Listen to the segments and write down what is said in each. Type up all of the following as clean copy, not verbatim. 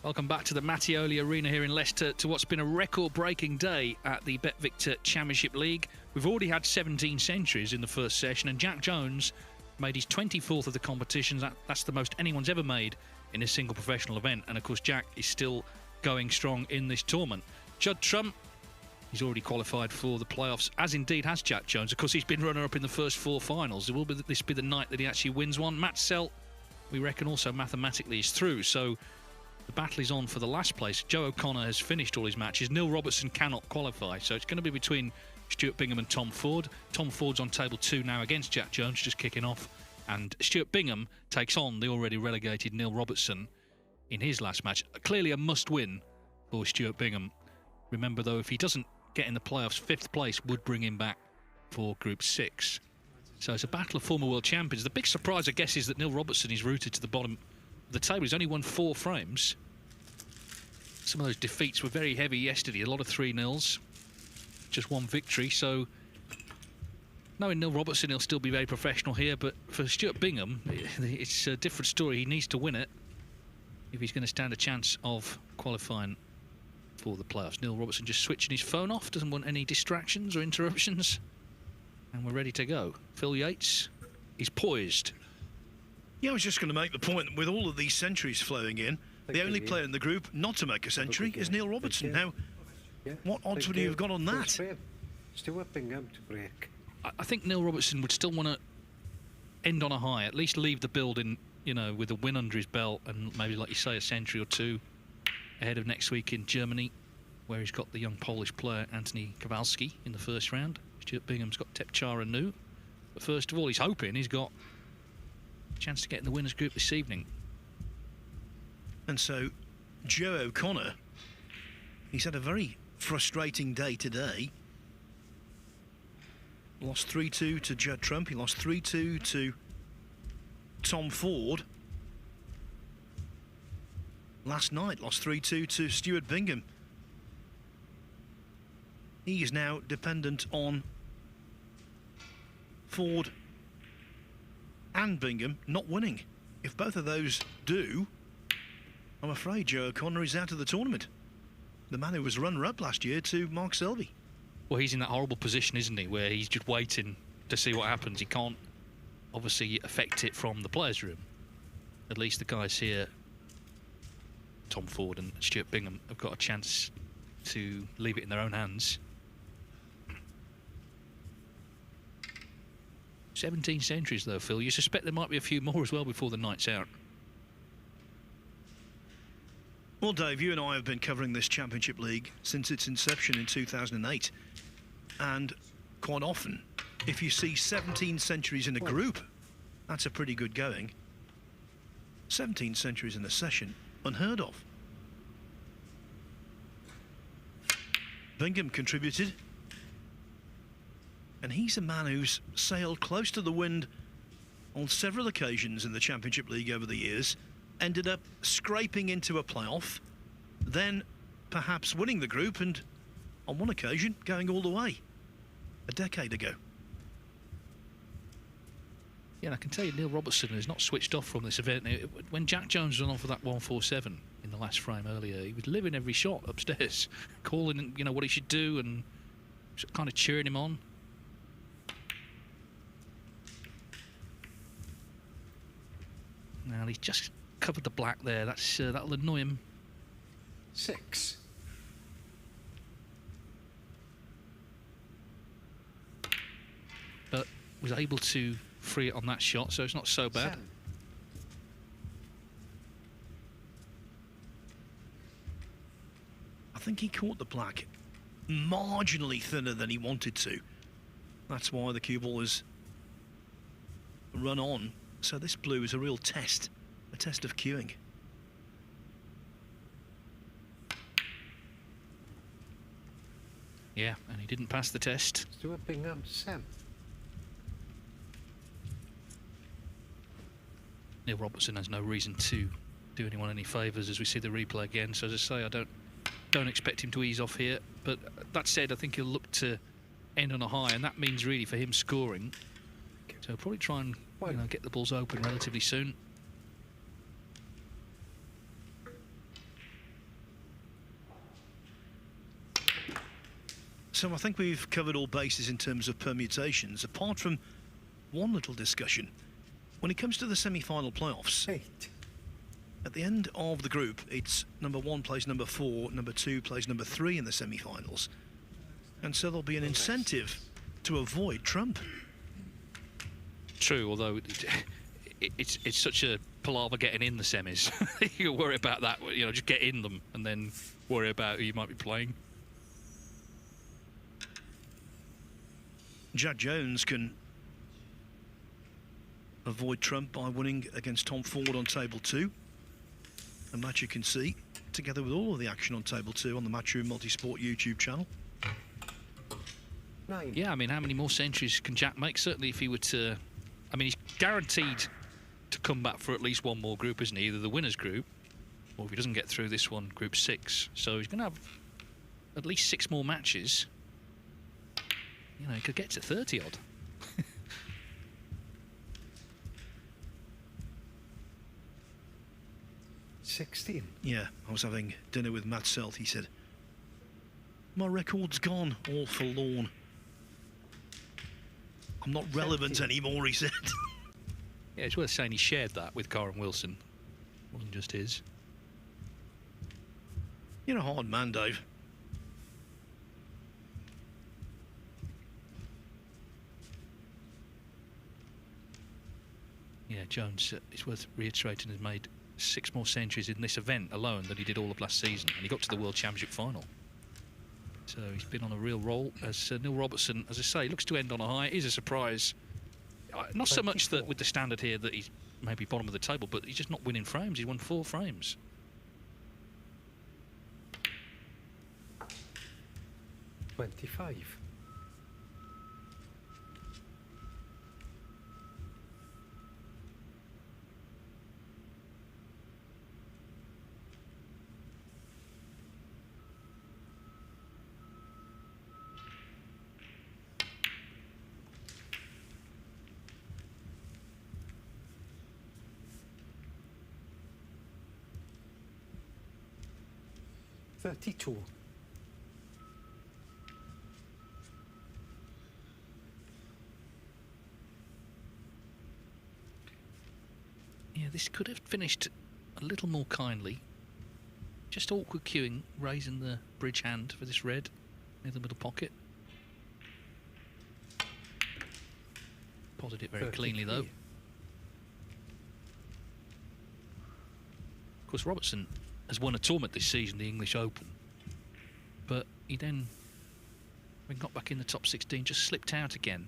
Welcome back to the Mattioli Arena here in Leicester to what's been a record-breaking day at the BetVictor Championship League. We've already had 17 centuries in the first session, and Jack Jones made his 24th of the competition. That's the most anyone's ever made in a single professional event. And of course, Jack is still going strong in this tournament. Judd Trump, he's already qualified for the playoffs, as indeed has Jack Jones. Of course, he's been runner-up in the first 4 finals. Will this be the night that he actually wins one? Matt Selt, we reckon, also mathematically is through. So the battle is on for the last place. Joe O'Connor has finished all his matches. Neil Robertson cannot qualify, so it's going to be between Stuart Bingham and Tom Ford. Tom Ford's on table 2 now against Jack Jones, just kicking off. And Stuart Bingham takes on the already relegated Neil Robertson in his last match. Clearly a must-win for Stuart Bingham. Remember, though, if he doesn't get in the playoffs, 5th place would bring him back for Group 6. So it's a battle of former world champions. The big surprise, I guess, is that Neil Robertson is rooted to the bottom of the table. He's only won 4 frames. Some of those defeats were very heavy yesterday. A lot of 3-0s. Just 1 victory. So knowing Neil Robertson, he'll still be very professional here. But for Stuart Bingham, it's a different story. He needs to win it if he's going to stand a chance of qualifying for the playoffs. Neil Robertson just switching his phone off. Doesn't want any distractions or interruptions. And we're ready to go. Phil Yates, he's poised. Yeah, I was just going to make the point that with all of these centuries flowing in, the only player in the group not to make a century is Neil Robertson. Now, what odds would you have got on that? Stuart Bingham to break. I think Neil Robertson would still want to end on a high, at least leave the building, you know, with a win under his belt, and maybe, like you say, a century or 2 ahead of next week in Germany, where he's got the young Polish player Anthony Kowalski in the first round. Stuart Bingham's got Tepchara Nu. But first of all, he's hoping he's got a chance to get in the winners group this evening. And so, Joe O'Connor, he's had a very frustrating day today. Lost 3-2 to Judd Trump. He lost 3-2 to Tom Ford. Last night, lost 3-2 to Stuart Bingham. He is now dependent on Ford and Bingham not winning. If both of those do, I'm afraid Joe O'Connor is out of the tournament. The man who was runner-up last year to Mark Selby. Well, he's in that horrible position, isn't he, where he's just waiting to see what happens. He can't, obviously, affect it from the players' room. At least the guys here, Tom Ford and Stuart Bingham, have got a chance to leave it in their own hands. 17 centuries, though, Phil. You suspect there might be a few more as well before the night's out. Well, Dave, you and I have been covering this Championship League since its inception in 2008. And quite often, if you see 17 centuries in a group, that's a pretty good going. 17 centuries in a session, unheard of. Bingham contributed. And he's a man who's sailed close to the wind on several occasions in the Championship League over the years. Ended up scraping into a playoff, then perhaps winning the group, and on one occasion going all the way a decade ago. Yeah, and I can tell you Neil Robertson has not switched off from this event. When Jack Jones was on for that 147 in the last frame earlier, he was living every shot upstairs, calling, you know, what he should do and kind of cheering him on. Now he's just covered the black there. That'll annoy him. 6. But was able to free it on that shot, so it's not so bad. 7. I think he caught the black marginally thinner than he wanted to. That's why the cue ball has run on. So this blue is a real test, a test of cueing. Yeah, and he didn't pass the test. Stuart Bingham, 7. Neil Robertson has no reason to do anyone any favours as we see the replay again. So as I say, I don't expect him to ease off here. But that said, I think he'll look to end on a high, and that means really for him scoring. So he'll probably try and get the balls open relatively soon. So I think we've covered all bases in terms of permutations, apart from one little discussion. When it comes to the semi-final playoffs, 8. at the end of the group, it's number 1 plays number 4, number 2 plays number 3 in the semi-finals. And so there'll be an incentive to avoid Trump. True, although it's such a palaver getting in the semis. You can worry about that, you know, just get in them and then worry about who you might be playing. Jack Jones can avoid Trump by winning against Tom Ford on table 2. A match you can see, together with all of the action on table 2 on the Matchroom Multisport YouTube channel. 9. Yeah, I mean, how many more centuries can Jack make? Certainly if he were to... I mean, he's guaranteed to come back for at least one more group, isn't he? Either the winners group, or if he doesn't get through this one, group 6. So he's going to have at least 6 more matches. You know, he could get to 30 odd. 16. Yeah, I was having dinner with Matt Selt. He said, "My record's gone, all forlorn. I'm not relevant 17. anymore," he said. Yeah, it's worth saying he shared that with Karen Wilson. It wasn't just his. You're a hard man, Dave. Yeah, Jones, it's worth reiterating, has made 6 more centuries in this event alone than he did all of last season, and he got to the World Championship final. So he's been on a real roll. As Neil Robertson, as I say, looks to end on a high. It is a surprise. Not so much that with the standard here that he's maybe bottom of the table, but he's just not winning frames. He won 4 frames. 25. 32. Yeah, this could have finished a little more kindly. Just awkward queuing, raising the bridge hand for this red near the middle pocket. Potted it very cleanly though. 33. Of course, Robertson has won a tournament this season, the English Open, but he then, when got back in the top 16, just slipped out again.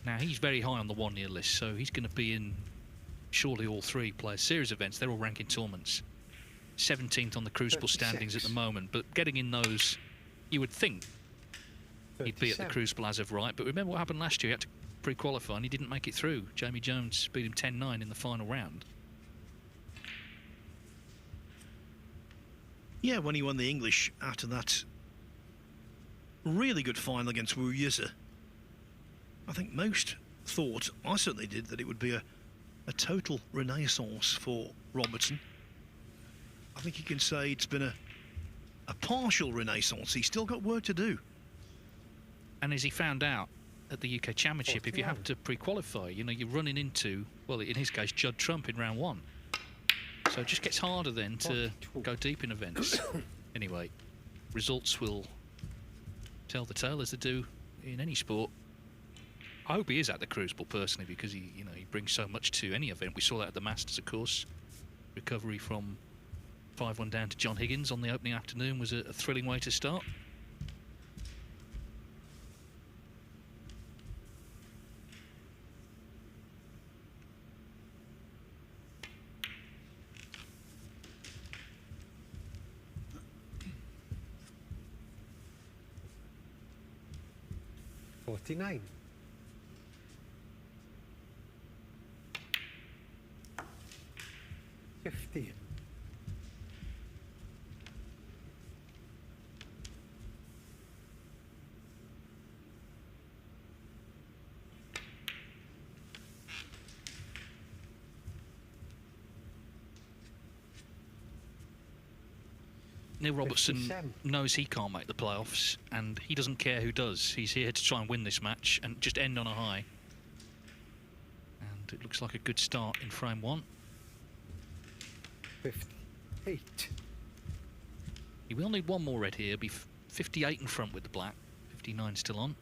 Now he's very high on the 1-year list, so he's going to be in surely all 3 players series events. They're all ranking tournaments. 17th on the Crucible 36. standings at the moment, but getting in those, you would think he'd be at the 37. Crucible as of right. But remember what happened last year? He had to pre-qualify and he didn't make it through. Jamie Jones beat him 10-9 in the final round. Yeah, when he won the English after that really good final against Wu Yizi, I think most thought, I certainly did, that it would be a total renaissance for Robertson. I think you can say it's been a partial renaissance. He's still got work to do. And as he found out at the UK Championship, if you have 49. to pre-qualify, you know, you're running into, well, in his case, Judd Trump in round 1. So it just gets harder then to 42. go deep in events. Anyway, results will tell the tale as they do in any sport. I hope he is at the Crucible personally, because he brings so much to any event. We saw that at the Masters, of course. Recovery from 5-1 down to John Higgins on the opening afternoon was a thrilling way to start. $49. 50. 50. Neil Robertson 57. knows he can't make the playoffs, and he doesn't care who does. He's here to try and win this match and just end on a high. And it looks like a good start in frame 1. 58. He will need one more red here. He'll be 58 in front with the black. 59 still on.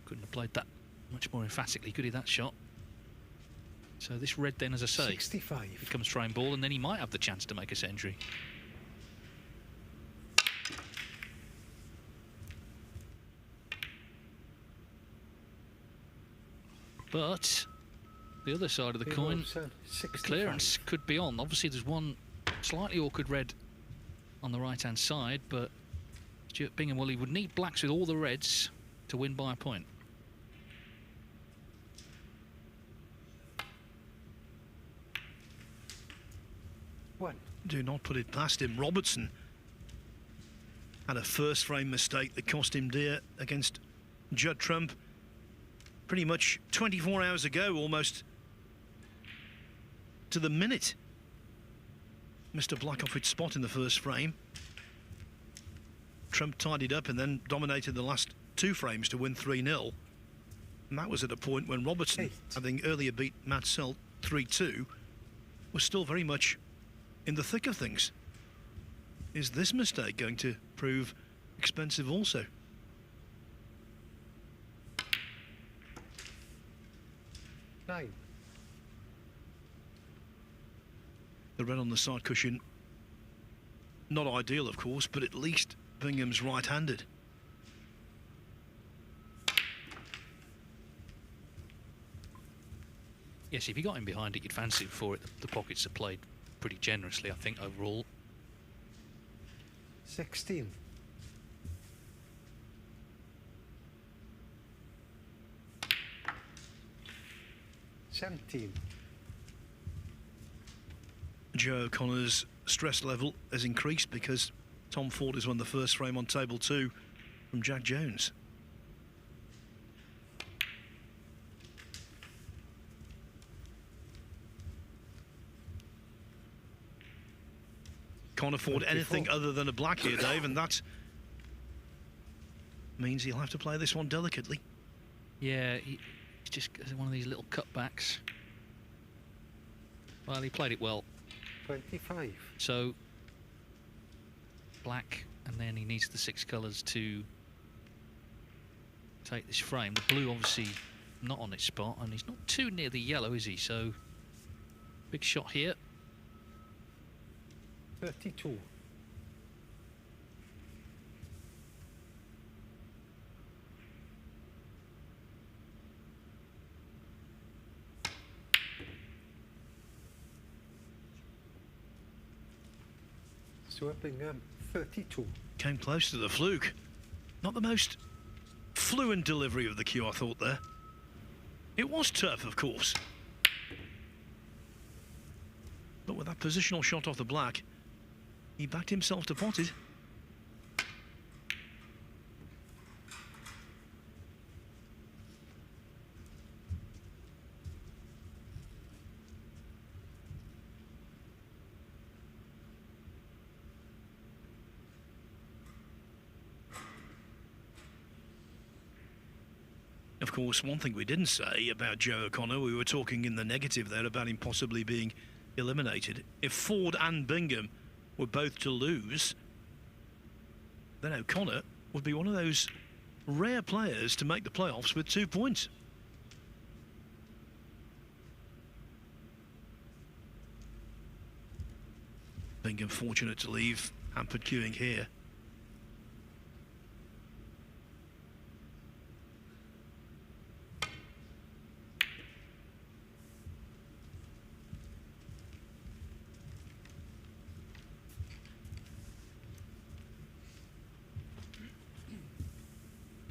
Couldn't have played that much more emphatically, could he, that shot? So this red then, as I say, 65. becomes frame ball, and then he might have the chance to make a century. But the other side of the coin, the clearance could be on. Obviously, there's one slightly awkward red on the right-hand side, but Stuart Bingham, well, he would need blacks with all the reds to win by a point. One. Do not put it past him. Robertson had a first frame mistake that cost him dear against Judd Trump pretty much 24 hours ago, almost to the minute. Mr. Black off its spot in the first frame. Trump tidied up and then dominated the last 2 frames to win 3-0. And that was at a point when Robertson, having earlier beat Matt Selt 3-2, was still very much in the thick of things. Is this mistake going to prove expensive also? Nine. The red on the side cushion, not ideal, of course, but at least Bingham's right-handed. Yes, if you got him behind it, you'd fancy him for it. The pockets are played pretty generously, I think, overall. 16. $17. Joe O'Connor's stress level has increased because Tom Ford has won the first frame on table 2 from Jack Jones. Can't afford 24. anything other than a black here, Dave, and that means he'll have to play this one delicately. Yeah, it's just one of these little cutbacks. Well, he played it well. 25. So, black, and then he needs the 6 colours to take this frame. The blue, obviously, not on its spot, and he's not too near the yellow, is he? So, big shot here. 32. Stuart Bingham, 32. Came close to the fluke. Not the most fluent delivery of the cue, I thought there. It was tough, of course. But with that positional shot off the black, he backed himself to pot it. Of course, one thing we didn't say about Joe O'Connor, we were talking in the negative there about him possibly being eliminated. If Ford and Bingham were both to lose, then O'Connor would be one of those rare players to make the playoffs with 2 points. Bingham fortunate to leave hampered queuing here.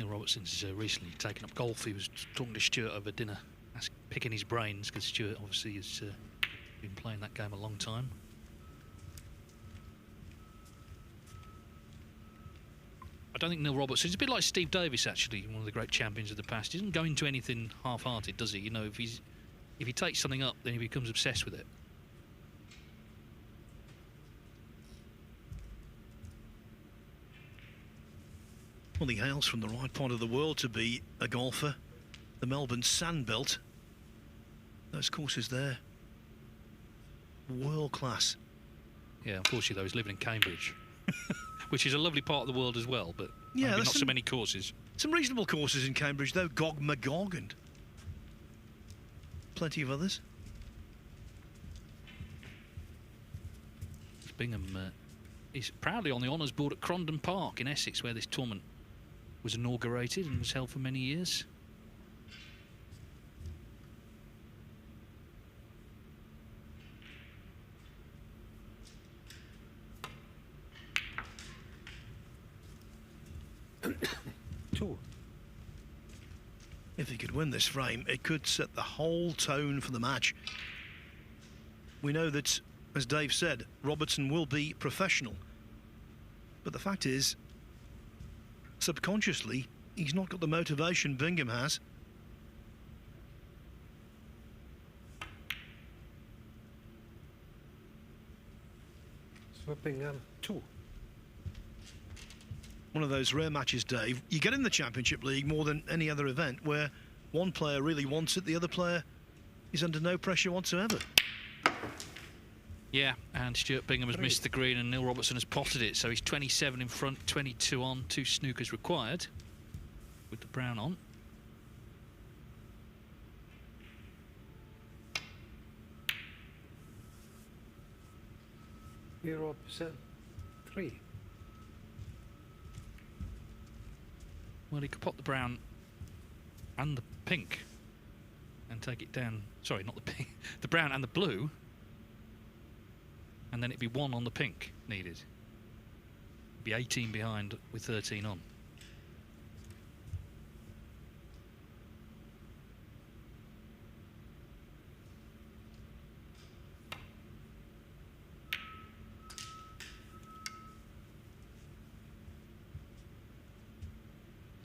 Robertson's recently taken up golf. He was talking to Stuart over dinner, picking his brains, because Stuart obviously has been playing that game a long time. I don't think Neil Robertson, he's a bit like Steve Davis, actually, one of the great champions of the past. He doesn't go into anything half-hearted, does he? You know, if he's if he takes something up, then he becomes obsessed with it. Well, he hails from the right part of the world to be a golfer. The Melbourne Sandbelt. Those courses there, world class. Yeah, unfortunately, though, he's living in Cambridge, which is a lovely part of the world as well, but yeah, maybe not so many courses. Some reasonable courses in Cambridge, though. Gog Magog and plenty of others. Bingham is proudly on the honours board at Crondon Park in Essex, where this tournament was inaugurated and was held for many years. Two. If he could win this frame, it could set the whole tone for the match. We know that, as Dave said, Robertson will be professional. But the fact is, subconsciously, he's not got the motivation Bingham has. So Bingham, 2. One of those rare matches, Dave, you get in the Championship League more than any other event where one player really wants it, the other player is under no pressure whatsoever. Yeah, and Stuart Bingham has missed the green and Neil Robertson has potted it, so he's 27 in front, 22 on, 2 snookers required with the brown on. Robertson, 3. Well, he could pop the brown and the pink and take it down. Sorry, not the pink, the brown and the blue. And then it'd be 1 on the pink needed. It'd be 18 behind with 13 on.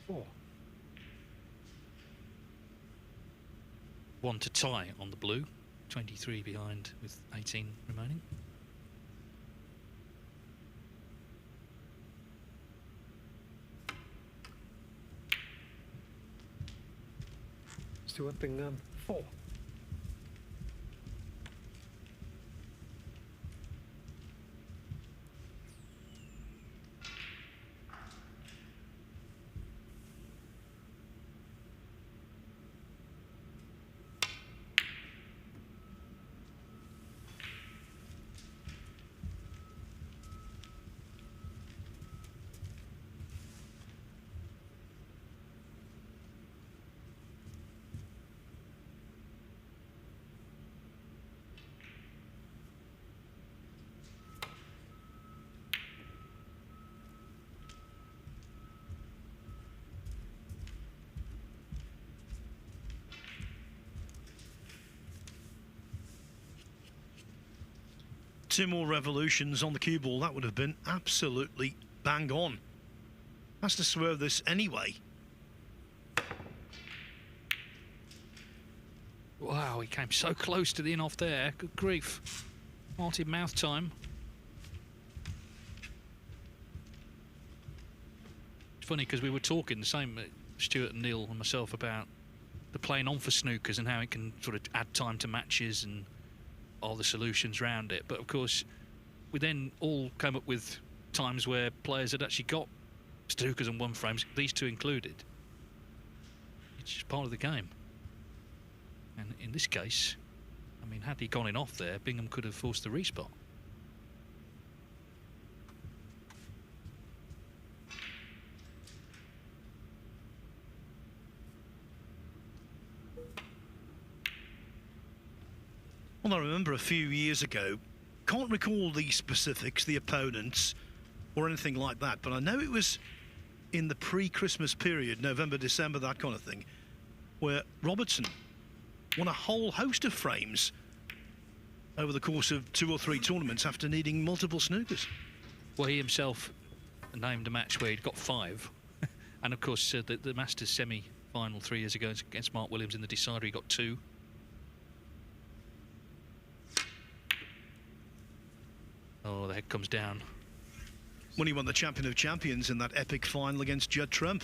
Four. 1 to tie on the blue. 23 behind with 18 remaining. Stuart Bingham, 4. Two more revolutions on the cue ball, that would have been absolutely bang on. Has to swerve this anyway. Wow, he came so close to the in off there. Good grief. Martin mouth time. It's funny because we were talking the same, Stuart and Neil and myself, about the playing on for snookers and how it can sort of add time to matches and all the solutions around it. But of course, we then all came up with times where players had actually got snookers and one frames, these two included. It's just part of the game. And in this case, I mean, had he gone in off there, Bingham could have forced the respot. Well, I remember a few years ago, can't recall the specifics, the opponents, or anything like that, but I know it was in the pre-Christmas period, November, December, that kind of thing, where Robertson won a whole host of frames over the course of 2 or 3 tournaments after needing multiple snookers. Well, he himself named a match where he'd got 5. And of course, the Masters semi-final 3 years ago against Mark Williams in the decider, he got 2. Oh, the head comes down. When he won the Champion of Champions in that epic final against Judd Trump,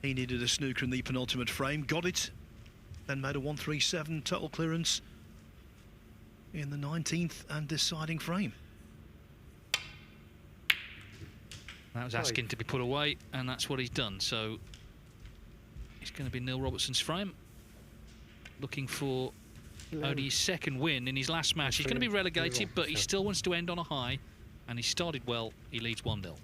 he needed a snooker in the penultimate frame, got it, then made a 137 total clearance in the 19th and deciding frame. That was asking to be put away, and that's what he's done. So it's going to be Neil Robertson's frame, looking for only his second win in his last match. He's going to be relegated, but he still wants to end on a high, and he started well. He leads 1-0.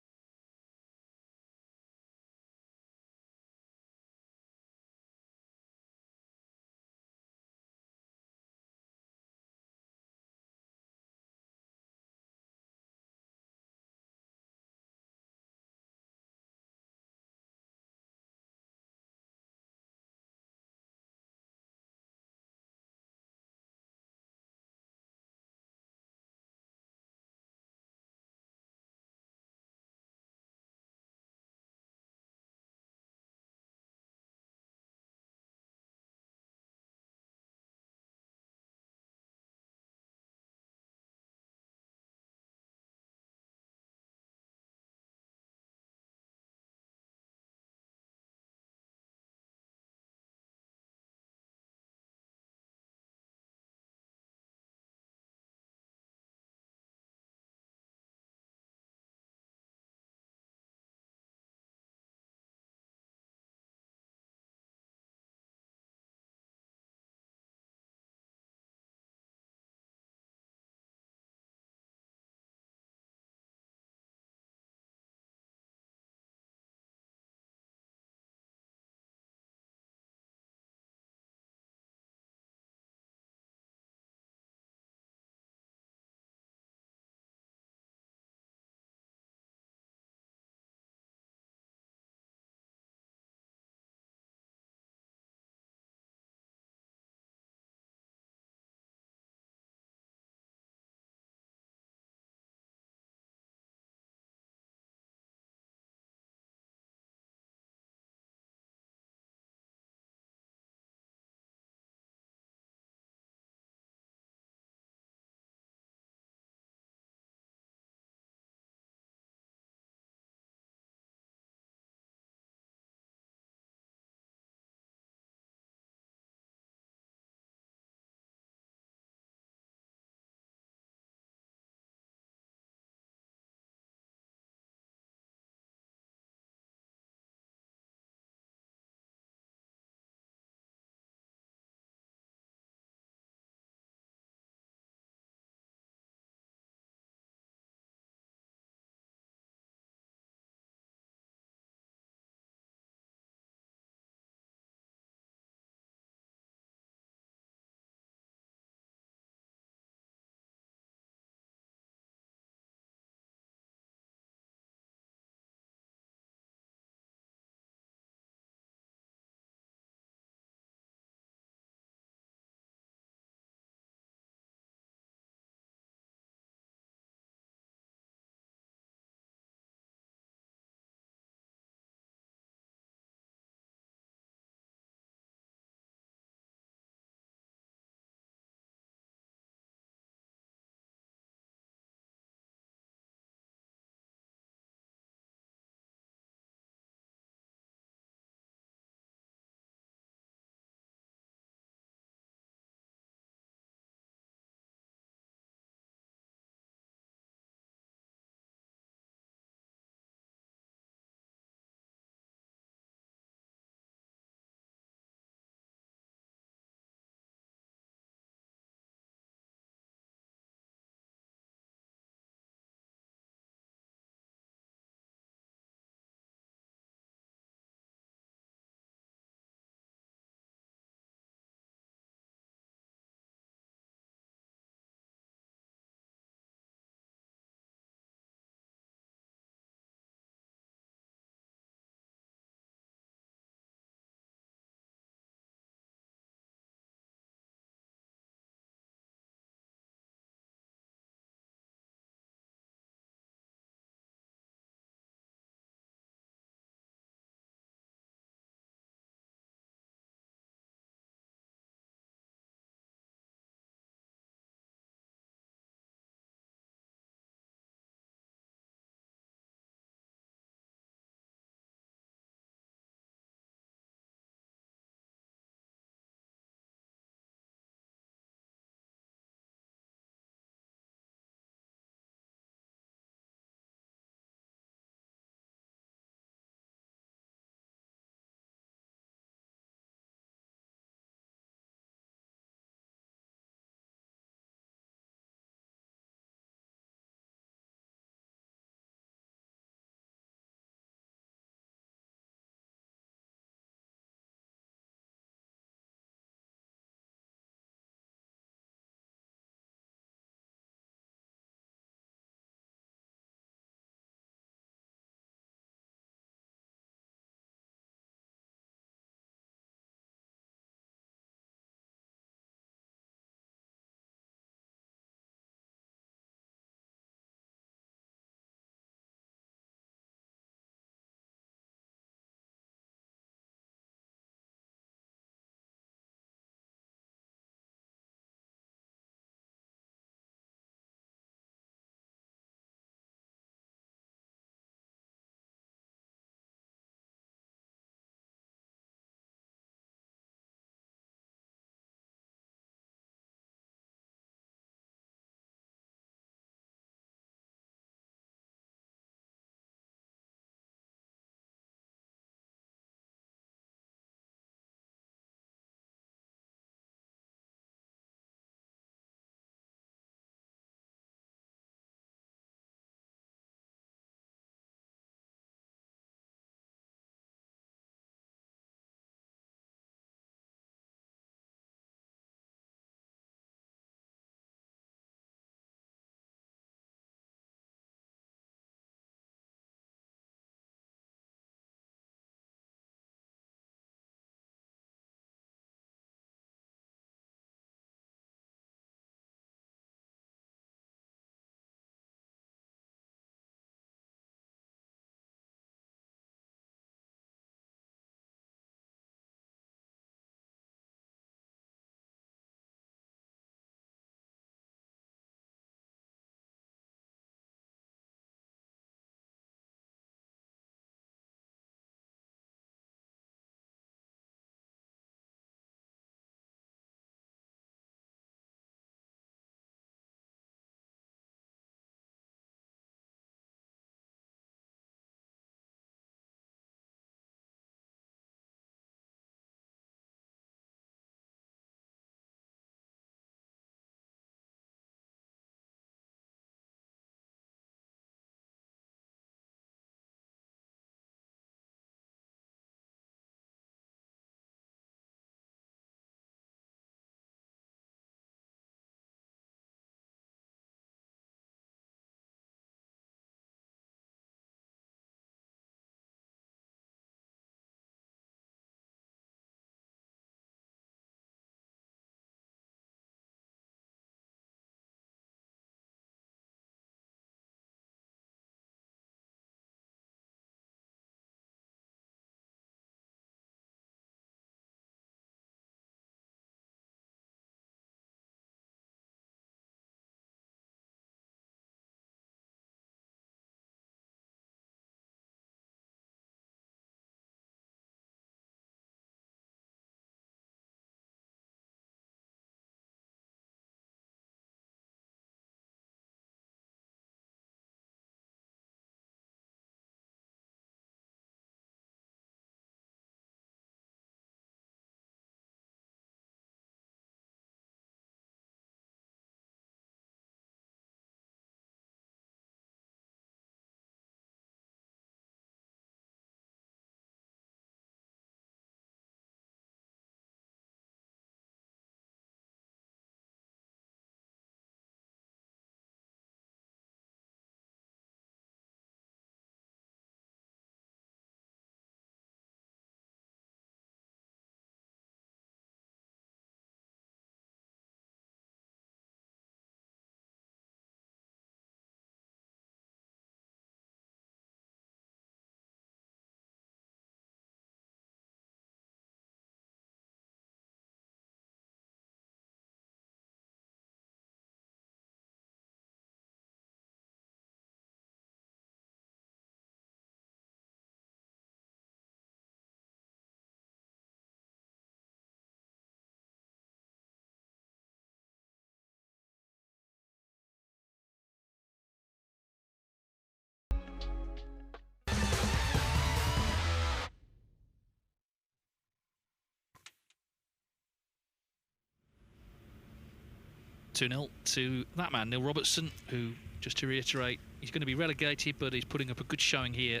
2-0 to that man, Neil Robertson, who, just to reiterate, he's going to be relegated, but he's putting up a good showing here,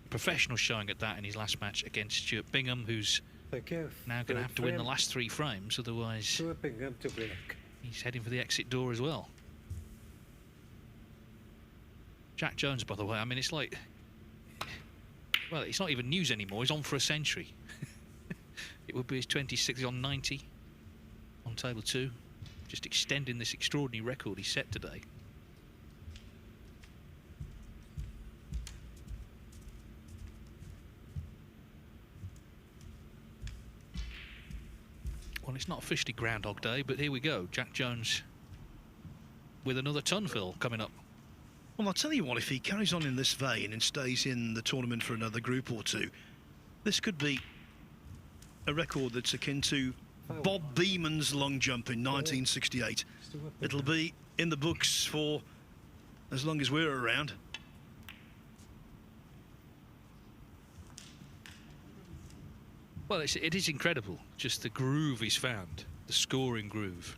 a professional showing at that in his last match against Stuart Bingham, who's now going to have to win the last 3 frames, otherwise Stuart Bingham to break. he's heading for the exit door as well. Jack Jones, by the way, I mean, it's like, well, it's not even news anymore. He's on for a century. It would be his 26th. He's on 90 on table 2, just extending this extraordinary record he set today. Well, it's not officially Groundhog Day, but here we go. Jack Jones with another ton fill coming up. Well, I'll tell you what, if he carries on in this vein and stays in the tournament for another group or 2, this could be a record that's akin to Bob Beeman's long jump in 1968. It'll be in the books for as long as we're around. Well, it is incredible, just the groove he's found, the scoring groove.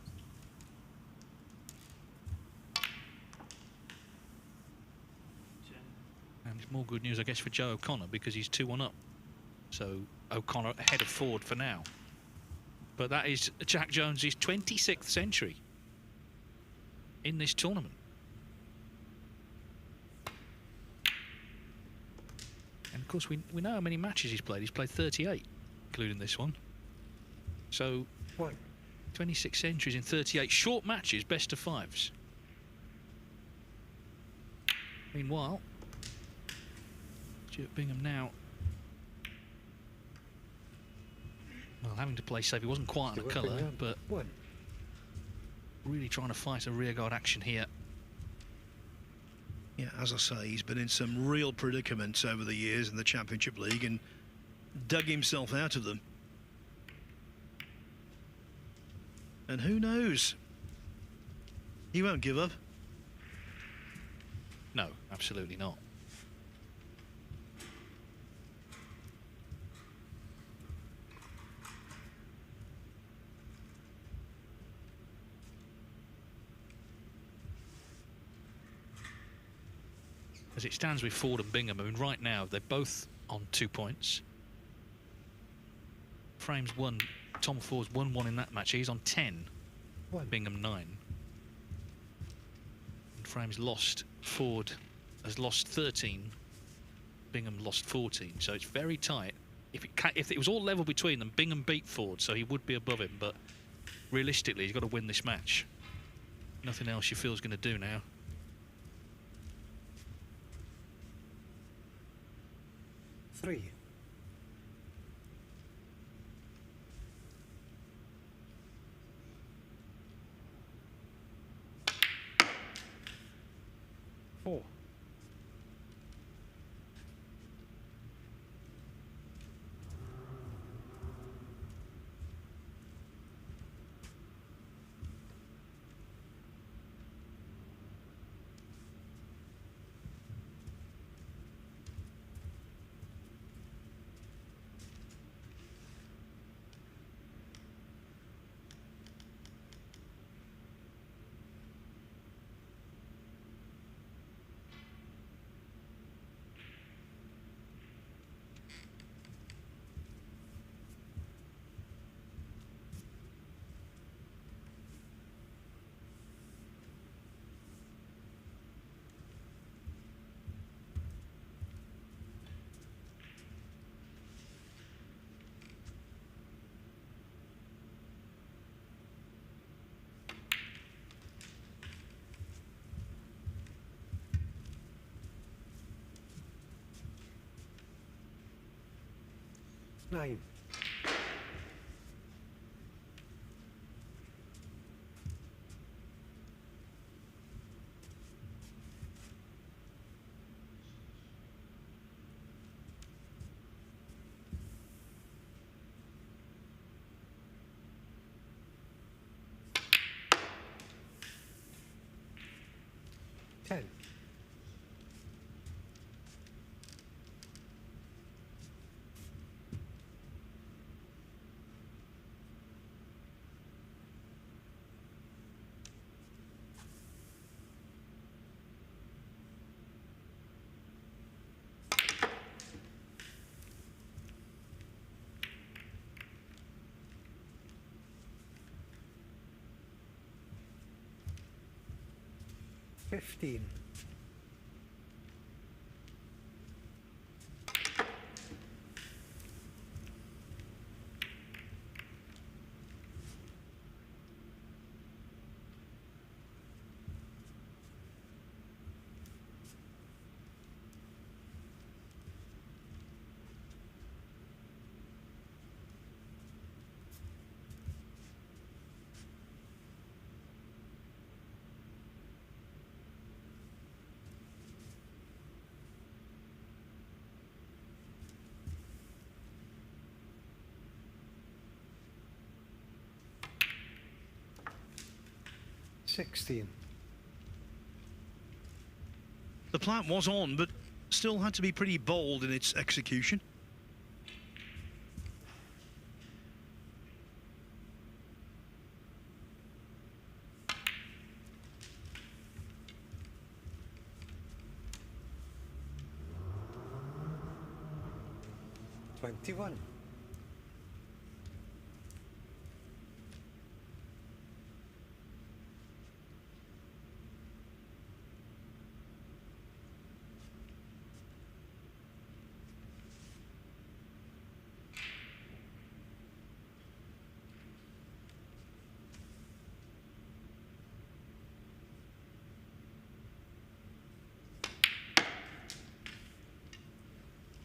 And it's more good news, I guess, for Joe O'Connor, because he's 2-1 up. So O'Connor ahead of Ford for now. But that is Jack Jones's 26th century in this tournament. And of course, we know how many matches he's played. He's played 38, including this one. So 26 centuries in 38 short matches, best of 5s. Meanwhile, Stuart Bingham now, well, having to play safe. He wasn't quite on a colour, but really trying to fight a rearguard action here. Yeah, as I say, he's been in some real predicaments over the years in the Championship League and dug himself out of them. And who knows? He won't give up. No, absolutely not. As it stands with Ford and Bingham, I mean, right now they're both on 2 points. Frames 1, Tom Ford's 1-1 in that match. He's on 10. Bingham 9. And frames lost. Ford has lost 13. Bingham lost 14. So it's very tight. If it was all level between them, Bingham beat Ford, so he would be above him. But realistically, he's got to win this match. Nothing else you feel is going to do now. Three. Four. Nine. Ten. 15. $16. The plan was on, but still had to be pretty bold in its execution. $21.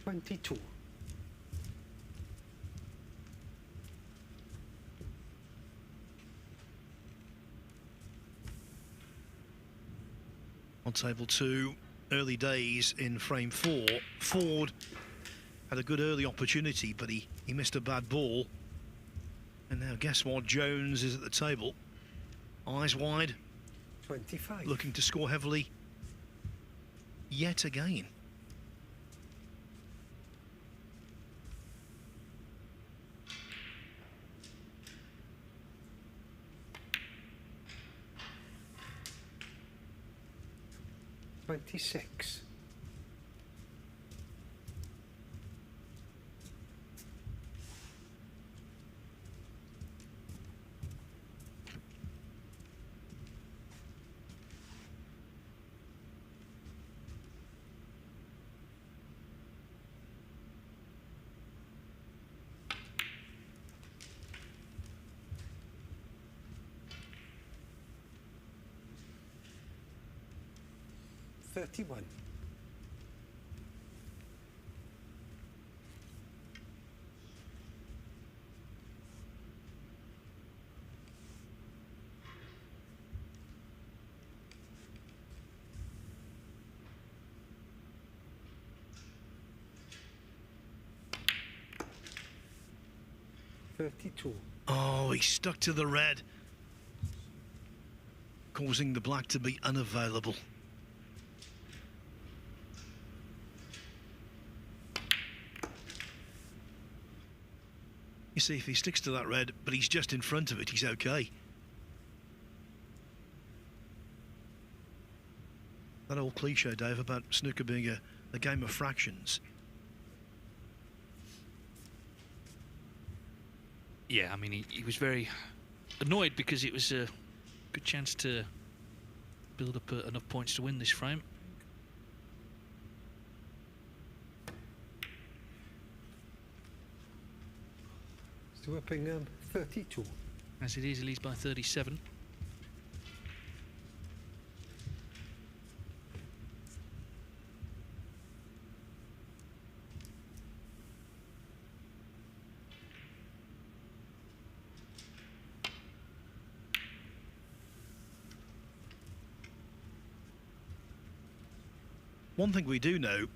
$22. On table 2, early days in frame 4. Ford had a good early opportunity, but he missed a bad ball. And now guess what? Jones is at the table. Eyes wide. 25. Looking to score heavily yet again. $26. $31. $32. Oh, he stuck to the red, causing the black to be unavailable. You see, if he sticks to that red, but he's just in front of it, he's okay. That old cliche, Dave, about snooker being a game of fractions. Yeah, I mean, he was very annoyed because it was a good chance to build up enough points to win this frame. Stuart Bingham, 32. As it is, he leads by 37. One thing we do know,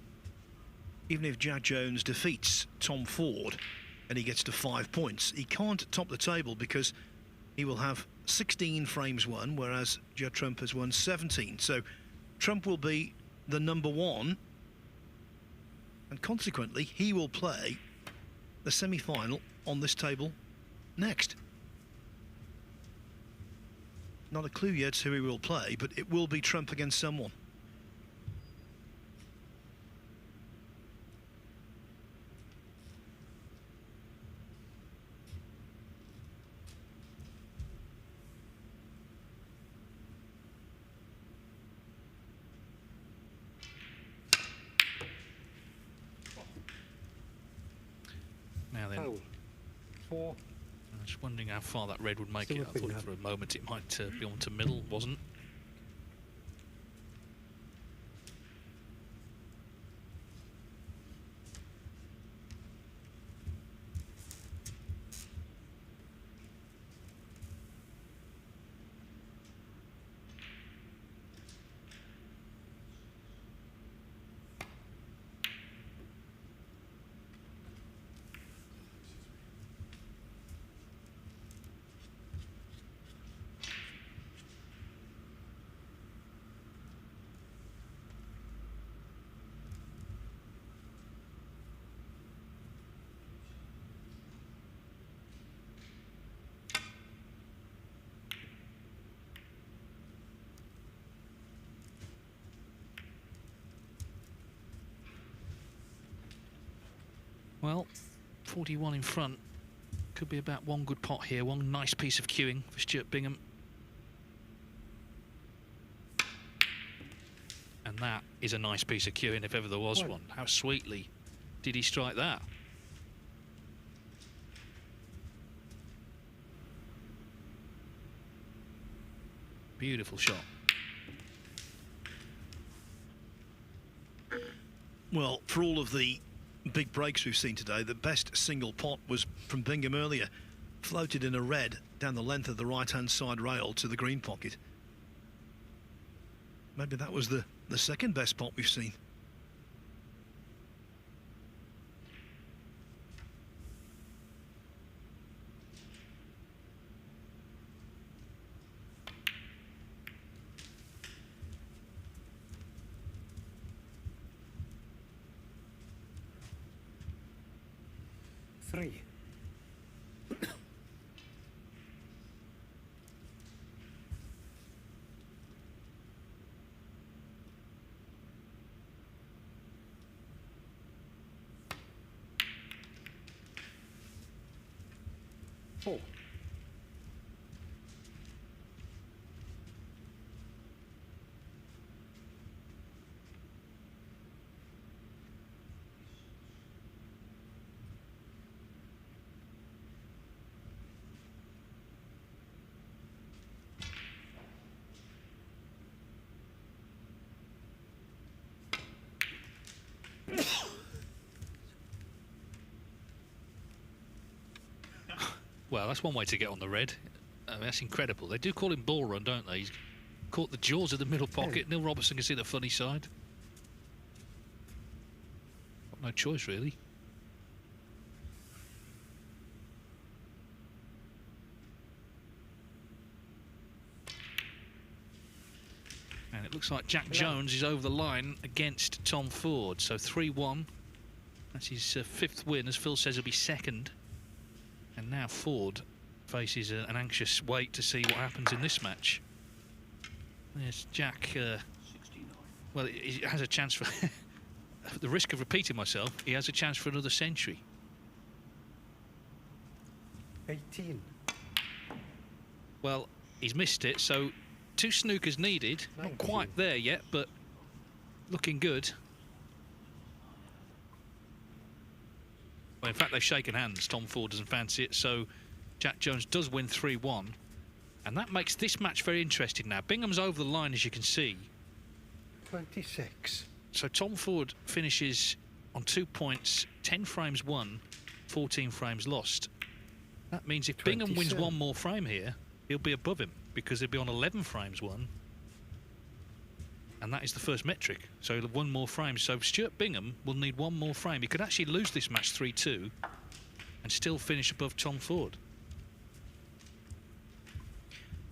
even if Jack Jones defeats Tom Ford and he gets to 5 points, he can't top the table because he will have 16 frames won, whereas Judd Trump has won 17. So Trump will be the number one, and consequently he will play the semi-final on this table next. Not a clue yet who he will play, but it will be Trump against someone. then Foul. 4. I was wondering how far that red would make Still it. a I thought Bingham. for a moment it might be on to middle, wasn't. Well, 41 in front. Could be about one good pot here. One nice piece of cueing for Stuart Bingham. And that is a nice piece of cueing if ever there was one. How sweetly did he strike that? Beautiful shot. Well, for all of the big breaks we've seen today, the best single pot was from Bingham earlier. Floated in a red down the length of the right-hand side rail to the green pocket. Maybe that was the second best pot we've seen. Three. Four. Well, that's one way to get on the red. I mean, that's incredible. They do call him ball run, don't they? He's caught the jaws of the middle pocket. Neil Robertson can see the funny side. Got no choice, really. And it looks like Jack Jones is over the line against Tom Ford. So 3-1. That's his fifth win. As Phil says, he'll be second. And now Ford faces an anxious wait to see what happens in this match. There's Jack. Well, he has a chance for... at the risk of repeating myself, he has a chance for another century. 18. Well, he's missed it, so 2 snookers needed. 19. Not quite there yet, but looking good. Well, in fact, they've shaken hands. Tom Ford doesn't fancy it, so Jack Jones does win 3-1. And that makes this match very interesting now. Bingham's over the line, as you can see. 26. So Tom Ford finishes on 2 points, 10 frames won, 14 frames lost. That means if Bingham wins 1 more frame here, he'll be above him, because he'll be on 11 frames won. And that is the first metric. So he'll have 1 more frame. So Stuart Bingham will need 1 more frame. He could actually lose this match 3-2 and still finish above Tom Ford.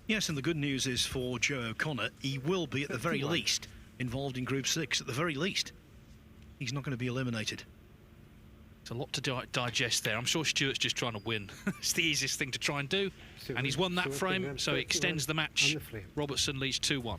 Yes, and the good news is for Joe O'Connor, he will be at the very least involved in Group 6, at the very least. He's not going to be eliminated. It's a lot to digest there. I'm sure Stuart's just trying to win. It's the easiest thing to try and do. And he's won that frame, so it extends the match. Robertson leads 2-1.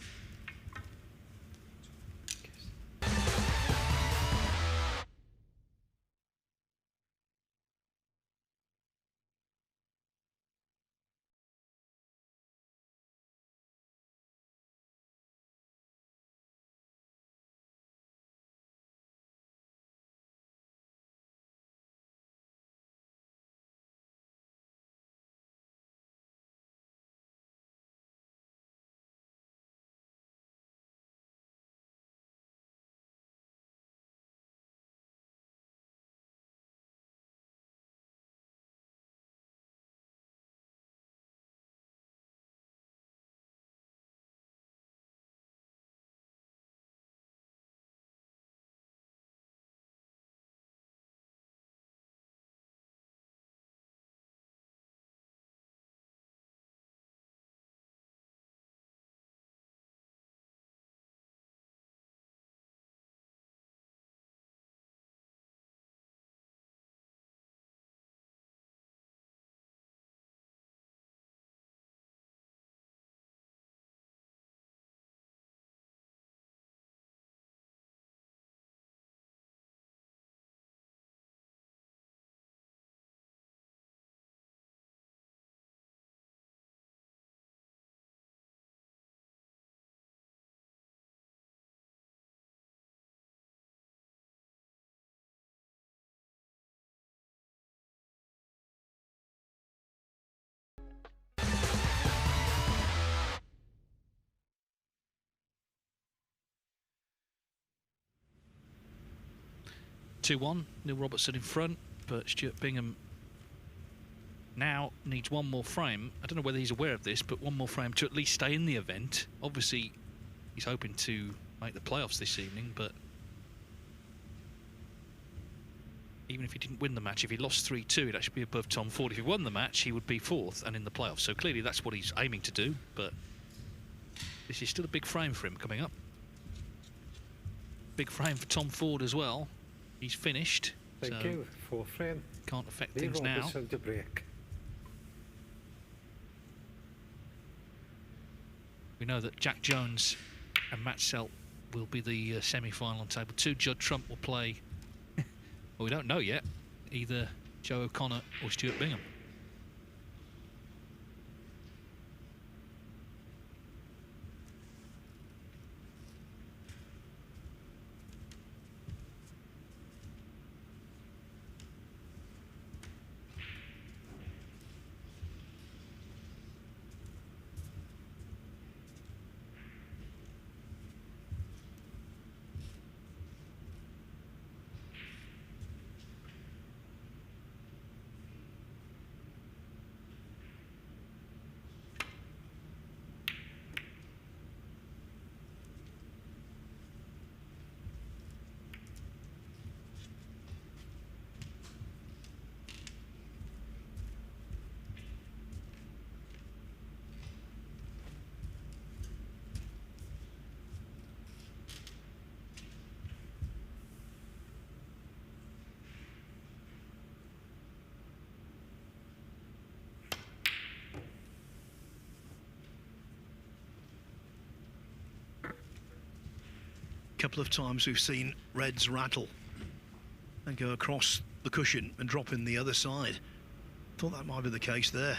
2-1. Neil Robertson in front, but Stuart Bingham now needs one more frame. I don't know whether he's aware of this, but one more frame to at least stay in the event. Obviously, he's hoping to make the playoffs this evening, but even if he didn't win the match, if he lost 3-2, he'd actually be above Tom Ford. If he won the match, he would be fourth and in the playoffs. So clearly that's what he's aiming to do, but this is still a big frame for him coming up. Big frame for Tom Ford as well. He's finished. Thank you. 4 frame. Can't affect Leave things now. Robertson to break. We know that Jack Jones and Matt Selt will be the semi-final on table 2. Judd Trump will play, well, we don't know yet, either Joe O'Connor or Stuart Bingham. Couple of times we've seen reds rattle and go across the cushion and drop in the other side. Thought that might be the case there.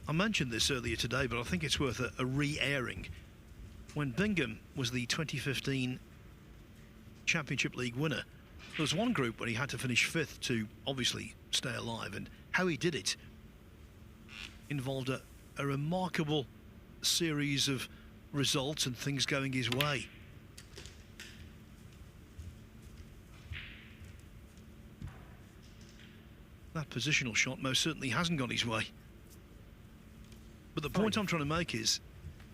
I mentioned this earlier today, but I think it's worth a re-airing. When Bingham was the 2015 Championship League winner, there was one group where he had to finish 5th to obviously stay alive, and how he did it involved a remarkable series of results and things going his way. That positional shot most certainly hasn't gone his way. But the point I'm trying to make is,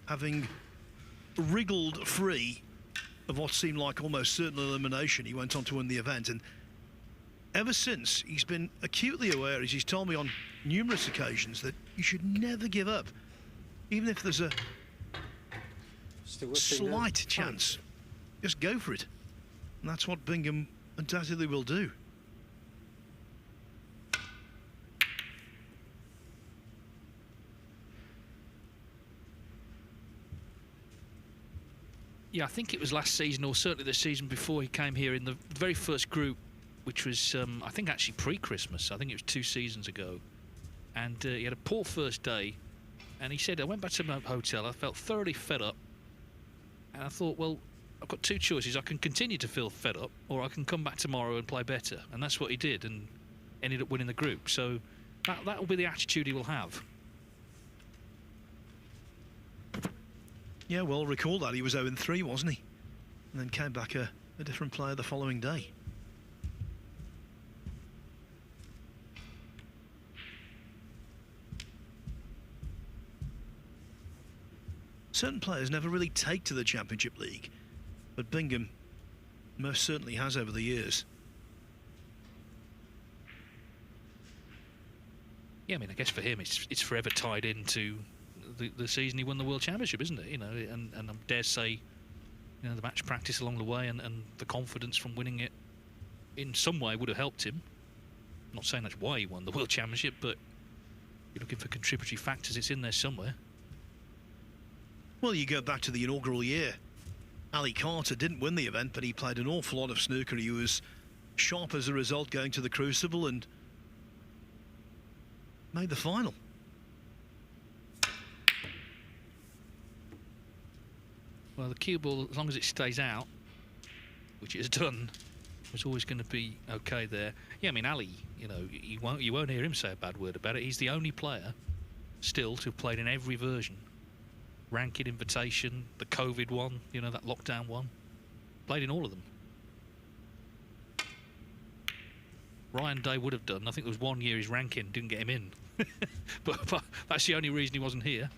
having wriggled free of what seemed like almost certain elimination, he went on to win the event. And ever since, he's been acutely aware, as he's told me on numerous occasions, that you should never give up, even if there's a slight chance. Just go for it. And that's what Bingham undoubtedly will do. Yeah, I think it was last season, or certainly the season before, he came here in the very first group, which was, I think, actually pre-Christmas. I think it was 2 seasons ago. And he had a poor first day. And he said, I went back to my hotel, I felt thoroughly fed up. And I thought, well, I've got 2 choices. I can continue to feel fed up, or I can come back tomorrow and play better. And that's what he did, and ended up winning the group. So that will be the attitude he will have. Yeah, well, recall that he was 0-3, wasn't he? And then came back a different player the following day. Certain players never really take to the Championship League, but Bingham most certainly has over the years. Yeah, I mean, I guess for him it's forever tied into the season he won the World Championship, isn't it? You know, and I dare say, you know, the match practice along the way and the confidence from winning it in some way would have helped him. I'm not saying that's why he won the World Championship, but you're looking for contributory factors, it's in there somewhere. Well, you go back to the inaugural year Ali Carter didn't win the event, but he played an awful lot of snooker. He was sharp as a result going to the Crucible and made the final. Well, the cue ball, as long as it stays out, which it has done, was always going to be okay there. Yeah, I mean, Ali, you know, you won't hear him say a bad word about it. He's the only player still to have played in every version. Ranking Invitation, the COVID one, you know, that lockdown one. Played in all of them. Ryan Day would have done. I think there was 1 year his ranking didn't get him in. but that's the only reason he wasn't here.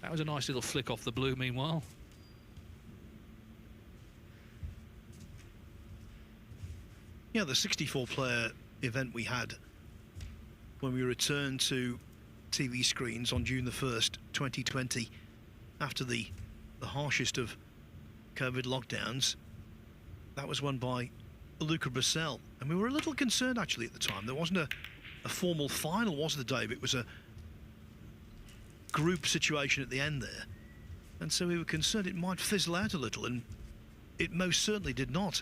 That was a nice little flick off the blue, meanwhile. Yeah, the 64-player event we had when we returned to TV screens on June the 1st, 2020, after the harshest of COVID lockdowns, that was won by Luca Brissell. And we were a little concerned, actually, at the time. There wasn't a formal final, was there, Dave? It was a group situation at the end there. And so we were concerned it might fizzle out a little, and it most certainly did not.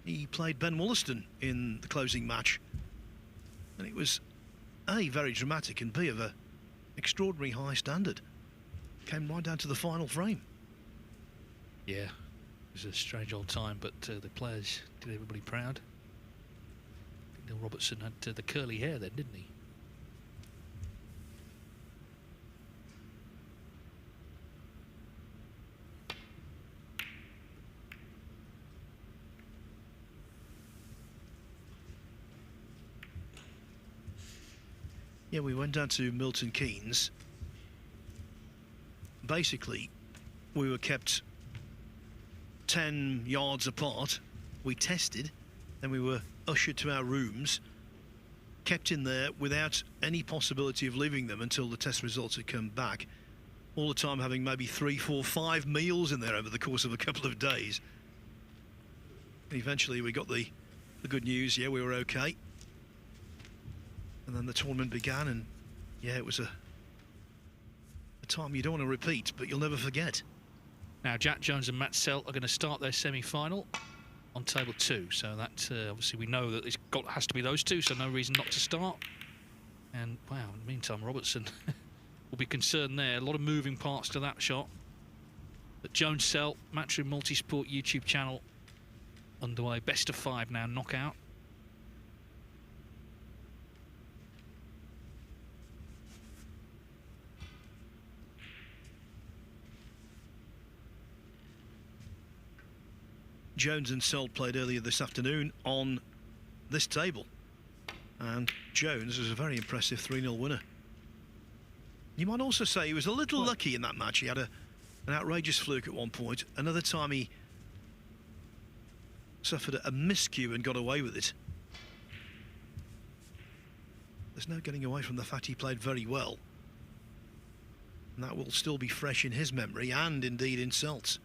He played Ben Wollaston in the closing match, and it was A, very dramatic, and B, of an extraordinary high standard. Came right down to the final frame. Yeah, it was a strange old time, but the players did everybody proud. I think Neil Robertson had the curly hair then, didn't he? Yeah, we went down to Milton Keynes. Basically, we were kept 10 yards apart. We tested, then we were ushered to our rooms, kept in there without any possibility of leaving them until the test results had come back. All the time having maybe 3, 4, 5 meals in there over the course of a couple of days. Eventually we got the good news, yeah, we were okay. And then the tournament began, and yeah, it was a time you don't want to repeat, but you'll never forget. Now, Jack Jones and Matt Selt are going to start their semi-final on table 2. So that obviously we know that has to be those two, so no reason not to start. And wow, in the meantime, Robertson will be concerned there. A lot of moving parts to that shot. But Jones Selt, Matchroom Multisport YouTube channel underway. Best of 5 now, knockout. Jones and Selt played earlier this afternoon on this table, and Jones was a very impressive 3-0 winner. You might also say he was a little lucky in that match. He had an outrageous fluke at one point. Another time he suffered a miscue and got away with it. There's no getting away from the fact he played very well, and that will still be fresh in his memory and indeed in Selt's.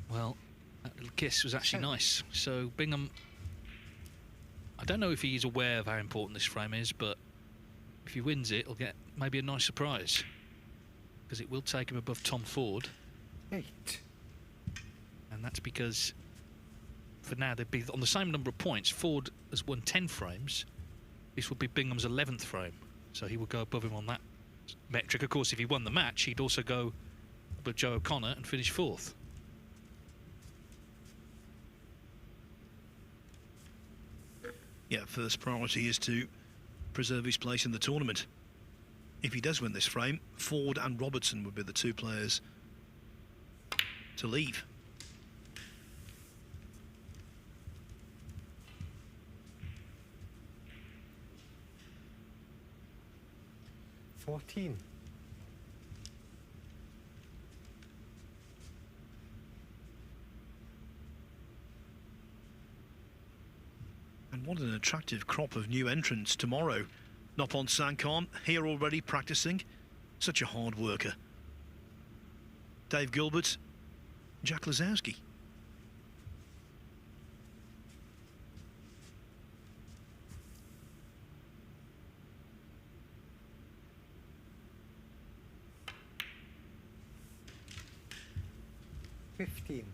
Well, that little kiss was actually nice. So Bingham, I don't know if he's aware of how important this frame is, but if he wins it, he'll get maybe a nice surprise, because it will take him above Tom Ford. 8. And that's because for now they'd be on the same number of points. Ford has won 10 frames. This would be Bingham's 11th frame, so he would go above him on that metric. Of course, if he won the match, he'd also go above Joe O'Connor and finish 4th. Yeah, first priority is to preserve his place in the tournament. If he does win this frame, Ford and Robertson would be the 2 players to leave. $14. And what an attractive crop of new entrants tomorrow Nopon Sankom here already practicing. Such a hard worker. Dave Gilbert, Jack Lazowski. $15.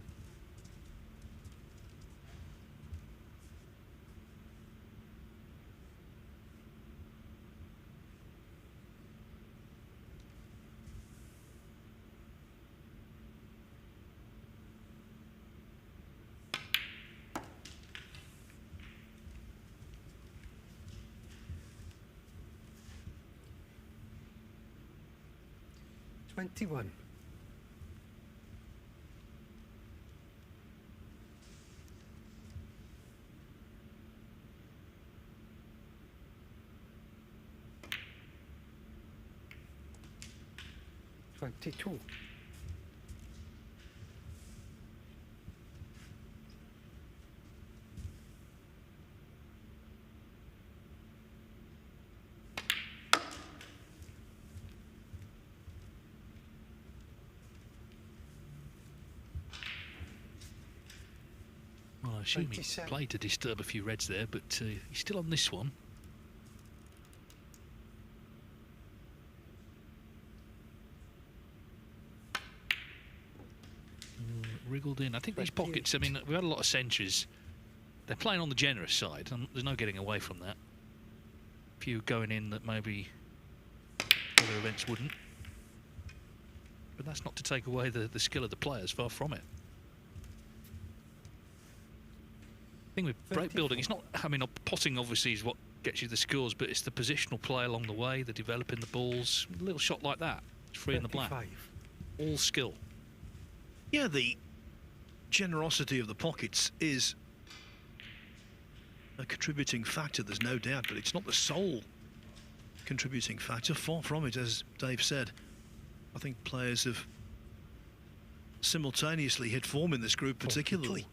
21. $22. Well, I assume he 27. played to disturb a few reds there, but he's still on this one. Wriggled in. I think these pockets, I mean, we've had a lot of centuries. They're playing on the generous side, and there's no getting away from that. A few going in that maybe other events wouldn't. But that's not to take away the skill of the players, far from it. The thing with break building, it's not, I mean, potting obviously is what gets you the scores, but it's the positional play along the way, the developing the balls. A little shot like that, it's free in the black. All skill. Yeah, the generosity of the pockets is a contributing factor, there's no doubt, but it's not the sole contributing factor. Far from it, as Dave said. I think players have simultaneously hit form in this group, particularly.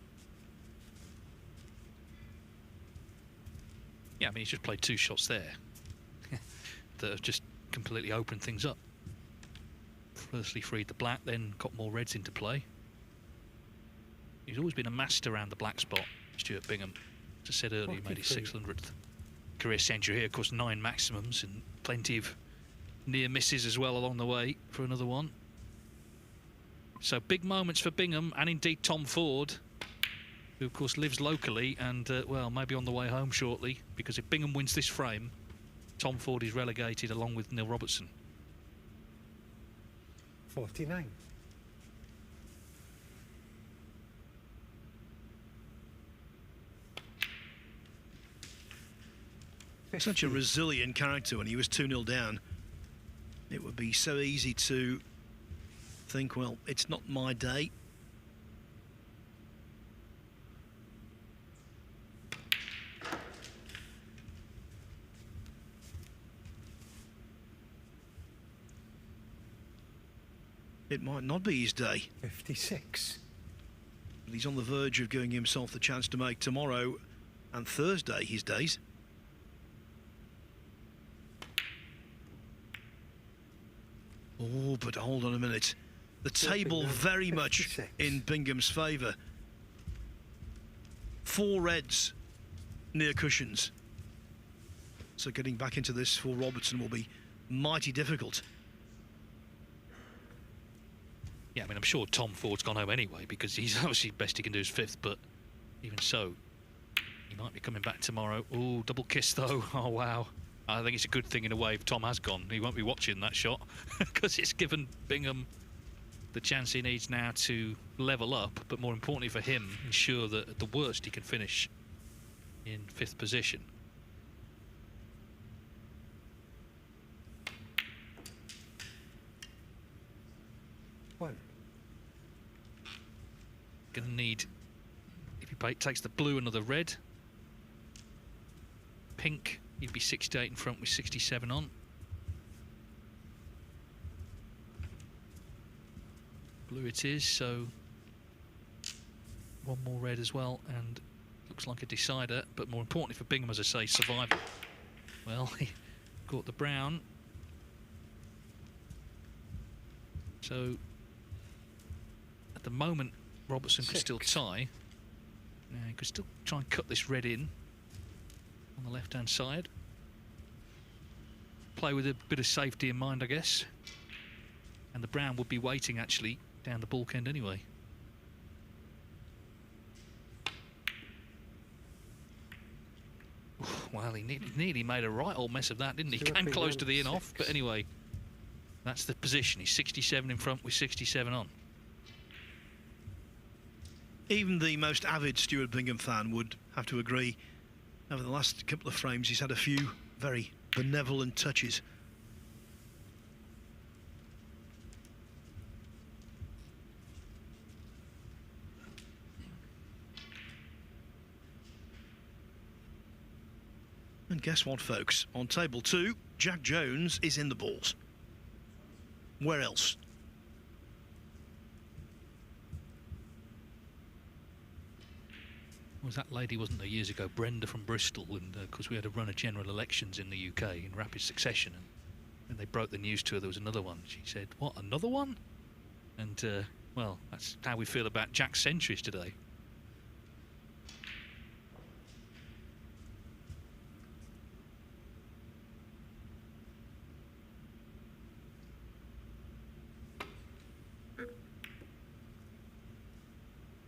Yeah, I mean, he's just played two shots there that have just completely opened things up. Firstly freed the black, then got more reds into play. He's always been a master around the black spot, Stuart Bingham. As I said earlier, he made his 600th career century here. Of course, 9 maximums and plenty of near misses as well along the way for another one. So big moments for Bingham and indeed Tom Ford, who of course lives locally and, well, maybe on the way home shortly, because if Bingham wins this frame, Tom Ford is relegated along with Neil Robertson. 49. Such a resilient character. When he was 2-0 down, it would be so easy to think, well, it's not my day. It might not be his day. 56. But he's on the verge of giving himself the chance to make tomorrow and Thursday his days. Oh, but hold on a minute. The table very much in Bingham's favour. 4 reds near cushions. So getting back into this for Robertson will be mighty difficult. Yeah, I mean, I'm sure Tom Ford's gone home anyway, because he's obviously best he can do is 5th, but even so, he might be coming back tomorrow. Oh, double kiss though. Oh, wow. I think it's a good thing in a way if Tom has gone. He won't be watching that shot because it's given Bingham the chance he needs now to level up, but more importantly for him, ensure that at the worst he can finish in 5th position. One. Going to need, if he takes the blue, another red. Pink, he'd be 68 in front with 67 on. Blue it is, so one more red as well, and looks like a decider, but more importantly for Bingham, as I say, survival. Well, he got the brown. So at the moment, Robertson could still tie. Now he could still try and cut this red in on the left-hand side. Play with a bit of safety in mind, I guess. And the brown would be waiting actually down the balk end anyway. Well, he nearly made a right old mess of that, didn't he? Came close to the in-off, but anyway, that's the position. He's 67 in front with 67 on. Even the most avid Stuart Bingham fan would have to agree, over the last couple of frames, he's had a few very benevolent touches. And guess what, folks? On table 2, Jack Jones is in the balls. Where else? Was that lady, wasn't there, years ago, Brenda from Bristol, and because we had to run a general elections in the UK in rapid succession, and when they broke the news to her there was another one, she said, "What, another one?" And well, that's how we feel about Jack's centuries today.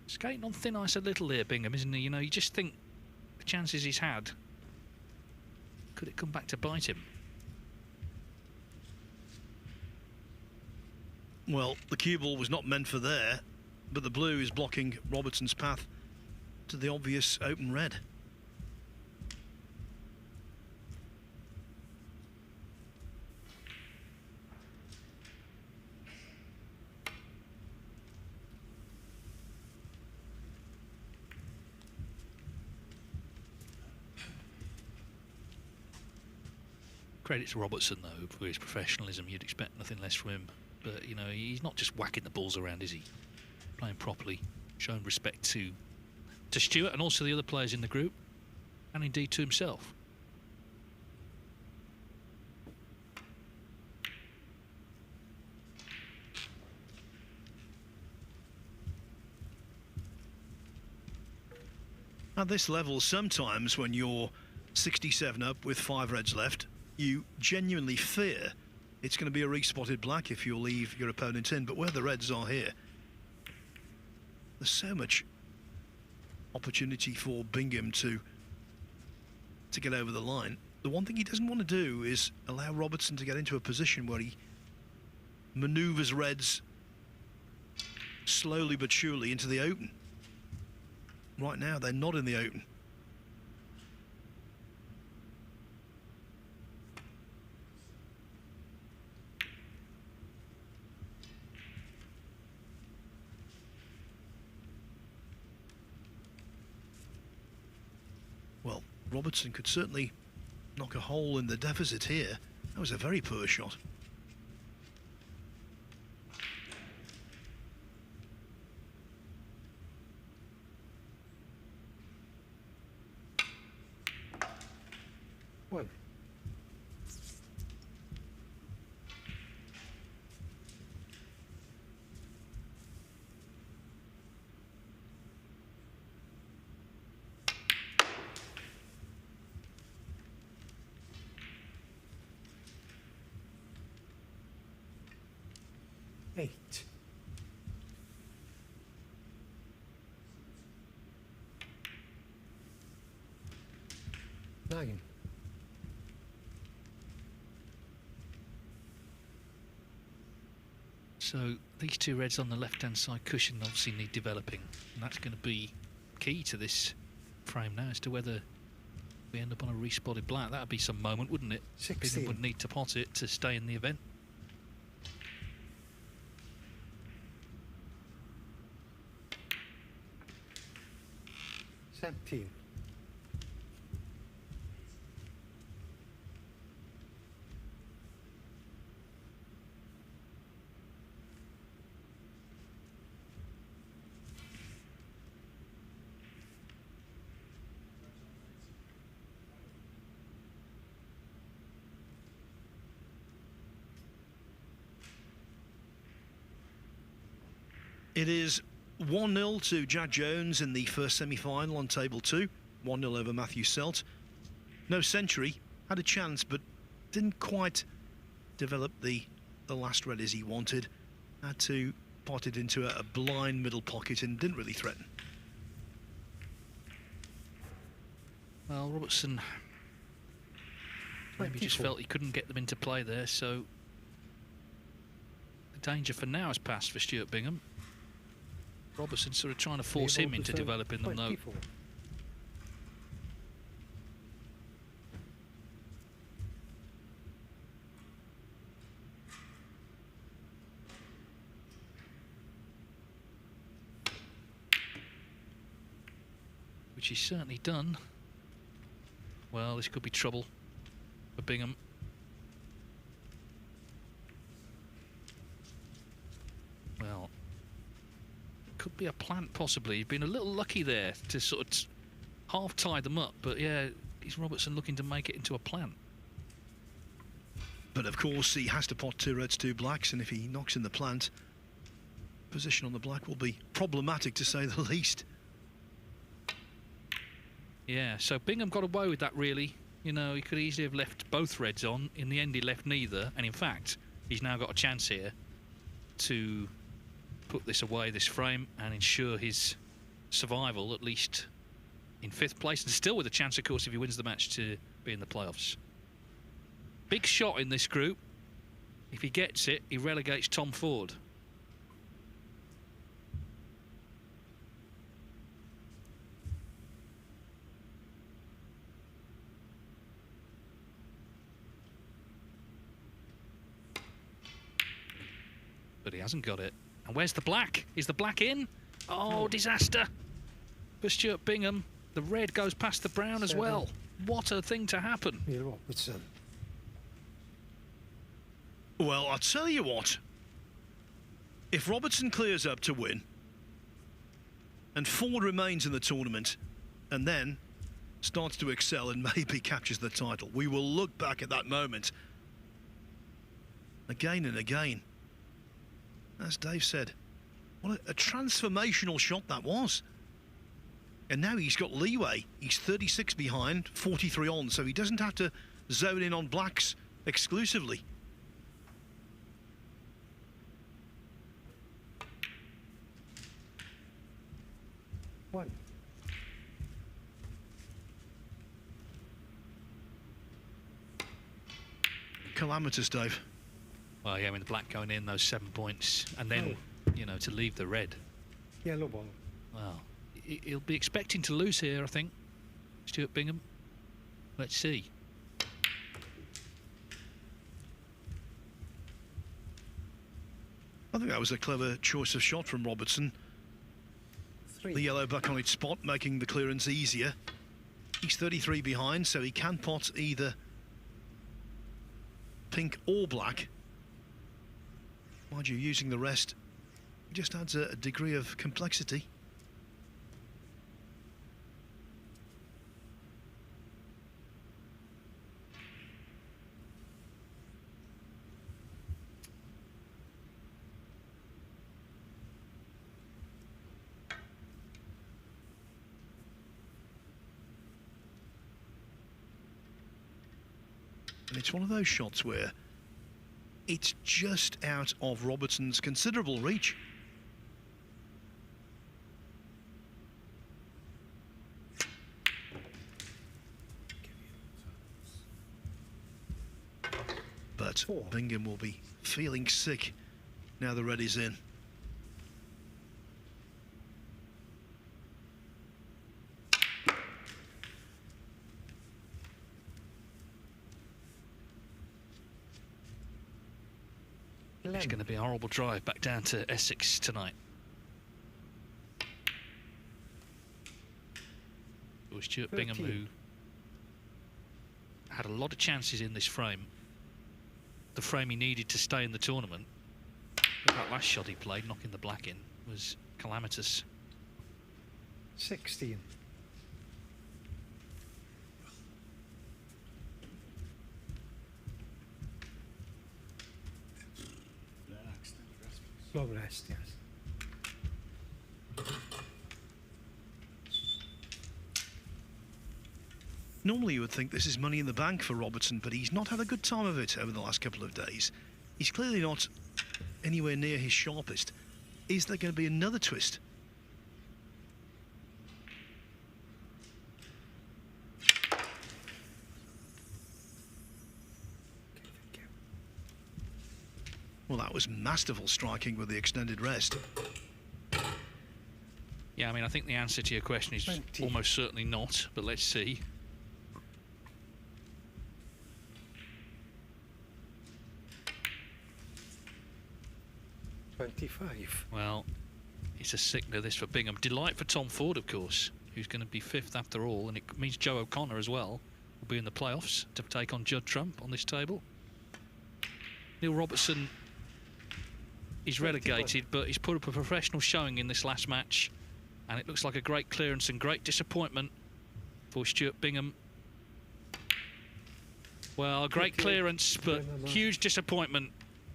Skating on thin ice a little here, Bingham, isn't he? You know, you just think the chances he's had, could it come back to bite him? Well, the cue ball was not meant for there, but the blue is blocking Robertson's path to the obvious open red. Credit to Robertson, though, for his professionalism. You'd expect nothing less from him. But, you know, he's not just whacking the balls around, is he? Playing properly, showing respect to Stuart and also the other players in the group, and indeed to himself. At this level, sometimes when you're 67 up with 5 reds left, you genuinely fear it's going to be a respotted black if you leave your opponent in. But where the reds are here, there's so much opportunity for Bingham to get over the line. The one thing he doesn't want to do is allow Robertson to get into a position where he manoeuvres reds slowly but surely into the open. Right now, they're not in the open. Well, Robertson could certainly knock a hole in the deficit here. That was a very poor shot. One. Eight. Nine. So these two reds on the left-hand side cushion obviously need developing, and that's going to be key to this frame now as to whether we end up on a respotted black. That would be some moment, wouldn't it? 16. Bingham would need to pot it to stay in the event. Seventeen. It is 1-0 to Jack Jones in the first semi-final on table 2. 1-0 over Matthew Selt. No century, had a chance but didn't quite develop the last red as he wanted. Had to pot it into a blind middle pocket and didn't really threaten. Well, Robertson maybe just felt he couldn't get them into play there, so the danger for now has passed for Stuart Bingham. Robertson sort of trying to force him into developing them, though. Which he's certainly done. Well, this could be trouble for Bingham. Well, could be a plant possibly. He's been a little lucky there to sort of half tie them up, but yeah, is Robertson looking to make it into a plant? But of course he has to pot 2 reds, 2 blacks, and if he knocks in the plant, position on the black will be problematic to say the least. Yeah, so Bingham got away with that, really. You know, he could easily have left both reds on. In the end, he left neither. And in fact, he's now got a chance here to put this away, this frame, and ensure his survival, at least in 5th place. And still with a chance, of course, if he wins the match, to be in the playoffs. Big shot in this group. If he gets it, he relegates Tom Ford. But he hasn't got it. And where's the black? Is the black in? Oh, disaster for Stuart Bingham. The red goes past the brown as well. What a thing to happen. Robertson. Well, I'll tell you what. If Robertson clears up to win, and Ford remains in the tournament, and then starts to excel and maybe captures the title, we will look back at that moment again and again. As Dave said, what a transformational shot that was. And now he's got leeway. He's 36 behind, 43 on, so he doesn't have to zone in on blacks exclusively. One. Calamitous, Dave. Well, yeah, I mean, the black going in, those 7 points, and then, you know, to leave the red. Yellow ball. Well, he'll be expecting to lose here, I think, Stuart Bingham. Let's see. I think that was a clever choice of shot from Robertson. 3. The yellow back on its spot, making the clearance easier. He's 33 behind, so he can pot either pink or black. Mind you, using the rest just adds a degree of complexity. And it's one of those shots where it's just out of Robertson's considerable reach. But Bingham will be feeling sick now the red is in. It's going to be a horrible drive back down to Essex tonight. It was Stuart Bingham who had a lot of chances in this frame. The frame he needed to stay in the tournament. But that last shot he played, knocking the black in, was calamitous. 16. Long rest, yes. Normally you would think this is money in the bank for Robertson, but he's not had a good time of it over the last couple of days. He's clearly not anywhere near his sharpest. Is there going to be another twist? Well, that was masterful striking with the extended rest. Yeah, I mean, I think the answer to your question is 20. almost certainly not, but let's see. 25. Well, it's a sickener, this, for Bingham. Delight for Tom Ford, of course, who's going to be 5th after all, and it means Joe O'Connor as well will be in the playoffs to take on Judd Trump on this table. Neil Robertson is relegated, but he's put up a professional showing in this last match, and it looks like a great clearance and great disappointment for Stuart Bingham. Well, a great clearance, but huge disappointment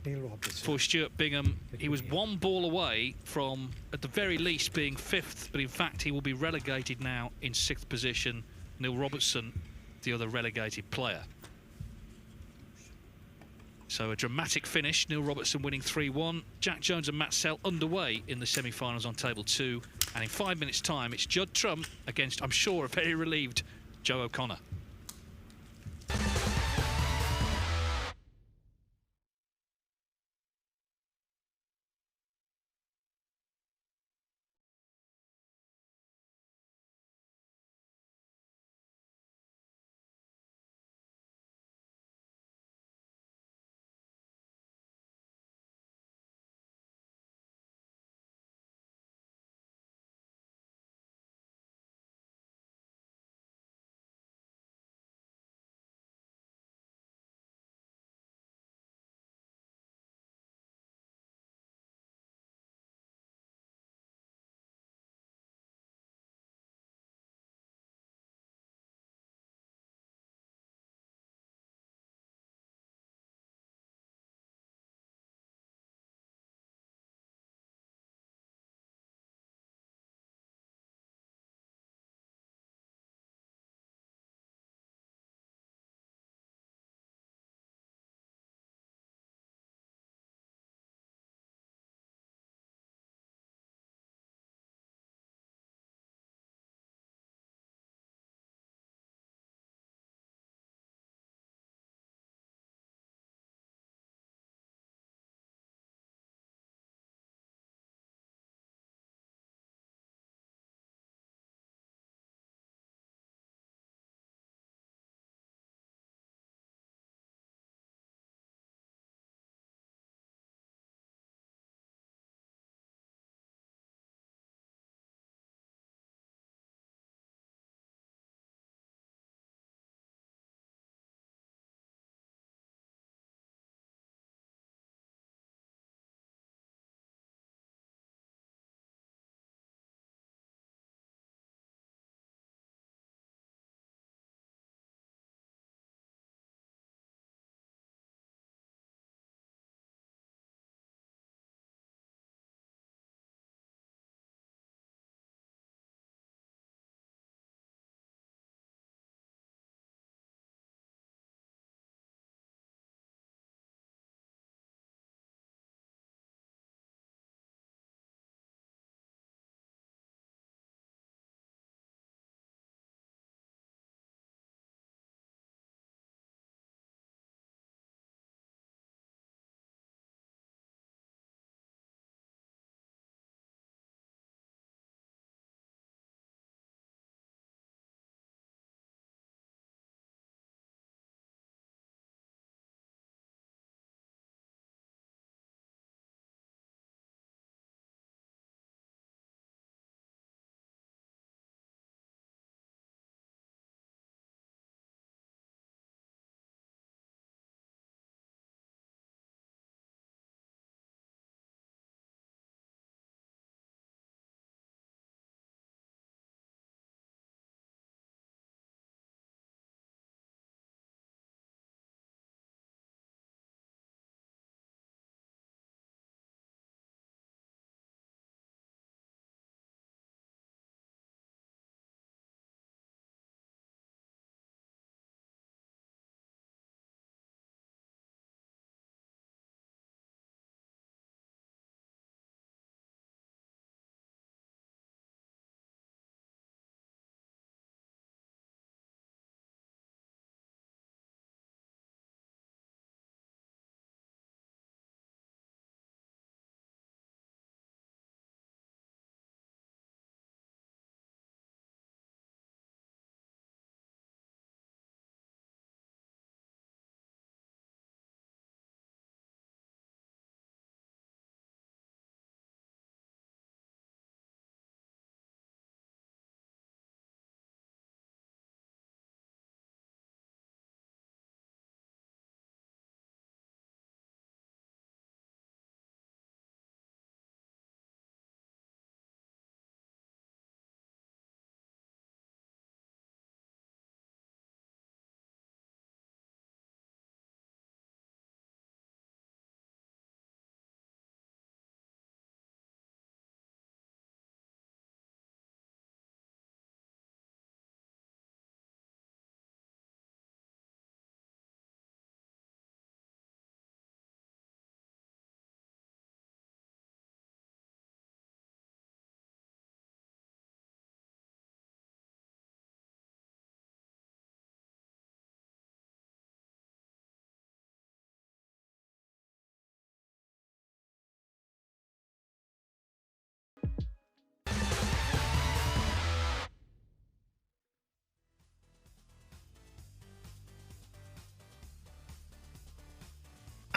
Neil Robertson. for Stuart Bingham. He was one ball away from, at the very least, being 5th, but in fact he will be relegated now in 6th position. Neil Robertson, the other relegated player. So a dramatic finish, Neil Robertson winning 3-1. Jack Jones and Matt Selt underway in the semi-finals on table 2. And in 5 minutes' time, it's Judd Trump against, I'm sure, a very relieved Joe O'Connor.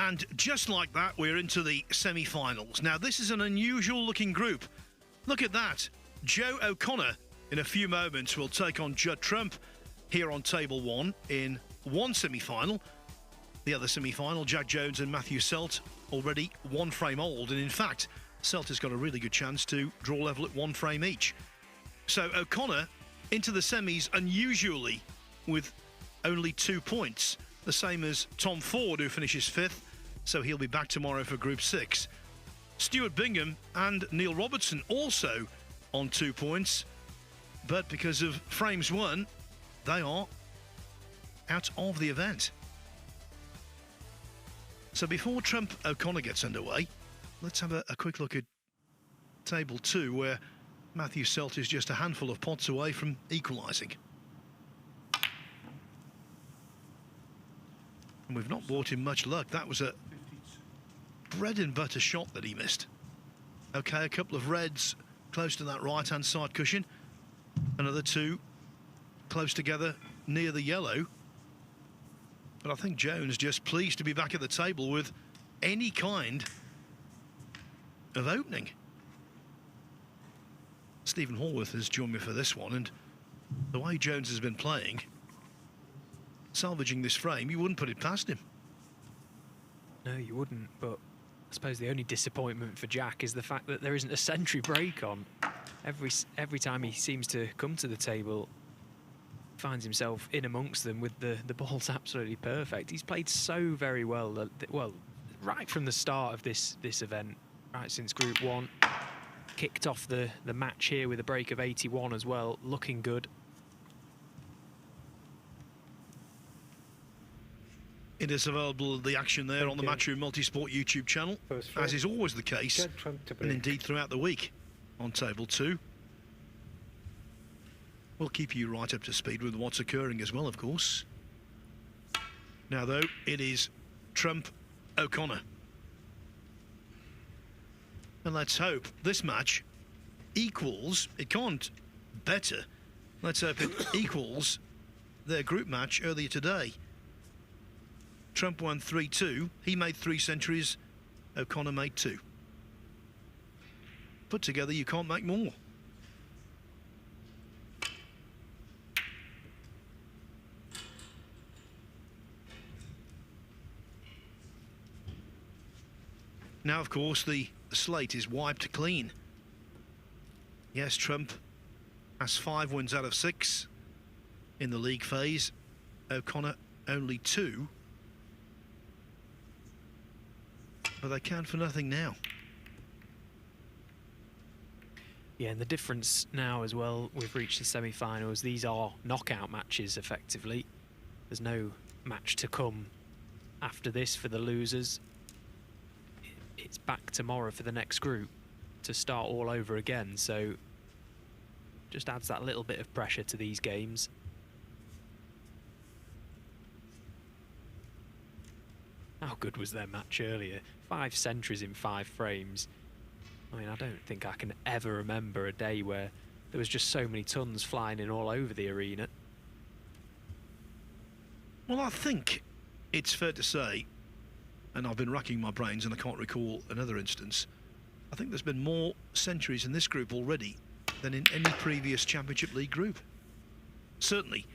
And just like that, we're into the semi-finals. Now, this is an unusual-looking group. Look at that. Joe O'Connor, in a few moments, will take on Judd Trump here on Table 1 in one semi-final. The other semi-final, Jack Jones and Matthew Selt, already one frame old. And in fact, Selt has got a really good chance to draw level at one frame each. So O'Connor into the semis unusually with only 2 points. The same as Tom Ford, who finishes 5th, so he'll be back tomorrow for Group 6. Stuart Bingham and Neil Robertson also on 2 points, but because of frames won, they are out of the event. So before Trump O'Connor gets underway, let's have a quick look at Table 2, where Matthew Selt is just a handful of pots away from equalising. And we've not brought him much luck. That was a bread and butter shot that he missed. Okay, a couple of reds close to that right-hand side cushion. Another 2 close together near the yellow. But I think Jones just pleased to be back at the table with any kind of opening. Stephen Hallworth has joined me for this one, and the way Jones has been playing, salvaging this frame, you wouldn't put it past him. No, you wouldn't, but I suppose the only disappointment for Jack is the fact that there isn't a century break on. Every time he seems to come to the table, finds himself in amongst them with the ball's absolutely perfect. He's played so very well, well, right from the start of this event, right since Group 1. Kicked off the match here with a break of 81 as well, looking good. It is available, the action there on the Matchroom Multisport YouTube channel, as is always the case, and indeed throughout the week on Table 2. We'll keep you right up to speed with what's occurring as well, of course. Now, though, it is Trump O'Connor. And let's hope this match equals, it can't better, let's hope it equals their group match earlier today. Trump won 3-2, he made 3 centuries, O'Connor made 2. Put together, you can't make more. Now, of course, the slate is wiped clean. Yes, Trump has 5 wins out of 6 in the league phase. O'Connor only 2. But they count for nothing now. Yeah, and the difference now as well, we've reached the semi-finals. These are knockout matches, effectively. There's no match to come after this for the losers. It's back tomorrow for the next group to start all over again, so just adds that little bit of pressure to these games. How good was their match earlier? 5 centuries in 5 frames. I mean, I don't think I can ever remember a day where there was just so many tons flying in all over the arena. Well, I think it's fair to say, and I've been racking my brains and I can't recall another instance, I think there's been more centuries in this group already than in any previous Championship League group. Certainly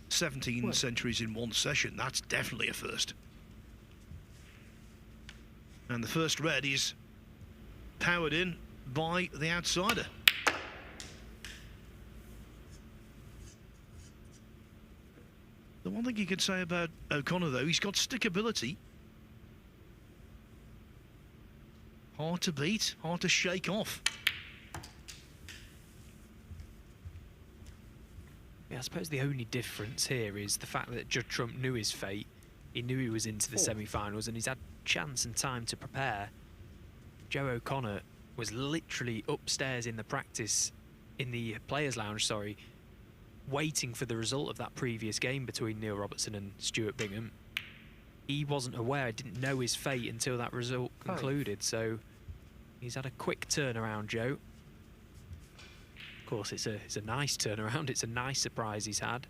17 centuries in one session, that's definitely a first. And the first red is powered in by the outsider. The one thing you could say about O'Connor, though, he's got stickability. Hard to beat, hard to shake off. Yeah, I suppose the only difference here is the fact that Judd Trump knew his fate. He knew he was into the semi-finals and he's had chance and time to prepare. Joe O'Connor was literally upstairs in the players' lounge, sorry, waiting for the result of that previous game between Neil Robertson and Stuart Bingham. He wasn't aware, didn't know his fate until that result concluded, so he's had a quick turnaround, Joe. Of course, it's a nice turnaround, it's a nice surprise he's had.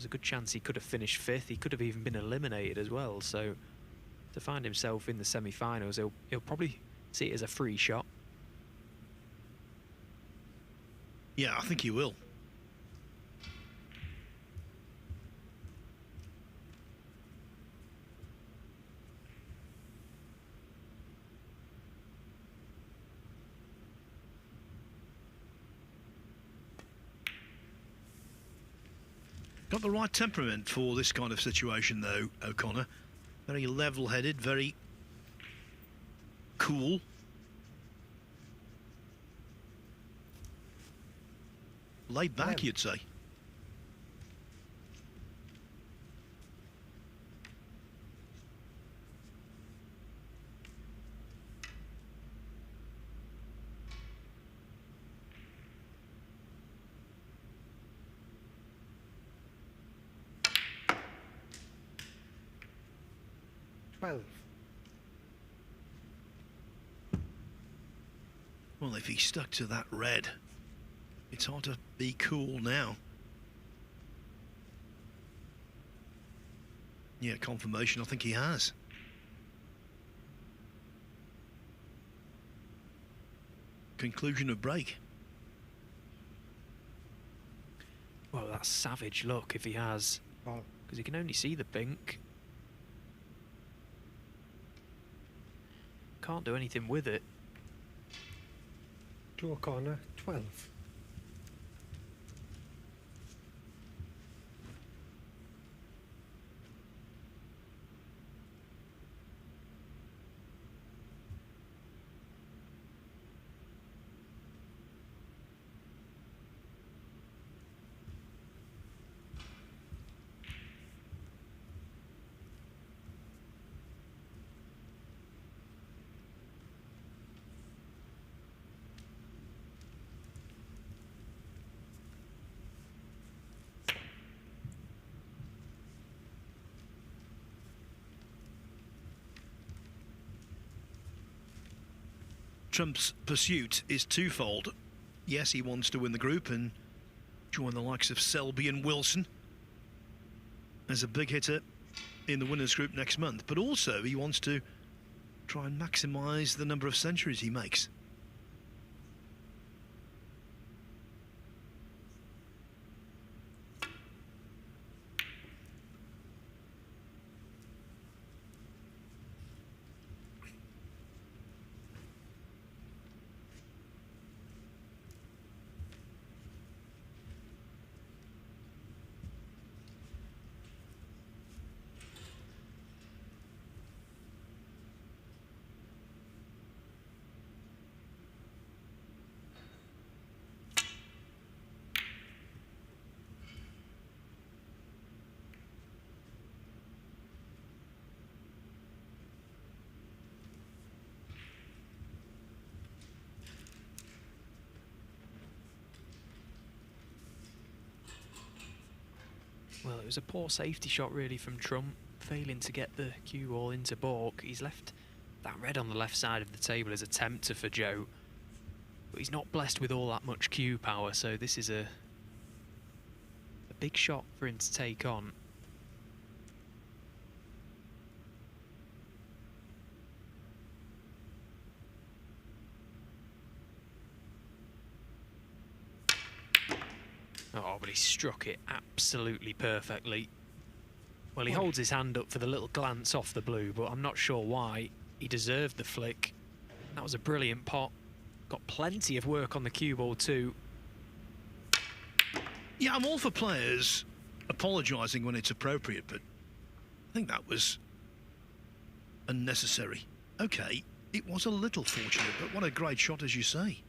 was a good chance he could have finished 5th. He could have even been eliminated as well. So to find himself in the semi-finals, he'll probably see it as a free shot. Yeah, I think he will. Got the right temperament for this kind of situation, though, O'Connor. Very level-headed, very cool. Laid back, you'd say. Well, if he stuck to that red, it's hard to be cool now. Yeah, confirmation, I think he has. Conclusion of break. Well, that's savage luck if he has, because he can only see the pink. Can't do anything with it. To O'Connor, 12. Trump's pursuit is twofold. Yes, he wants to win the group and join the likes of Selby and Wilson as a big hitter in the winners group next month, but also he wants to try and maximise the number of centuries he makes. Well, it was a poor safety shot really from Trump, failing to get the cue ball into baulk. He's left that red on the left side of the table as a tempter for Joe, but he's not blessed with all that much cue power, so this is a big shot for him to take on. Oh, but he struck it absolutely perfectly. Well, he holds his hand up for the little glance off the blue, but I'm not sure why. He deserved the flick. That was a brilliant pot. Got plenty of work on the cue ball too. Yeah, I'm all for players apologising when it's appropriate, but I think that was unnecessary. Okay, it was a little fortunate, but what a great shot, as you say.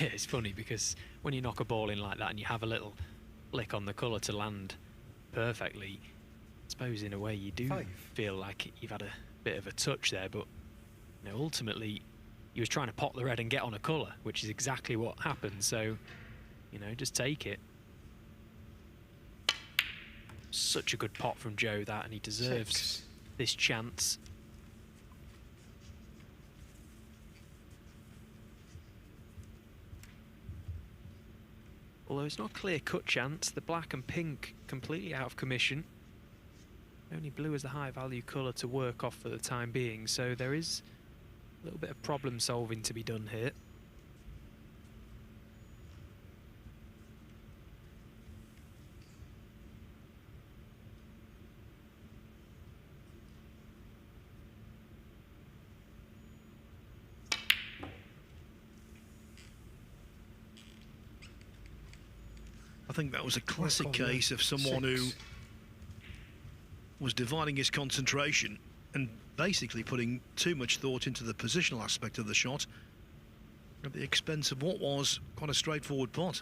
Yeah, it's funny because when you knock a ball in like that and you have a little flick on the colour to land perfectly, I suppose in a way you do feel like you've had a bit of a touch there, but you know, ultimately he was trying to pot the red and get on a colour, which is exactly what happened, so you know, just take it. Such a good pot from Joe, that, and he deserves this chance. although it's not a clear-cut chance. The black and pink completely out of commission. Only blue is the high-value colour to work off for the time being, so there is a little bit of problem-solving to be done here. I think that was a classic case of someone who was dividing his concentration and basically putting too much thought into the positional aspect of the shot at the expense of what was quite a straightforward pot.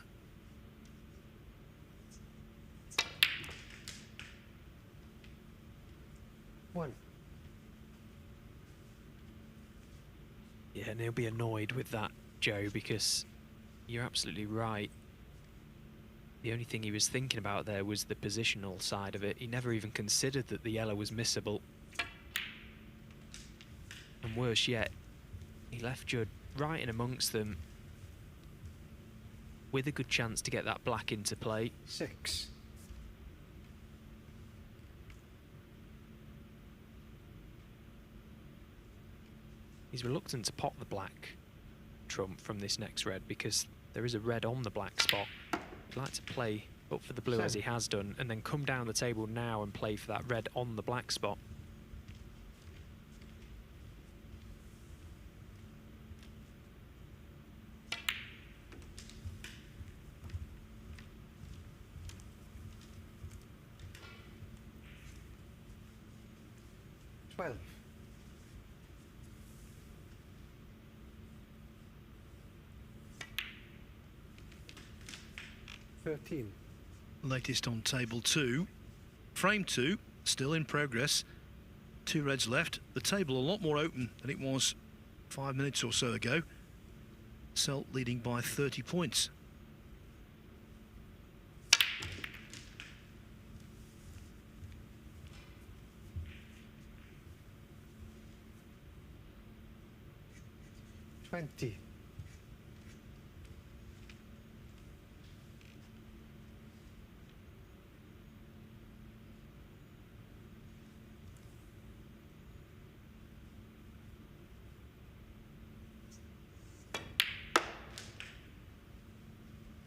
One. Yeah, and he'll be annoyed with that, Joe, because you're absolutely right. The only thing he was thinking about there was the positional side of it. He never even considered that the yellow was missable. And worse yet, he left Judd right in amongst them with a good chance to get that black into play. 6. He's reluctant to pop the black trump from this next red because there is a red on the black spot. He'd like to play up for the blue as he has done and then come down the table now and play for that red on the black spot. Twelve. 13. Latest on table 2. Frame 2, still in progress. 2 reds left. The table a lot more open than it was 5 minutes or so ago. Selt leading by 30 points. $20.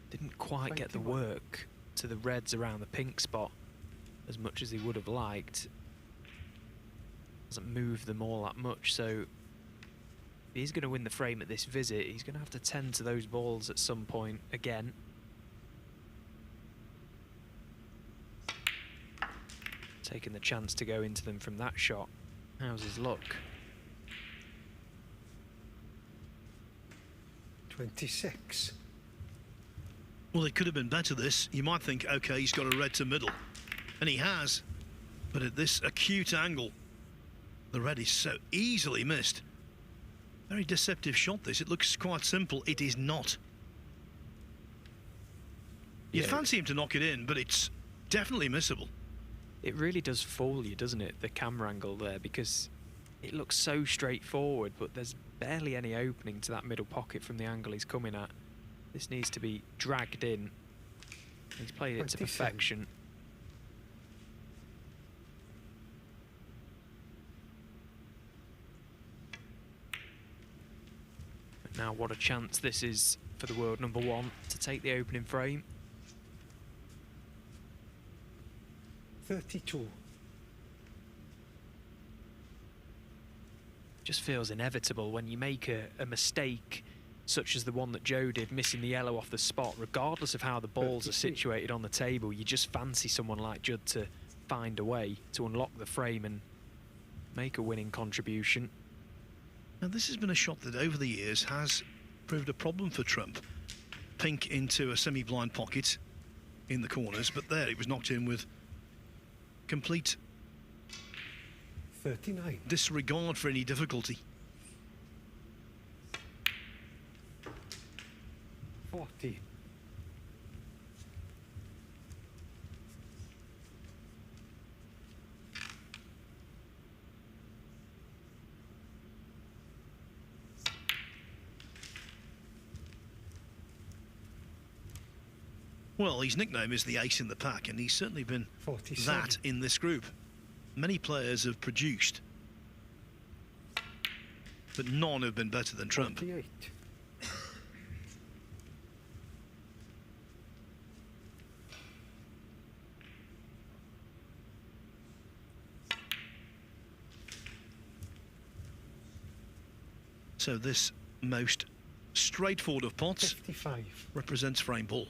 Didn't quite get the 21. work to the reds around the pink spot as much as he would have liked. Doesn't move them all that much, so if he's going to win the frame at this visit, he's going to have to tend to those balls at some point again. Taking the chance to go into them from that shot. How's his luck? 26. Well, it could have been better, this. You might think, OK, he's got a red to middle. And he has. But at this acute angle, the red is so easily missed. Very deceptive shot, this. It looks quite simple. It is not. You'd Yeah. fancy him to knock it in, but it's definitely missable. It really does fool you, doesn't it, the camera angle there, because it looks so straightforward, but there's barely any opening to that middle pocket from the angle he's coming at. This needs to be dragged in. He's played it to 27. perfection. But now what a chance this is for the world number 1 to take the opening frame. 32. Just feels inevitable when you make a mistake such as the one that Joe did, missing the yellow off the spot. Regardless of how the balls are 33. situated on the table, you just fancy someone like Judd to find a way to unlock the frame and make a winning contribution. Now, this has been a shot that over the years has proved a problem for Trump. Pink into a semi-blind pocket in the corners, but there it was knocked in with complete 39. disregard for any difficulty. 40. Well, his nickname is the ace in the pack, and he's certainly been 47. that in this group. Many players have produced, but none have been better than Trump. 48. So this most straightforward of pots 55. represents frame ball.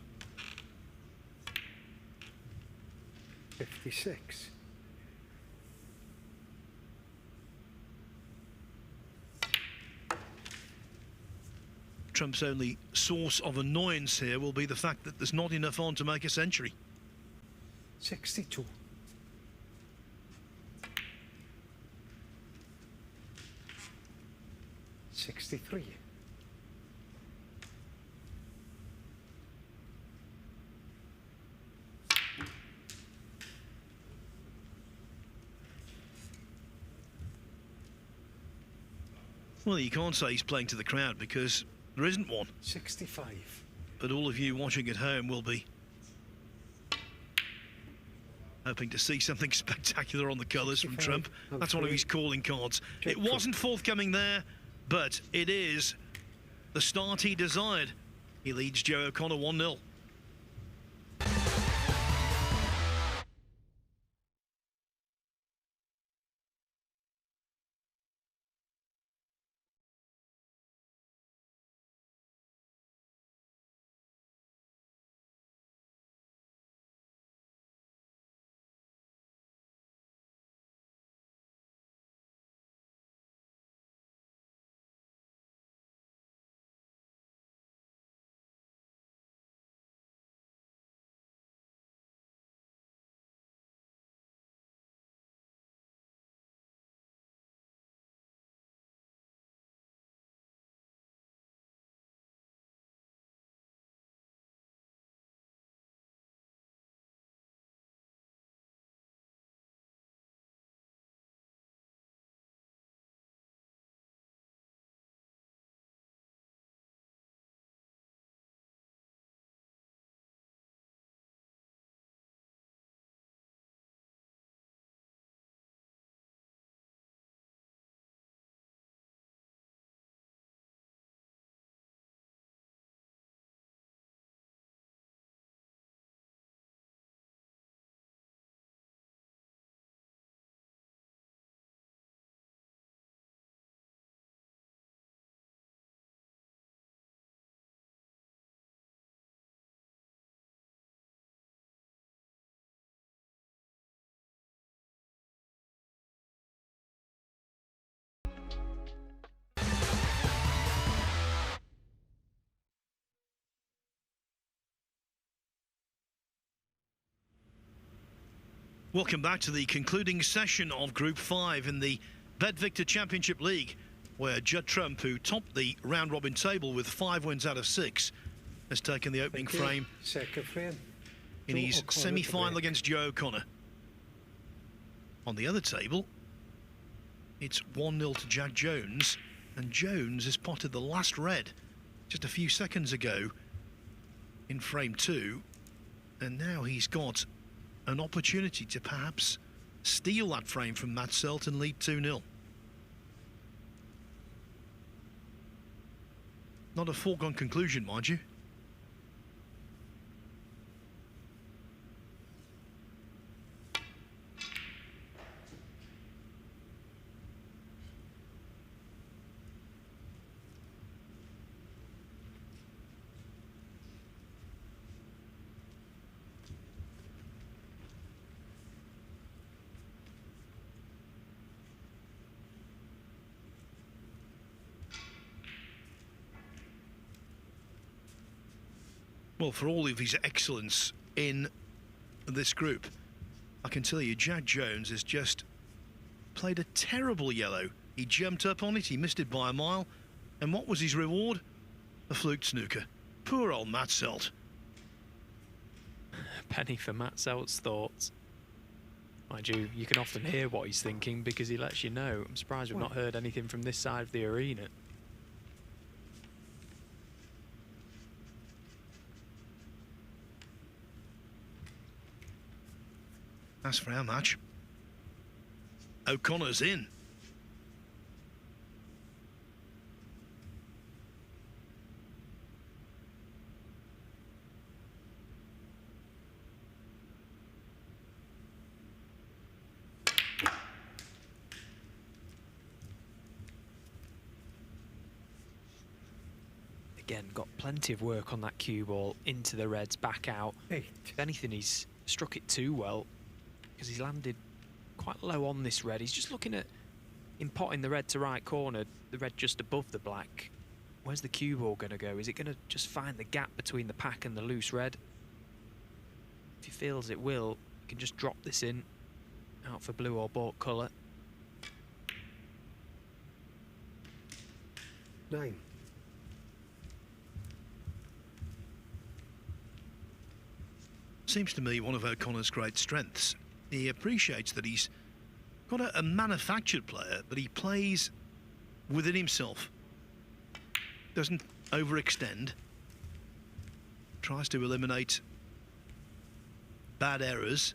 56. Trump's only source of annoyance here will be the fact that there's not enough on to make a century. 62. 63. Well, you can't say he's playing to the crowd because there isn't one. 65. But all of you watching at home will be hoping to see something spectacular on the colours from 65. Trump. That's one of his calling cards. It wasn't forthcoming there, but it is the start he desired. He leads Joe O'Connor 1-0. Welcome back to the concluding session of Group 5 in the BetVictor Championship League, where Judd Trump, who topped the round-robin table with 5 wins out of 6, has taken the opening frame Second frame. in his semi-final against Joe O'Connor. On the other table, it's 1-0 to Jack Jones, and Jones has potted the last red just a few seconds ago in frame 2, and now he's got an opportunity to perhaps steal that frame from Matt Selt and lead 2-0. Not a foregone conclusion, mind you. Well, for all of his excellence in this group, I can tell you Jack Jones has just played a terrible yellow. He jumped up on it, he missed it by a mile, and what was his reward? A fluked snooker. Poor old Matt Selt. Penny for Matt Selt's thoughts. Mind you, you can often hear what he's thinking because he lets you know. I'm surprised we've not heard anything from this side of the arena. As for our match, O'Connor's in. Again, got plenty of work on that cue ball into the reds, back out. 8. If anything, he's struck it too well because he's landed quite low on this red. He's just looking at him potting the red to right corner, the red just above the black. Where's the cue ball going to go? Is it going to just find the gap between the pack and the loose red? If he feels it will, he can just drop this in, out for blue or bought colour. 9. Seems to me one of O'Connor's great strengths. He appreciates that he's got a manufactured player, but he plays within himself. Doesn't overextend. Tries to eliminate bad errors.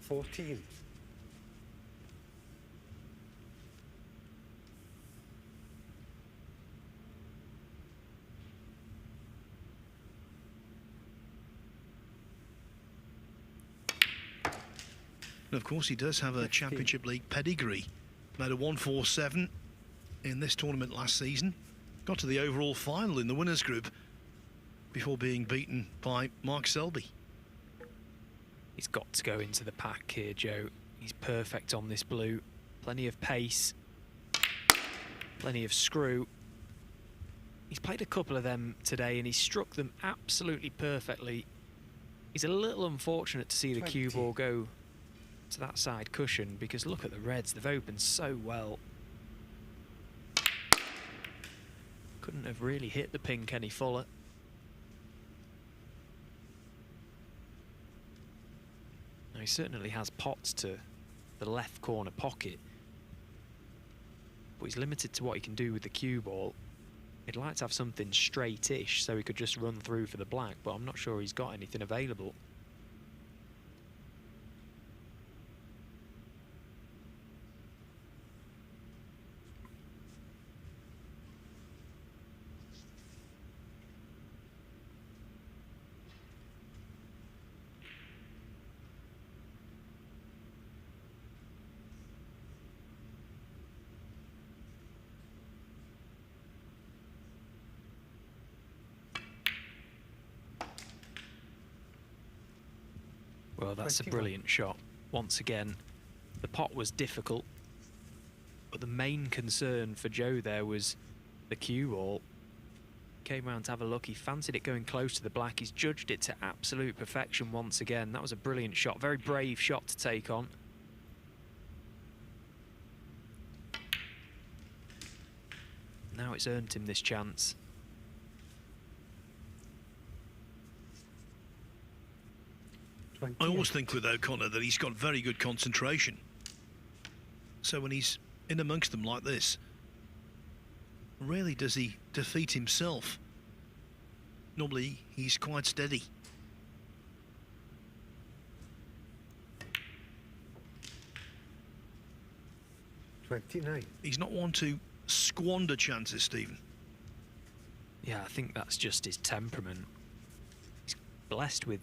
14. And of course, he does have a 15. Championship League pedigree. Made a 1-4-7 in this tournament last season. Got to the overall final in the winners group before being beaten by Mark Selby. He's got to go into the pack here, Joe. He's perfect on this blue. Plenty of pace, plenty of screw. He's played a couple of them today and he's struck them absolutely perfectly. He's a little unfortunate to see the 20. cue ball go to that side cushion because look at the reds, they've opened so well. Couldn't have really hit the pink any fuller. Now he certainly has pots to the left corner pocket, but he's limited to what he can do with the cue ball. He'd like to have something straight-ish so he could just run through for the black, but I'm not sure he's got anything available. Well, that's 21. a brilliant shot. Once again, the pot was difficult, but the main concern for Joe there was the cue ball. Came round to have a look. He fancied it going close to the black. He's judged it to absolute perfection once again. That was a brilliant shot. Very brave shot to take on. Now it's earned him this chance. I always think with O'Connor that he's got very good concentration. So when he's in amongst them like this, rarely does he defeat himself. Normally he's quite steady. He's not one to squander chances, Stephen. Yeah, I think that's just his temperament. He's blessed with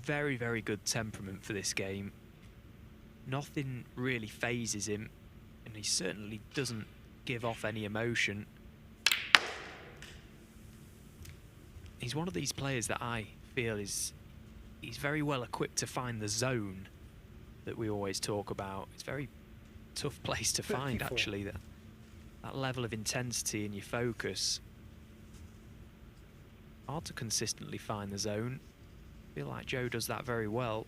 very, very good temperament for this game. Nothing really phases him, and he certainly doesn't give off any emotion. He's one of these players that I feel he's very well equipped to find the zone that we always talk about. It's a very tough place to find, 34. actually, that level of intensity in your focus. Hard to consistently find the zone. I feel like Joe does that very well.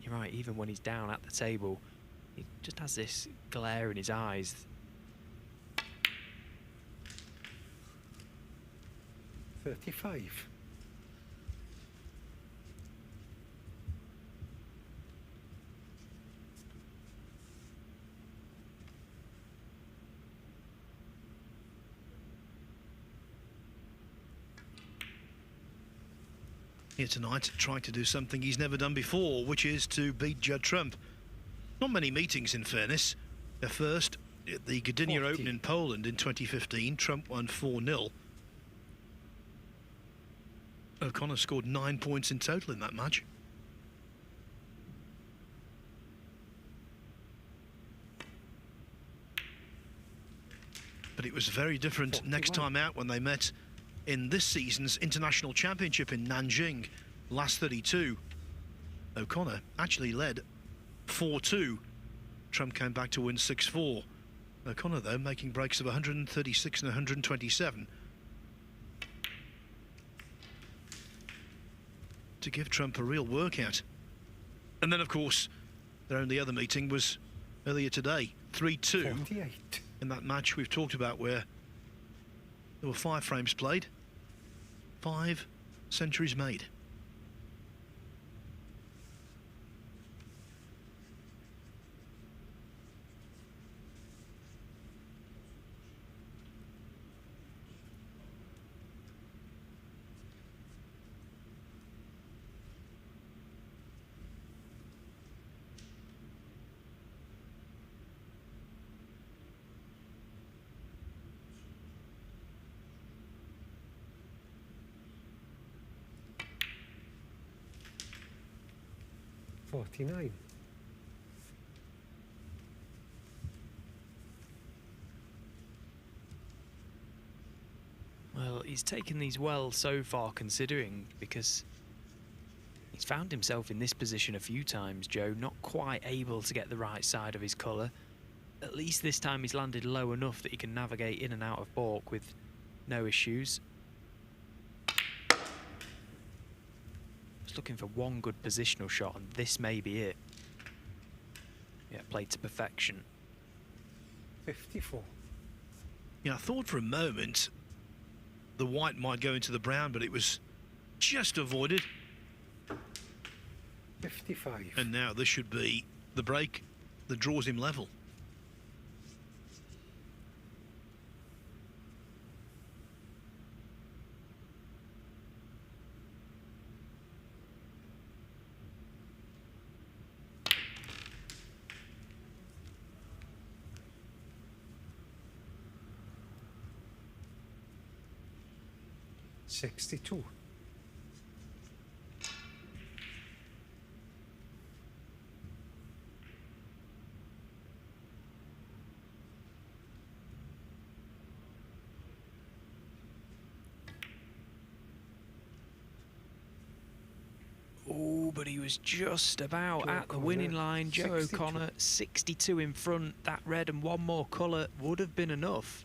You're right, even when he's down at the table, he just has this glare in his eyes. $35. here tonight, trying to do something he's never done before, which is to beat Judd Trump. Not many meetings, in fairness. Their first at the Gdynia Open in Poland in 2015, Trump won 4-0. O'Connor scored 9 points in total in that match. But it was very different next time out when they met in this season's International Championship in Nanjing, last 32. O'Connor actually led 4-2. Trump came back to win 6-4. O'Connor, though, making breaks of 136 and 127 to give Trump a real workout. And then, of course, their only other meeting was earlier today, 3-2 48. in that match we've talked about, where there were 5 frames played, 5 centuries made. $49. Well, he's taken these well so far, considering, because he's found himself in this position a few times, Joe, not quite able to get the right side of his colour. At least this time he's landed low enough that he can navigate in and out of baulk with no issues. Just looking for one good positional shot, and this may be it. Yeah, played to perfection. 54. Yeah, I thought for a moment the white might go into the brown, but it was just avoided. 55. And now this should be the break that draws him level. $62. Oh, but he was just about Joe at the O'Connor, winning line. Joe 62. O'Connor, 62 in front. That red and one more colour would have been enough.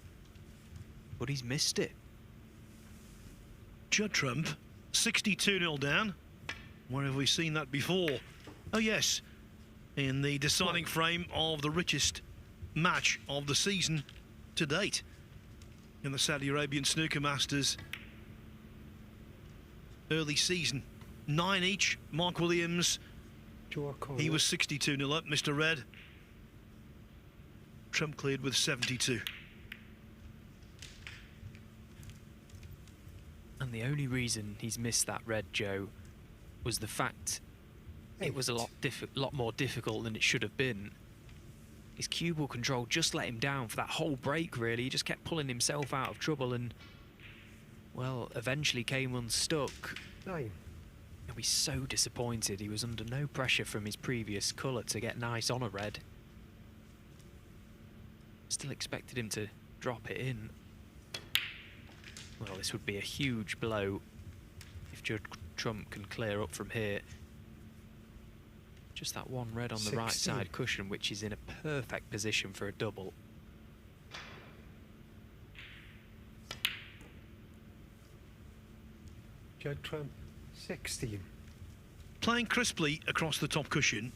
But he's missed it. Judd Trump, 62-0 down. Where have we seen that before? Oh, yes, in the deciding frame of the richest match of the season to date in the Saudi Arabian Snooker Masters early season. 9 each. Mark Williams, Joe O'Connor. he was 62-0 up. Mr. Red. Trump cleared with 72. And the only reason he's missed that red, Joe, was the fact it was a lot more difficult than it should have been. His cue ball control just let him down for that whole break, really. He just kept pulling himself out of trouble and, well, eventually came unstuck. 9. He'll be so disappointed. He was under no pressure from his previous colour to get nice on a red. Still expected him to drop it in. Well, this would be a huge blow if Judd Trump can clear up from here. Just that one red on the right 16. side cushion, which is in a perfect position for a double. Judd Trump, 16. Playing crisply across the top cushion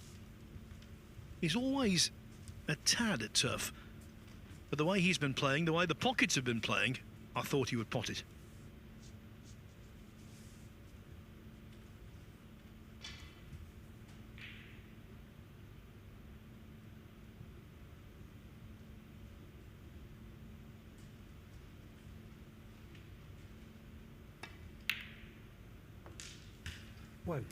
is always a tad tough. But the way he's been playing, the way the pockets have been playing, I thought he would pot it. 1.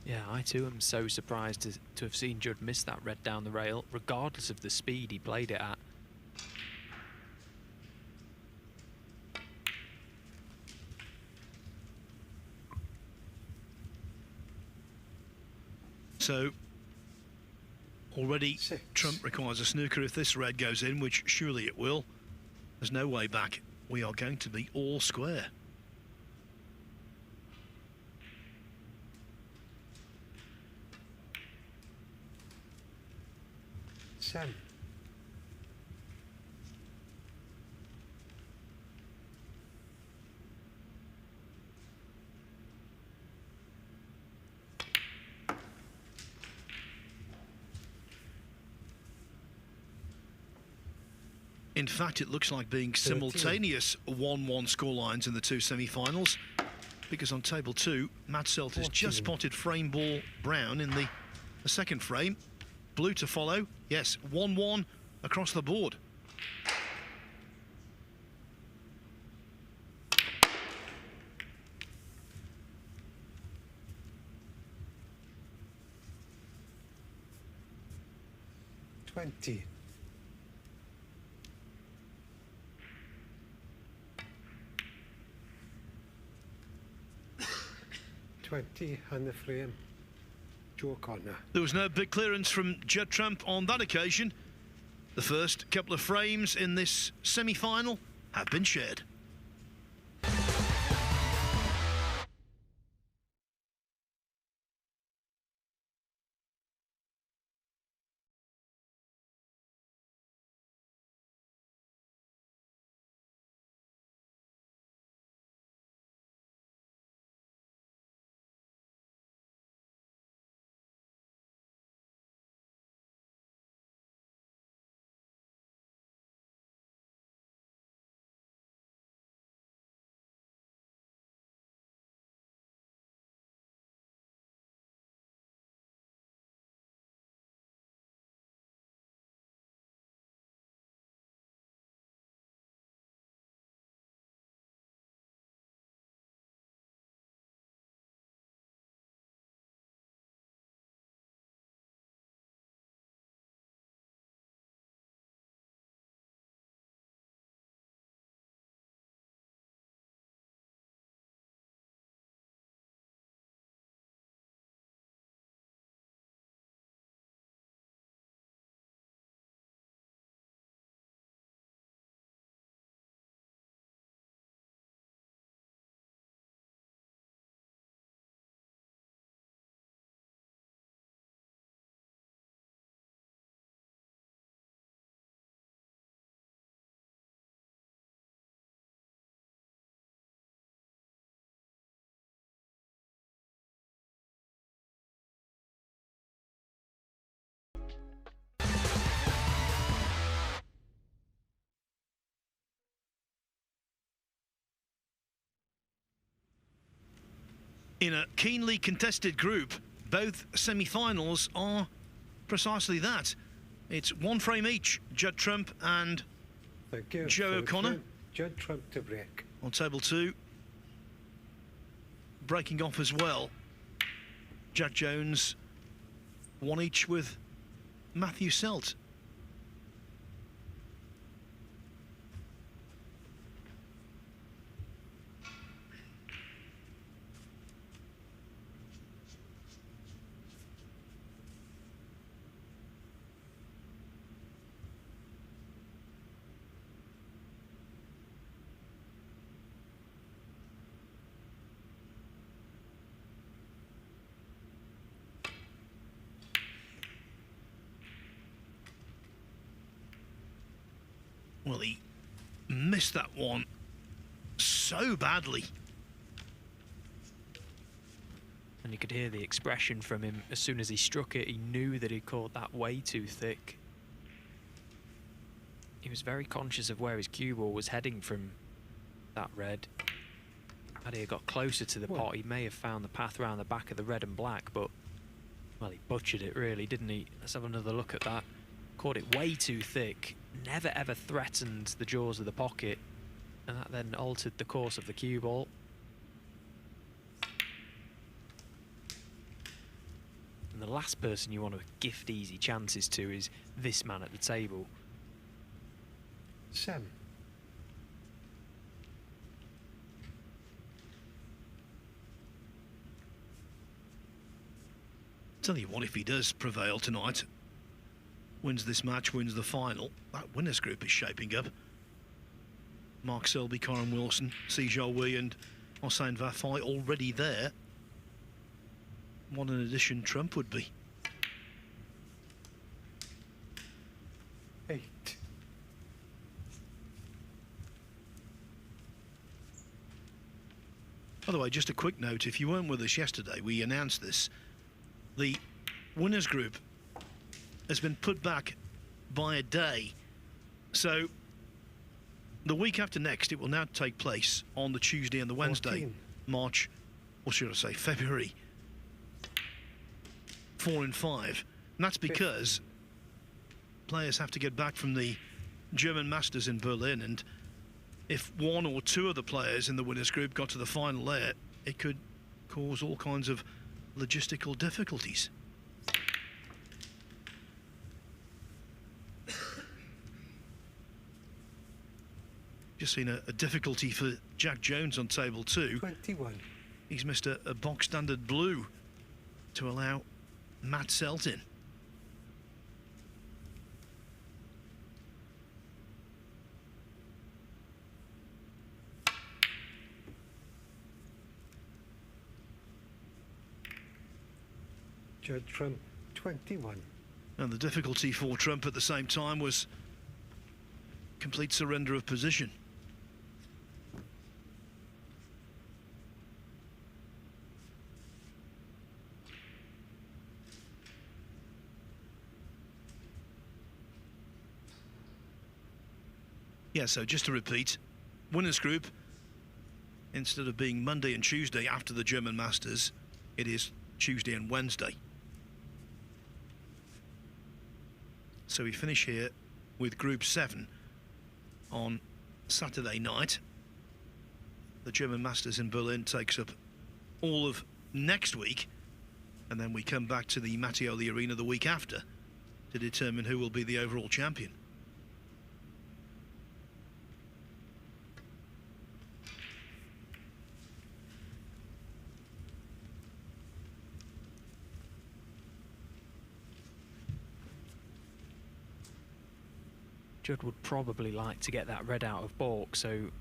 Yeah, I too am so surprised to have seen Judd miss that red down the rail, regardless of the speed he played it at. So already 6. Trump requires a snooker if this red goes in, which surely it will. There's no way back. We are going to be all square. Sam. In fact, it looks like being simultaneous 1-1 scorelines in the two semi-finals, because on table 2, Matt Selt has just spotted frame ball brown in the second frame. Blue to follow. Yes, 1-1 across the board. $20. 20 and the frame. Joe O'Connor. There was no big clearance from Judd Trump on that occasion. The first couple of frames in this semi-final have been shared. In a keenly contested group, both semi-finals are precisely that. It's one frame each, Judd Trump and Joe O'Connor. Judd Trump to break. On table 2, breaking off as well. Jack Jones, one each with Matthew Selt. Well, he missed that one so badly. And you could hear the expression from him as soon as he struck it. He knew that he caught that way too thick. He was very conscious of where his cue ball was heading from that red. Had he got closer to the pot, he may have found the path around the back of the red and black, but, well, he butchered it really, didn't he? Let's have another look at that. Caught it way too thick. Never ever threatened the jaws of the pocket, and that then altered the course of the cue ball. the last person you want to gift easy chances to is this man at the table. Sem. Tell you what, if he does prevail tonight, wins this match, wins the final, that winners group is shaping up. Mark Selby, Corin Wilson, Si Jiahui and Hossein Vafai already there. What an addition Trump would be. 8. By the way, just a quick note, if you weren't with us yesterday, we announced this. The winners group has been put back by a day. So the week after next, it will now take place on the Tuesday and the Wednesday, 14. February 4 and 5. And that's because players have to get back from the German Masters in Berlin, and if one or two of the players in the winners group got to the final there, it could cause all kinds of logistical difficulties. Just seen a difficulty for Jack Jones on table 2. 21. He's missed a box standard blue to allow Matt Selt in. Judd Trump, 21. And the difficulty for Trump at the same time was complete surrender of position. Yeah, so just to repeat, winners group, instead of being Monday and Tuesday after the German Masters, it is Tuesday and Wednesday. So we finish here with Group 7 on Saturday night. The German Masters in Berlin takes up all of next week, and then we come back to the Mattioli Arena the week after to determine who will be the overall champion. Judd would probably like to get that red out of balk, so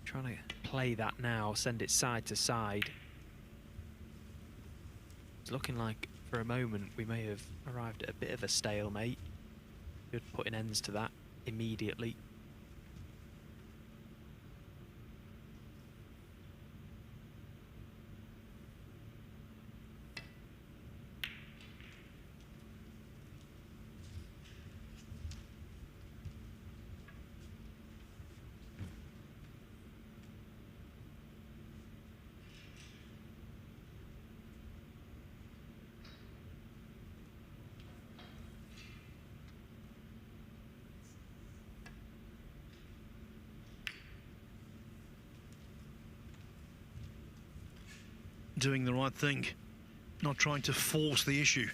trying to play that now, send it side to side. It's looking like for a moment we may have arrived at a bit of a stalemate. Judd putting ends to that immediately. Doing the right thing, not trying to force the issue.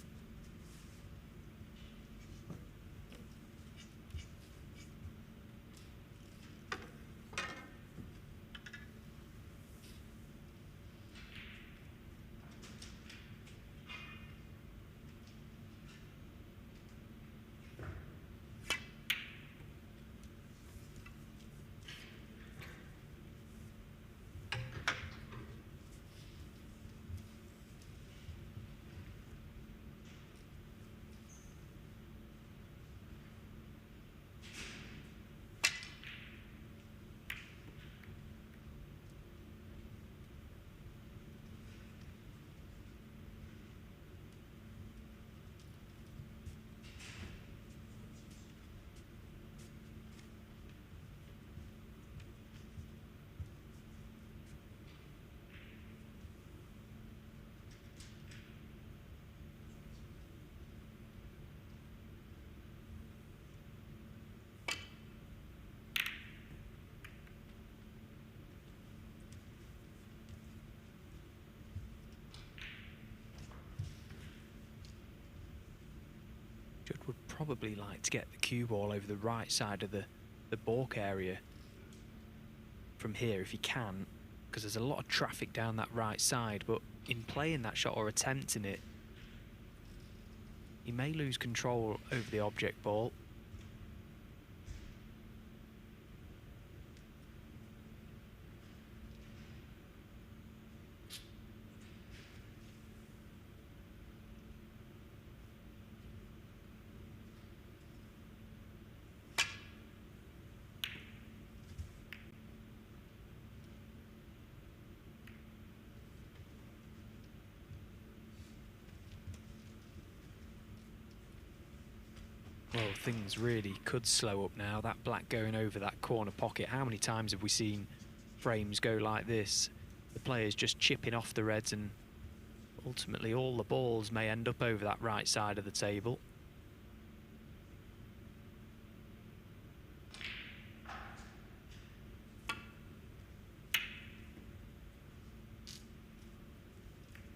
Judd would probably like to get the cue ball over the right side of the balk area from here if he can, because there's a lot of traffic down that right side, but in playing that shot or attempting it, he may lose control over the object ball. Well, things really could slow up now. That black going over that corner pocket. How many times have we seen frames go like this? The players just chipping off the reds, and ultimately all the balls may end up over that right side of the table.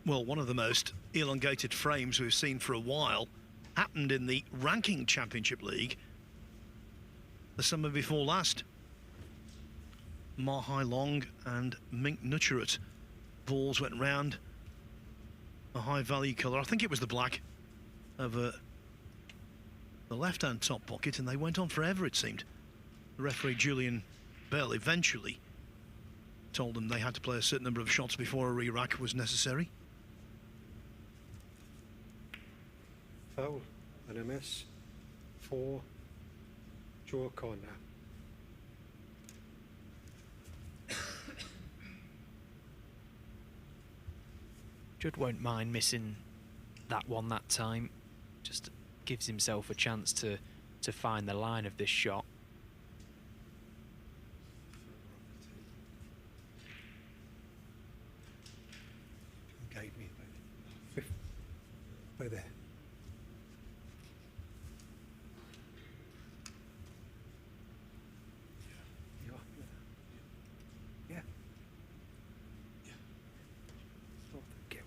Well, one of the most elongated frames we've seen for a while happened in the ranking championship league the summer before last. Mahai Long and Mink Nutcherat balls went round a high value colour. I think it was the black over the left hand top pocket, and they went on forever, it seemed. The referee Julian Bell eventually told them they had to play a certain number of shots before a re-rack was necessary. Foul and a miss for Joe O'Connor. Judd won't mind missing that one that time. Just gives himself a chance to find the line of this shot. Guide me by there. Yeah. Oh, thank you.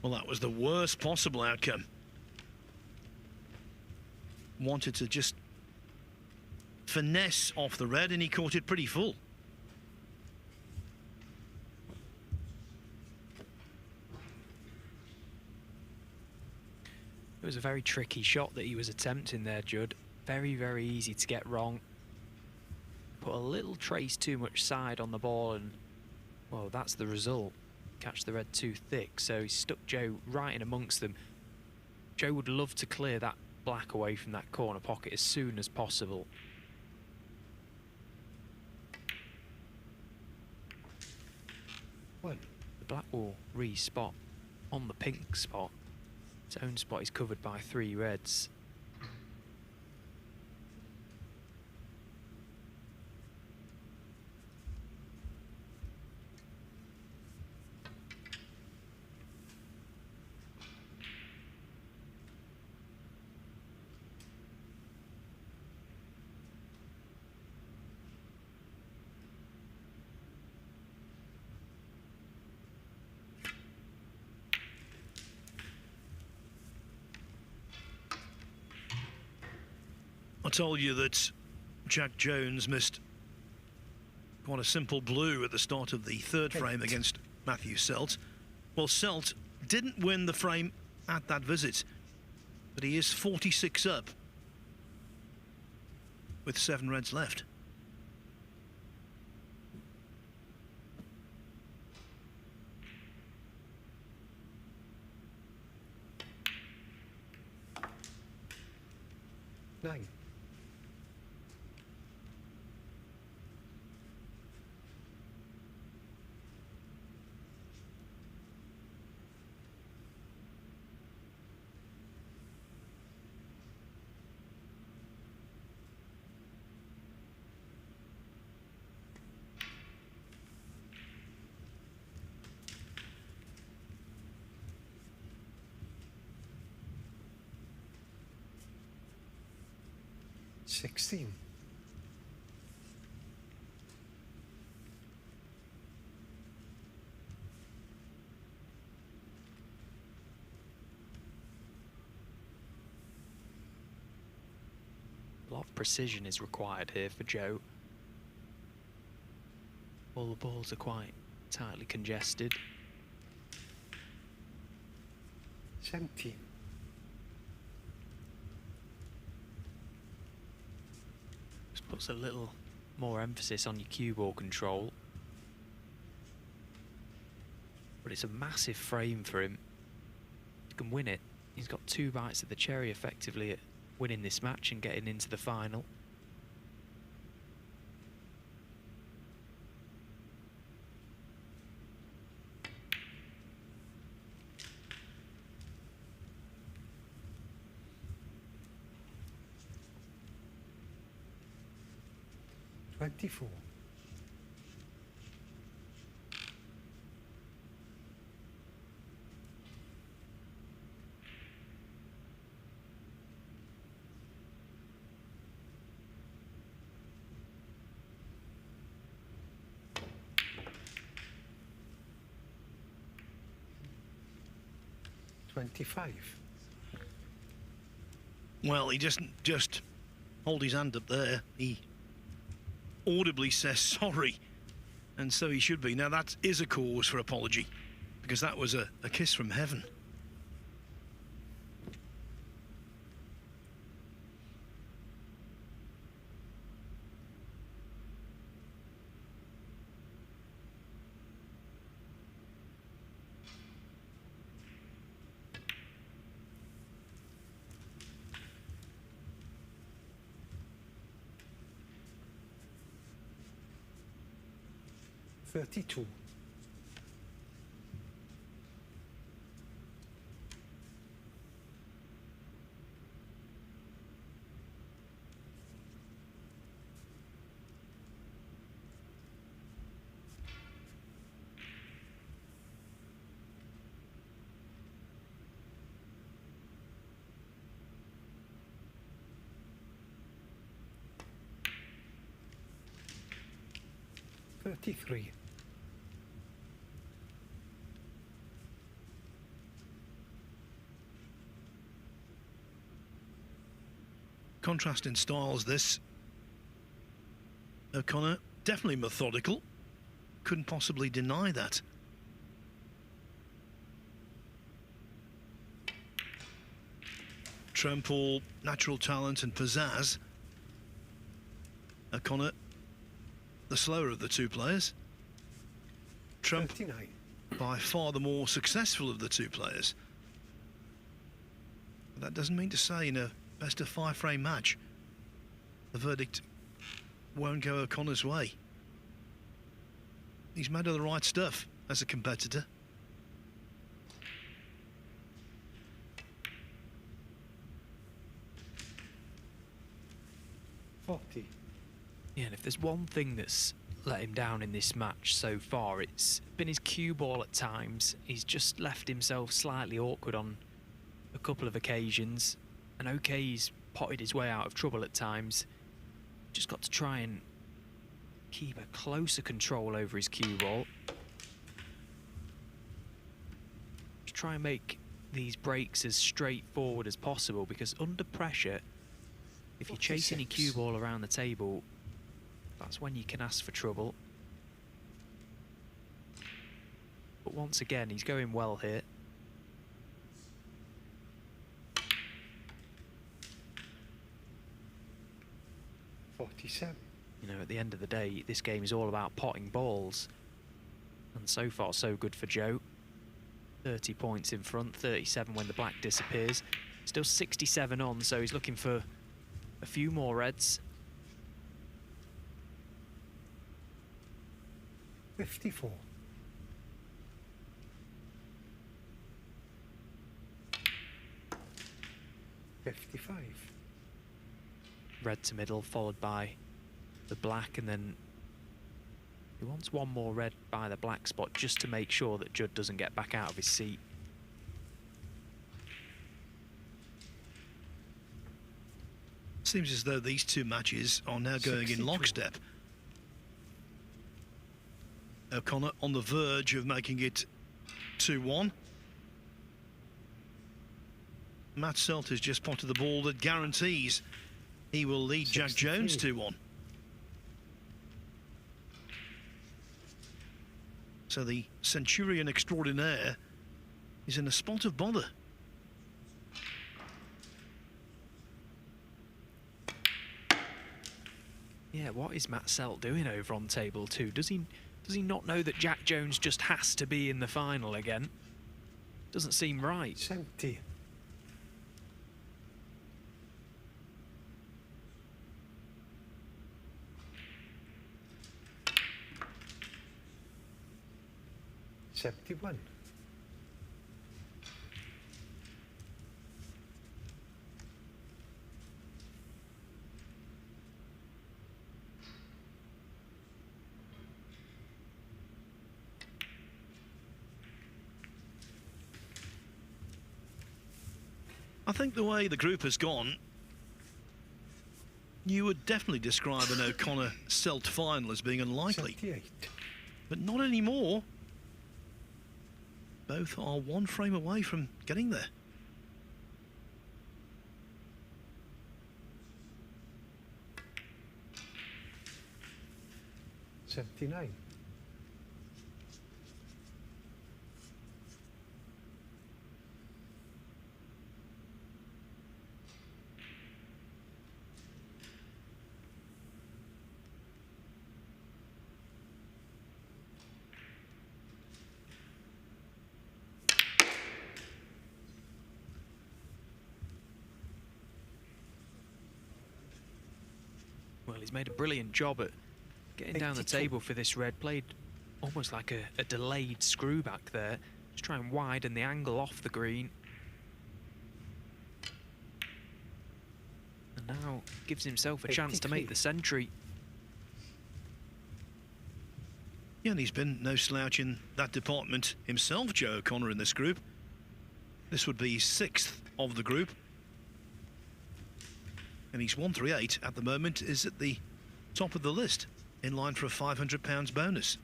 Well, that was the worst possible outcome. Wanted to just finesse off the red, and he caught it pretty full. It was a very tricky shot that he was attempting there, Judd. Very, very easy to get wrong. Put a little trace too much side on the ball, and, well, that's the result. Catch the red too thick, so he stuck Joe right in amongst them. Joe would love to clear that black away from that corner pocket as soon as possible. One. The black will re-spot on the pink spot. Its own spot is covered by 3 reds. I told you that Jack Jones missed quite a simple blue at the start of the third frame against Matthew Selt. Well, Selt didn't win the frame at that visit, but he is 46 up with 7 reds left. Nine. $16. lot of precision is required here for Joe. All the balls are quite tightly congested. 17. Just puts a little more emphasis on your cue ball control. But it's a massive frame for him. He can win it. He's got 2 bites of the cherry effectively at winning this match and getting into the final. Twenty-four. 25. Well, he doesn't just hold his hand up there. He audibly says sorry, and so he should be. Now, that is a cause for apology, because that was a kiss from heaven. Thirty-two. 33. Contrast in styles, this. O'Connor, definitely methodical. Couldn't possibly deny that. Tremple, natural talent and pizzazz. O'Connor, the slower of the two players. Trump, 39. by far the more successful of the two players. But that doesn't mean to say in a best of 5 frame match the verdict won't go O'Connor's way. He's made of the right stuff as a competitor. Yeah, and if there's one thing that's let him down in this match so far, it's been his cue ball at times. He's just left himself slightly awkward on a couple of occasions. And okay, he's potted his way out of trouble at times. Just got to try and keep a closer control over his cue ball. Just try and make these breaks as straightforward as possible, because under pressure, if you're chasing your cue ball around the table, that's when you can ask for trouble. But once again, he's going well here. You know, at the end of the day, this game is all about potting balls. And so far, so good for Joe. 30 points in front, 37 when the black disappears. Still 67 on, so he's looking for a few more reds. 54. 55. Red to middle, followed by the black, and then he wants one more red by the black spot just to make sure that Judd doesn't get back out of his seat. Seems as though these two matches are now going 62. In lockstep. O'Connor on the verge of making it 2-1. Matt Selt has just potted the ball that guarantees He will lead Jack 63. Jones 2-1. So the Centurion extraordinaire is in a spot of bother. Yeah, what is Matt Selt doing over on table 2? Does he not know that Jack Jones just has to be in the final again? Doesn't seem right. 70. $71. I think the way the group has gone, you would definitely describe an O'Connor-Selt final as being unlikely. 78. But not anymore. Both are one frame away from getting there. $79. Well, he's made a brilliant job at getting down the 82. table for this red. Played almost like a delayed screw back there. Just try and widen the angle off the green. And now gives himself a chance to make the century. Yeah, and he's been no slouch in that department himself, Joe O'Connor, in this group. This would be 6th of the group. And he's 138 at the moment, is at the top of the list, in line for a £500 bonus.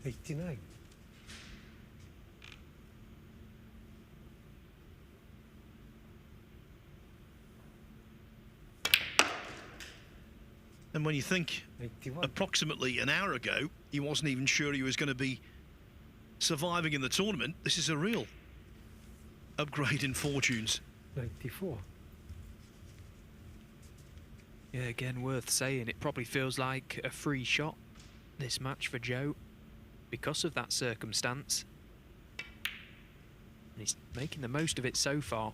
89. And when you think 81. approximately an hour ago, he wasn't even sure he was going to be surviving in the tournament, this is a real upgrade in fortunes. 94. Yeah, again, worth saying, it probably feels like a free shot, this match for Joe, because of that circumstance. And he's making the most of it so far.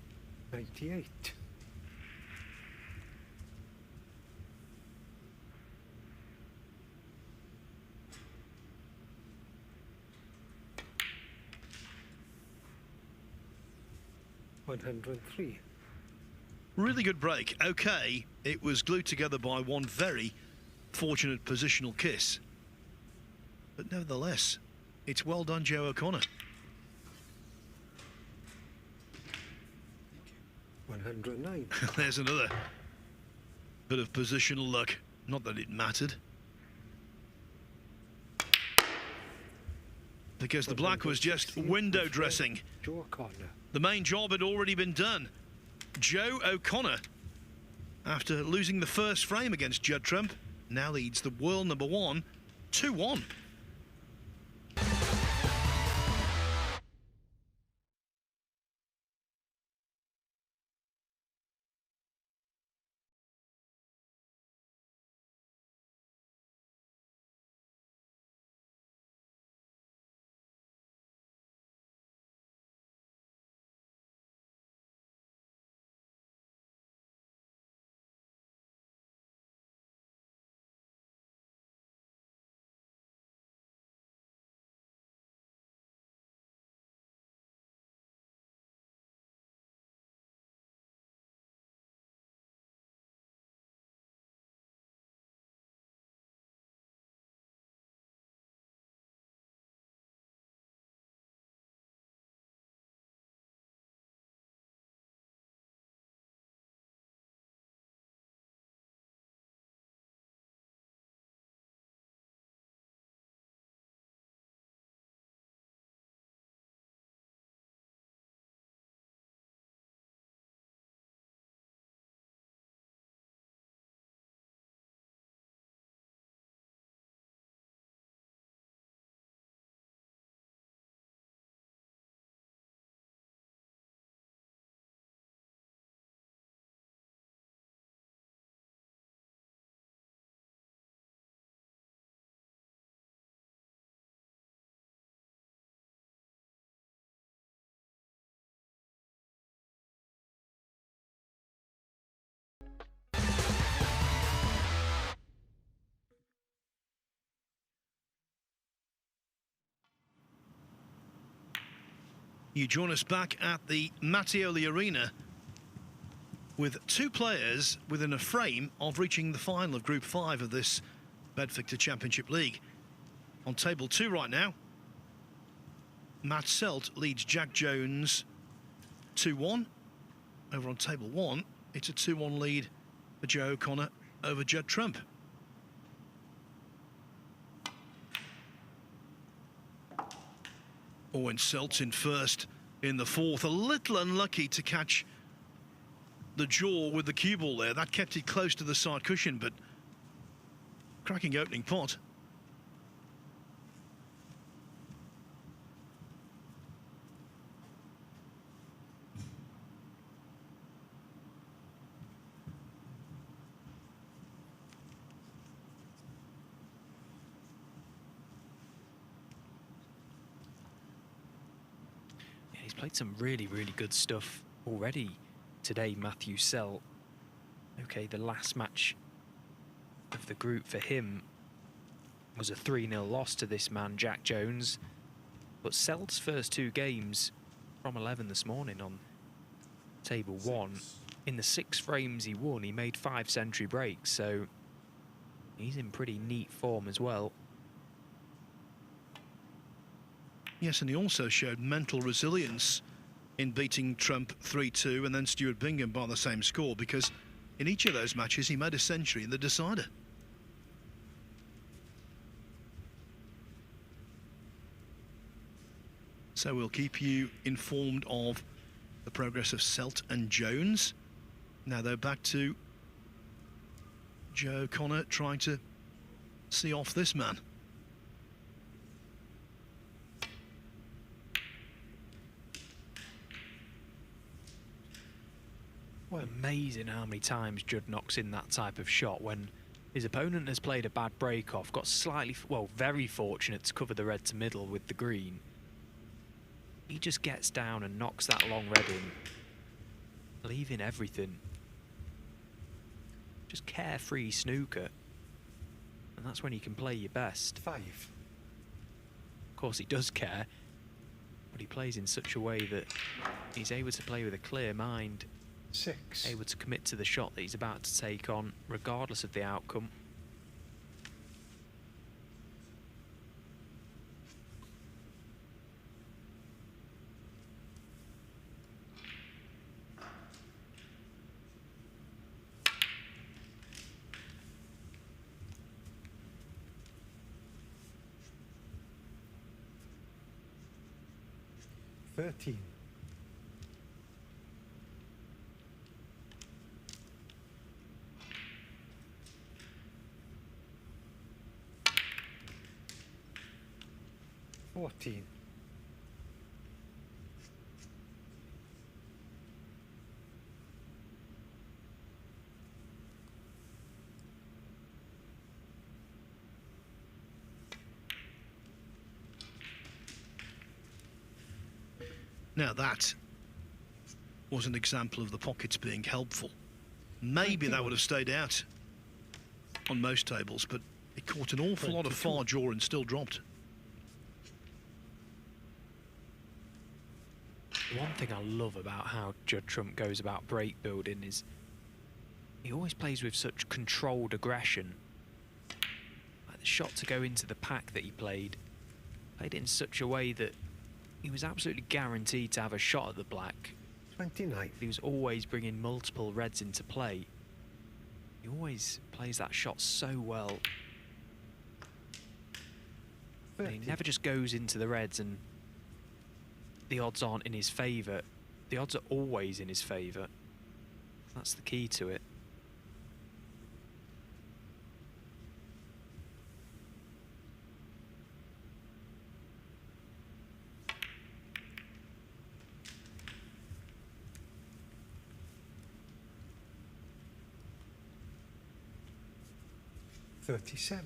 98. $103. Really good break. Okay, it was glued together by one very fortunate positional kiss. But nevertheless, it's well done, Joe O'Connor. 109. There's another bit of positional luck. Not that it mattered. Because the black was just window dressing. Joe O'Connor. The main job had already been done. Joe O'Connor, after losing the first frame against Judd Trump, now leads the world number 1 2-1. You join us back at the Mattioli Arena with two players within a frame of reaching the final of Group 5 of this BetVictor Championship League. On table 2 right now, Matt Selt leads Jack Jones 2-1. Over on table 1, it's a 2-1 lead for Joe O'Connor over Judd Trump. Owen Selt in first in the 4th. A little unlucky to catch the jaw with the cue ball there. That kept it close to the side cushion, but cracking opening pot. He's played some really, really good stuff already today, Matthew Selt. Okay, the last match of the group for him was a 3-0 loss to this man, Jack Jones. But Selt's first 2 games from 11 this morning on table 1, in the 6 frames he won, he made 5 century breaks, so he's in pretty neat form as well. Yes, and he also showed mental resilience in beating Trump 3-2 and then Stuart Bingham by the same score, because in each of those matches he made a century in the decider. So we'll keep you informed of the progress of Selt and Jones. Now they're back to Joe O'Connor trying to see off this man. Well, amazing how many times Judd knocks in that type of shot when his opponent has played a bad break off, got slightly, well, very fortunate to cover the red to middle with the green. He just gets down and knocks that long red in, leaving everything. Just carefree snooker. And that's when you can play your best. 5. Of course he does care, but he plays in such a way that he's able to play with a clear mind. 6. Able to commit to the shot that he's about to take on, regardless of the outcome. $13. 14. Now that was an example of the pockets being helpful. Maybe that would have stayed out on most tables, but it caught an awful lot of far jaw and still dropped. One thing I love about how Judd Trump goes about break building is he always plays with such controlled aggression. Like the shot to go into the pack that he played it in such a way that he was absolutely guaranteed to have a shot at the black. 29. He was always bringing multiple reds into play. He always plays that shot so well. He never just goes into the reds and the odds aren't in his favour. The odds are always in his favour. That's the key to it. $37.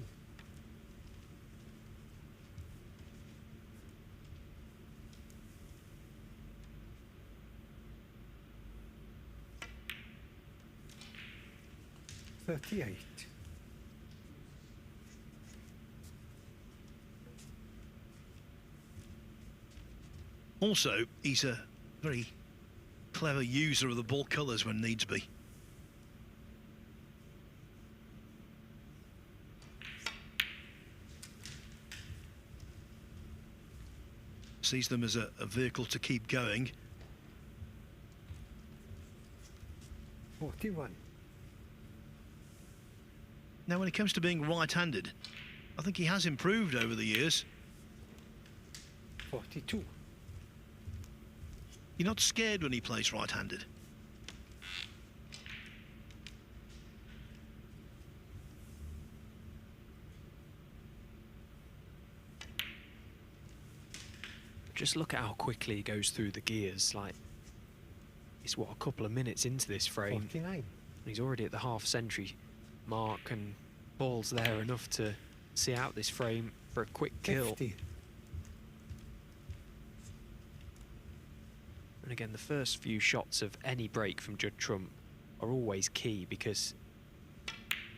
$38. Also, he's a very clever user of the ball colours when needs be. Sees them as a vehicle to keep going. 41. Now, when it comes to being right-handed, I think he has improved over the years. 42. You're not scared when he plays right-handed. Just look at how quickly he goes through the gears. Like, it's what, a couple of minutes into this frame. 49. And he's already at the half-century mark, and ball's there enough to see out this frame for a quick kill. 50. And again, the first few shots of any break from Judd Trump are always key, because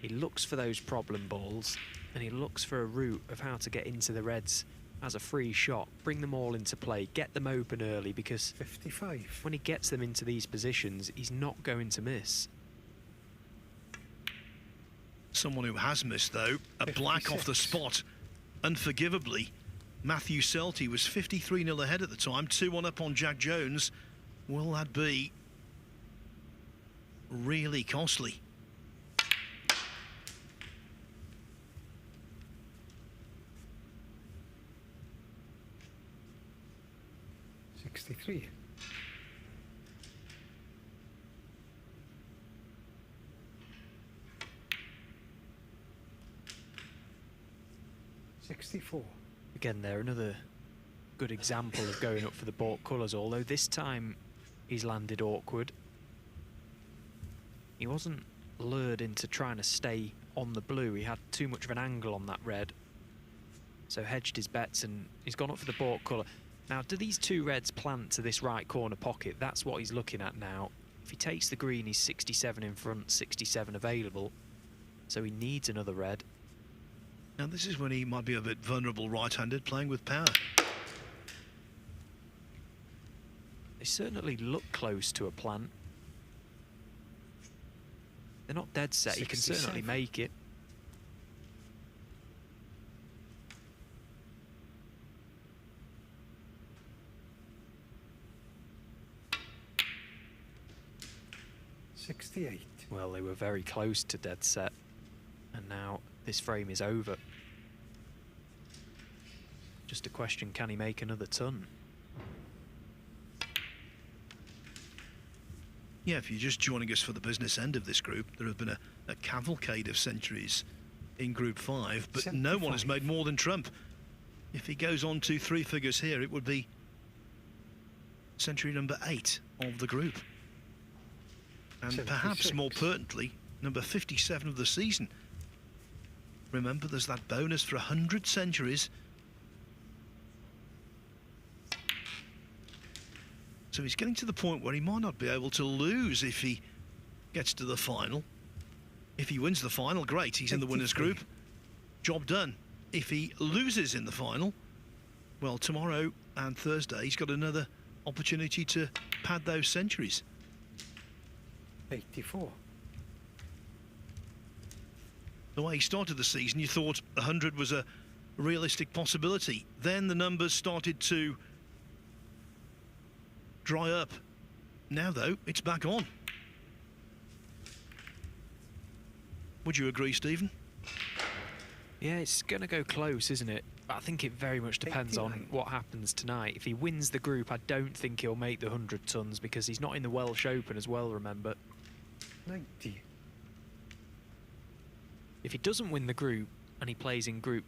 he looks for those problem balls and he looks for a route of how to get into the reds as a free shot, bring them all into play, get them open early, because 55. when he gets them into these positions, he's not going to miss. Someone who has missed, though, a black off the 56. spot, unforgivably. Matthew Selt, he was 53-0 ahead at the time, 2-1 up on Jack Jones. Will that be really costly? $63. $64. Again, they're another good example of going up for the baulk colours, although this time he's landed awkward. He wasn't lured into trying to stay on the blue. He had too much of an angle on that red, so hedged his bets, and he's gone up for the baulk colour. Now, do these two reds plant to this right corner pocket? That's what he's looking at now. If he takes the green, he's 67 in front, 67 available, so he needs another red. Now, this is when he might be a bit vulnerable right-handed, playing with power. They certainly look close to a plant. They're not dead set. He can certainly 67. make it. $68. Well, they were very close to dead set, and now this frame is over. Just a question, can he make another ton? Yeah, if you're just joining us for the business end of this group, there have been a cavalcade of centuries in Group 5, but no one has 75. made more than Trump. If he goes on to three figures here, it would be century number 8 of the group. And perhaps 76. more pertinently, number 57 of the season. Remember, there's that bonus for 100 centuries. So he's getting to the point where he might not be able to lose if he gets to the final. If he wins the final, great, he's in the winners' 83. group. Job done. If he loses in the final, well, tomorrow and Thursday, he's got another opportunity to pad those centuries. 84. The way he started the season, you thought 100 was a realistic possibility. Then the numbers started to dry up. Now, though, it's back on. Would you agree, Stephen? Yeah, it's going to go close, isn't it? But I think it very much depends on 89. what happens tonight. If he wins the group, I don't think he'll make the 100 tons, because he's not in the Welsh Open as well, remember. 90. If he doesn't win the group and he plays in Group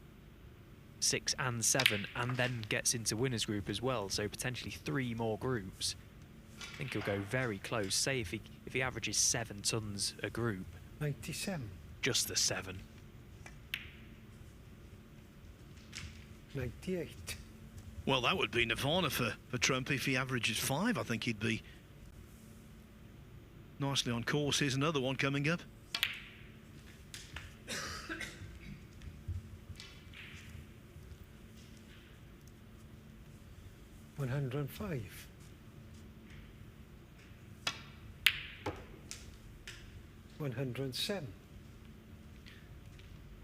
6 and 7 and then gets into winners group as well, so potentially 3 more groups, I think he'll go very close. Say if he averages 7 tons a group, 97. just the 7. 98. Well, that would be nirvana for Trump. If he averages 5, I think he'd be nicely on course. Here's another one coming up. 105. 107.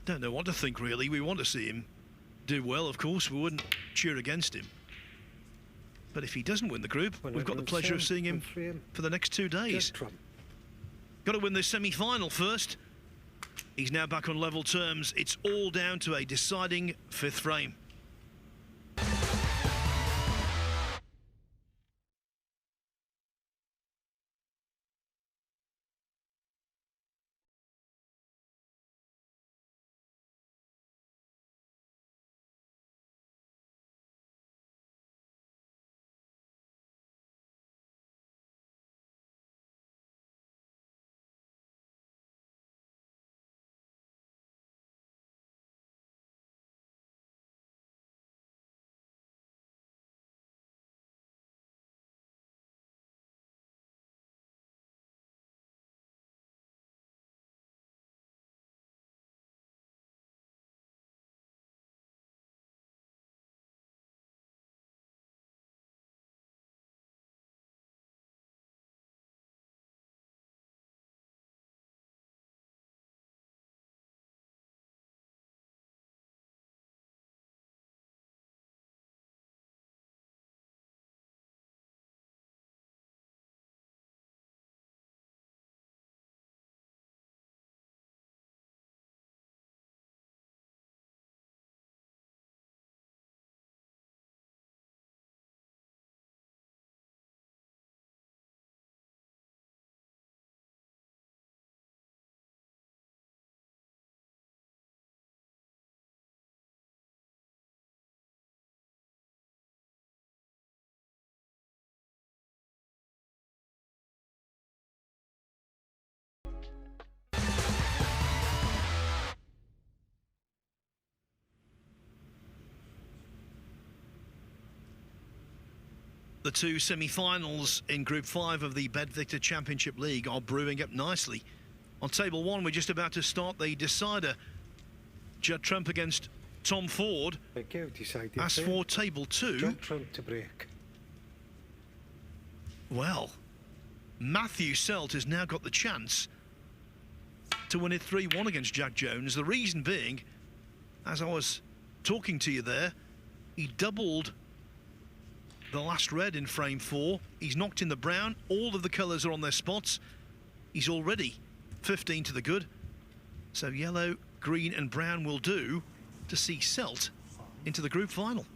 Don't know what to think, really. We want to see him do well, of course. We wouldn't cheer against him. But if he doesn't win the group, we've got the pleasure of seeing him for the next 2 days. Got to win this semi-final first. He's now back on level terms. It's all down to a deciding fifth frame. The two semi-finals in Group 5 of the BetVictor Championship League are brewing up nicely. On Table 1, we're just about to start the decider. Judd Trump against Tom Ford. As for Table 2... Judd Trump to break. Well, Matthew Selt has now got the chance to win it 3-1 against Jack Jones. The reason being, as I was talking to you there, he doubled the last red in frame 4. He's knocked in the brown. All of the colours are on their spots. He's already 15 to the good. So yellow, green and brown will do to see Selt into the group final.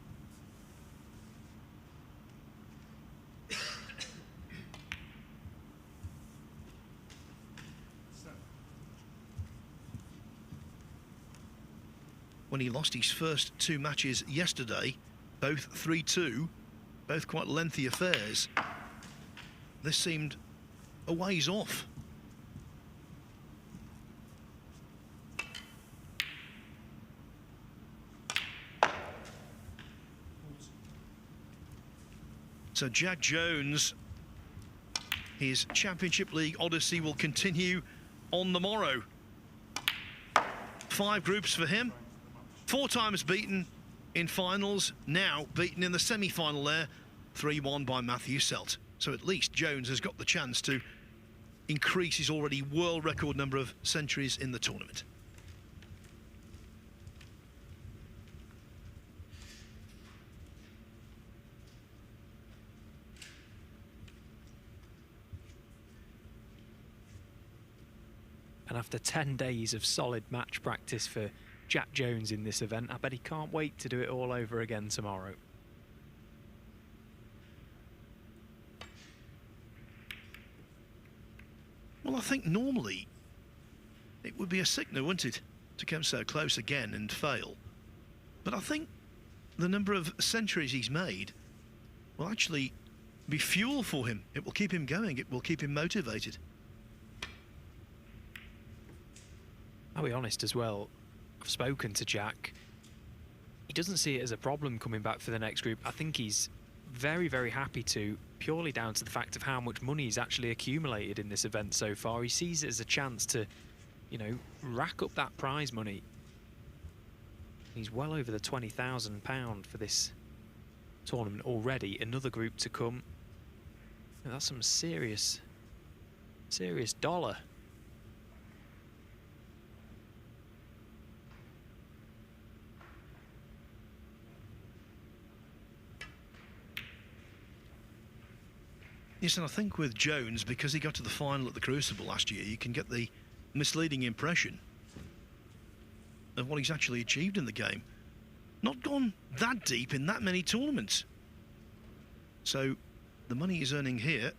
When he lost his first 2 matches yesterday, both 3-2, both quite lengthy affairs, this seemed a ways off. So Jack Jones, his Championship League odyssey will continue on the morrow. 5 groups for him, 4 times beaten in finals, now beaten in the semi-final there, 3-1 by Matthew Selt. So at least Jones has got the chance to increase his already world record number of centuries in the tournament. And after 10 days of solid match practice for Jack Jones in this event, I bet he can't wait to do it all over again tomorrow. Well, I think normally it would be a sickener, wouldn't it, to come so close again and fail. But I think the number of centuries he's made will actually be fuel for him. It will keep him going. It will keep him motivated. I'll be honest as well, I've spoken to Jack. He doesn't see it as a problem coming back for the next group. I think he's very, very happy to, purely down to the fact of how much money he's actually accumulated in this event so far. He sees it as a chance to, you know, rack up that prize money. He's well over the £20,000 for this tournament already. Another group to come. And that's some serious dollar. Yes, and I think with Jones, because he got to the final at the Crucible last year, you can get the misleading impression of what he's actually achieved in the game. Not gone that deep in that many tournaments. So the money he's earning here,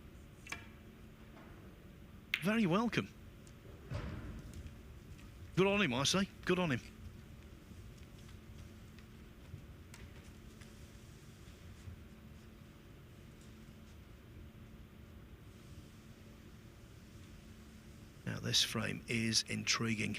very welcome. Good on him, I say. Good on him. Now this frame is intriguing.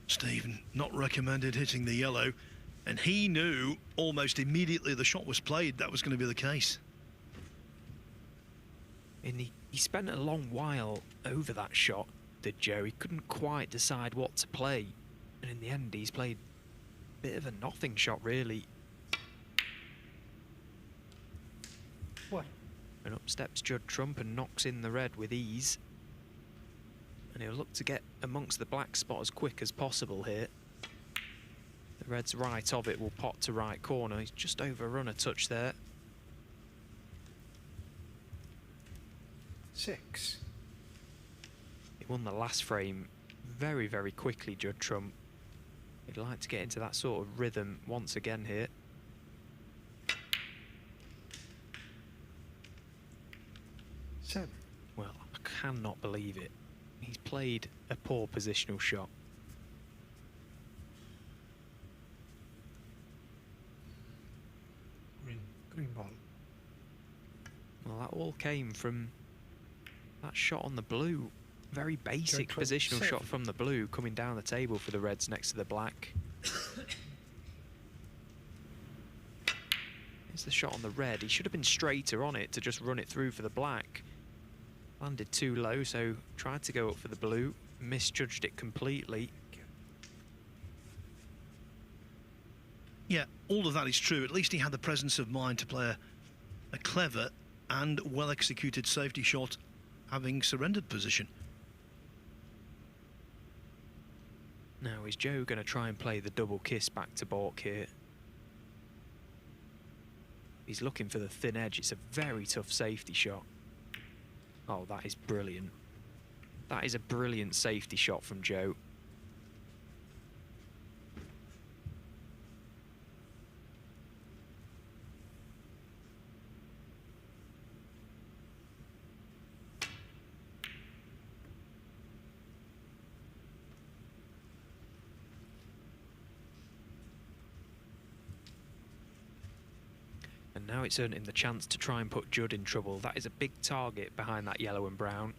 Stephen not recommended hitting the yellow, and he knew almost immediately the shot was played that was going to be the case. And he spent a long while over that shot, did Joe. He couldn't quite decide what to play, and in the end he's played a bit of a nothing shot really. What? And up steps Judd Trump and knocks in the red with ease. And he'll look to get amongst the black spot as quick as possible here. The red's right of it will pot to right corner. He's just overrun a touch there. 6. He won the last frame very, very quickly, Judd Trump. He'd like to get into that sort of rhythm once again here. Seven. Well, I cannot believe it. He's played a poor positional shot. Green ball. Well, that all came from that shot on the blue. Very basic Trump, positional 7. shot from the blue coming down the table for the reds next to the black. Here's the shot on the red. He should have been straighter on it to just run it through for the black. Landed too low, so tried to go up for the blue. Misjudged it completely. Yeah, all of that is true. At least he had the presence of mind to play a clever and well-executed safety shot, having surrendered position. Now, is Joe going to try and play the double kiss back to balk here? He's looking for the thin edge. It's a very tough safety shot. Oh, that is brilliant. That is a brilliant safety shot from Joe. And now it's earned him the chance to try and put Judd in trouble. That is a big target behind that yellow and brown.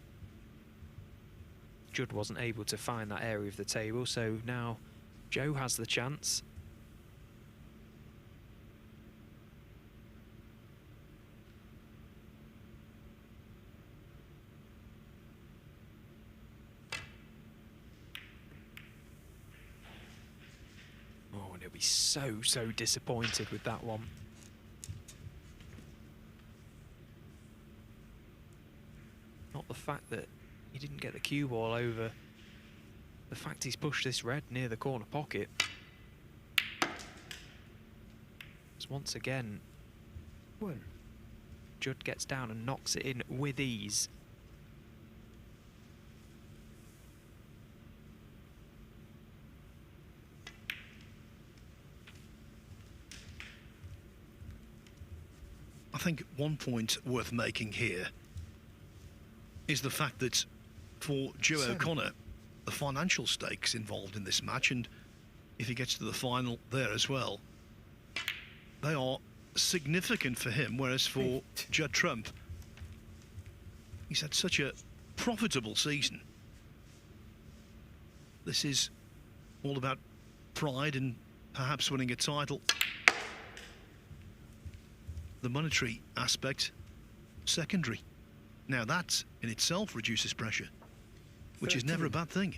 Judd wasn't able to find that area of the table, so now Joe has the chance. He'll be so disappointed with that one. Not the fact that he didn't get the cue ball over. The fact he's pushed this red near the corner pocket. So once again, Judd gets down and knocks it in with ease. I think one point worth making here is the fact that for Joe O'Connor, the financial stakes involved in this match, and if he gets to the final there as well, they are significant for him, whereas for Judd Trump, he's had such a profitable season. This is all about pride and perhaps winning a title. The monetary aspect, secondary. Now that in itself reduces pressure, which is never a bad thing.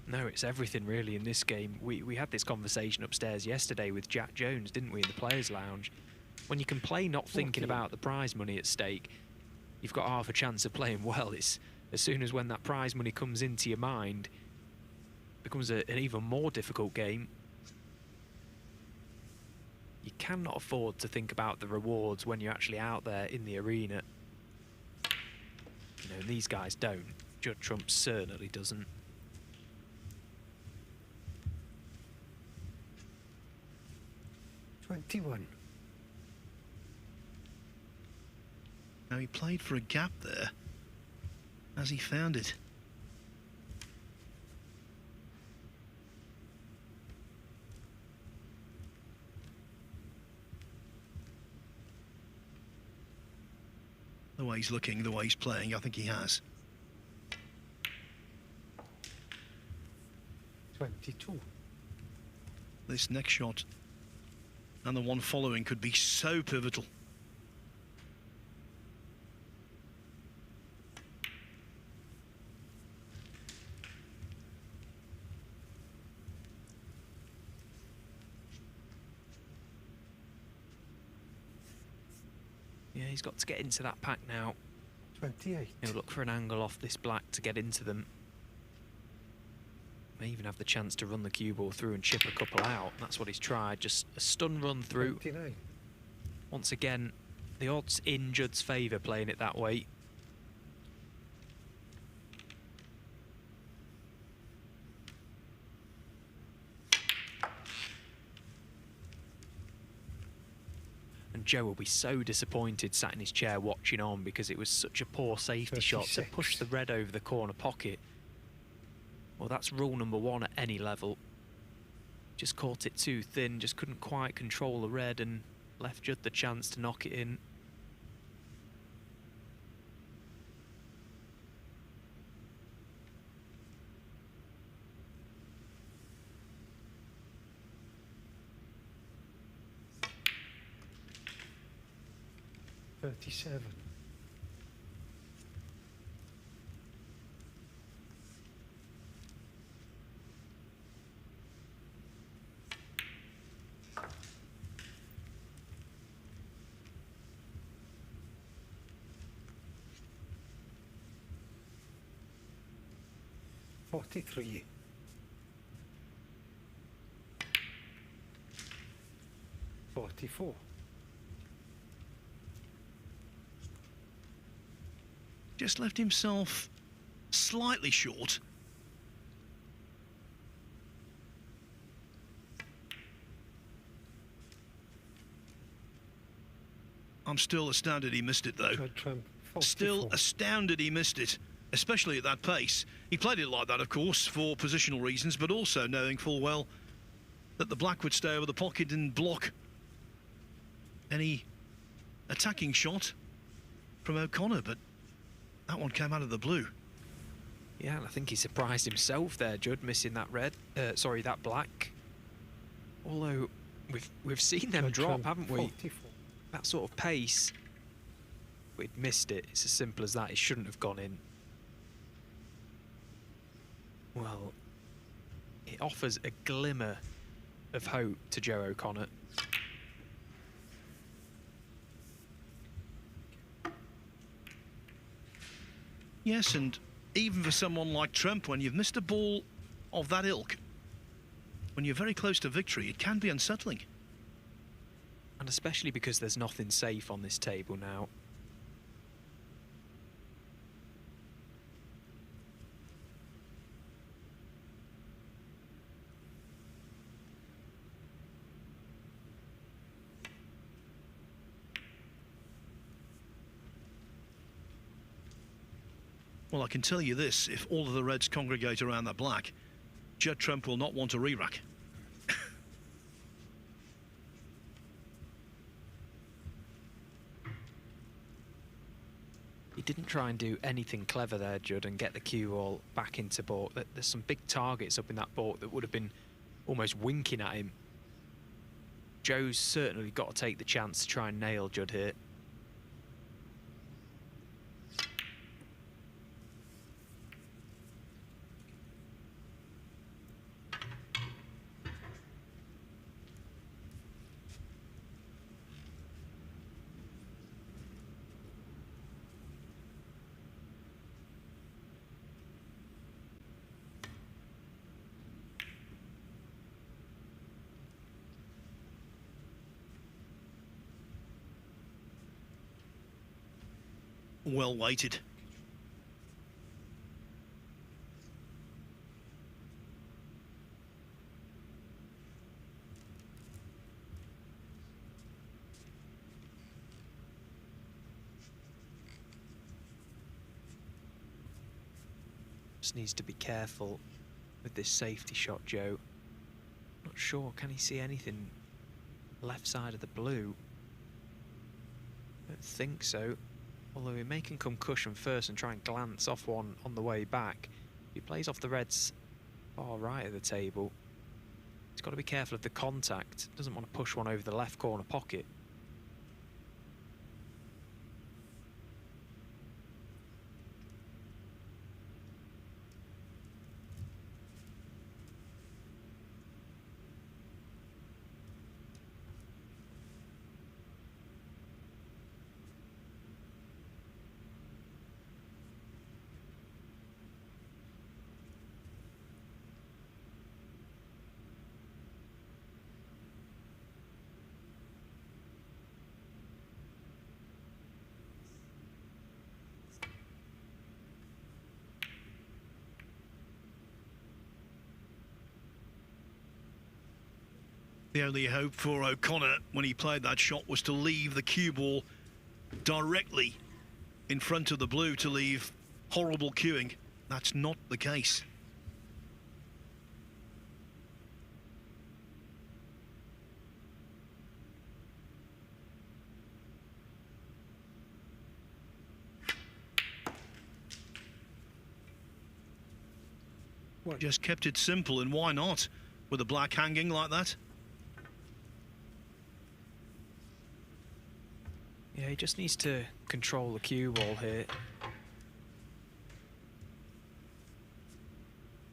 No, it's everything really in this game. We had this conversation upstairs yesterday with Jack Jones, didn't we, in the Players' Lounge? When you can play not thinking about the prize money at stake, you've got half a chance of playing well. It's as soon as when that prize money comes into your mind, it becomes an even more difficult game. You cannot afford to think about the rewards when you're actually out there in the arena. You know, these guys don't. Judd Trump certainly doesn't. Now he played for a gap there as he found it. The way he's looking, the way he's playing, I think he has. 22. This next shot and the one following could be so pivotal. Yeah, he's got to get into that pack now. 28. He'll look for an angle off this black to get into them. May even have the chance to run the cue ball through and chip a couple out. That's what he's tried, just a stun run through. 29. Once again, the odds in Judd's favour playing it that way. And Joe will be so disappointed sat in his chair watching on because it was such a poor safety shot to push the red over the corner pocket. Well, that's rule number one at any level. Just caught it too thin, just couldn't quite control the red and left Judd the chance to knock it in. $37. $43. $44. Just left himself slightly short. I'm still astounded he missed it, though. Still astounded he missed it, especially at that pace. He played it like that, of course, for positional reasons, but also knowing full well that the black would stay over the pocket and block any attacking shot from O'Connor, but that one came out of the blue. Yeah, and I think he surprised himself there, Judd, missing that red. Sorry, that black. Although we've seen them drop, haven't we? 44. That sort of pace. We'd missed it. It's as simple as that. It shouldn't have gone in. Well, it offers a glimmer of hope to Joe O'Connor. Yes, and even for someone like Trump, when you've missed a ball of that ilk, when you're very close to victory, it can be unsettling. And especially because there's nothing safe on this table now. Well, I can tell you this, if all of the reds congregate around that black, Judd Trump will not want a re-rack. He didn't try and do anything clever there, Judd, and get the cue ball back into balk. There's some big targets up in that balk that would have been almost winking at him. Joe's certainly got to take the chance to try and nail Judd here. Well weighted. Just needs to be careful with this safety shot, Joe. Not sure, can he see anything left side of the blue? Don't think so. Although he may can come cushion first and try and glance off one on the way back. If he plays off the reds far right of the table, he's got to be careful of the contact. Doesn't want to push one over the left corner pocket. The only hope for O'Connor when he played that shot was to leave the cue ball directly in front of the blue, to leave horrible cueing. That's not the case. What? Just kept it simple, and why not? With the black hanging like that. Yeah, he just needs to control the cue ball here.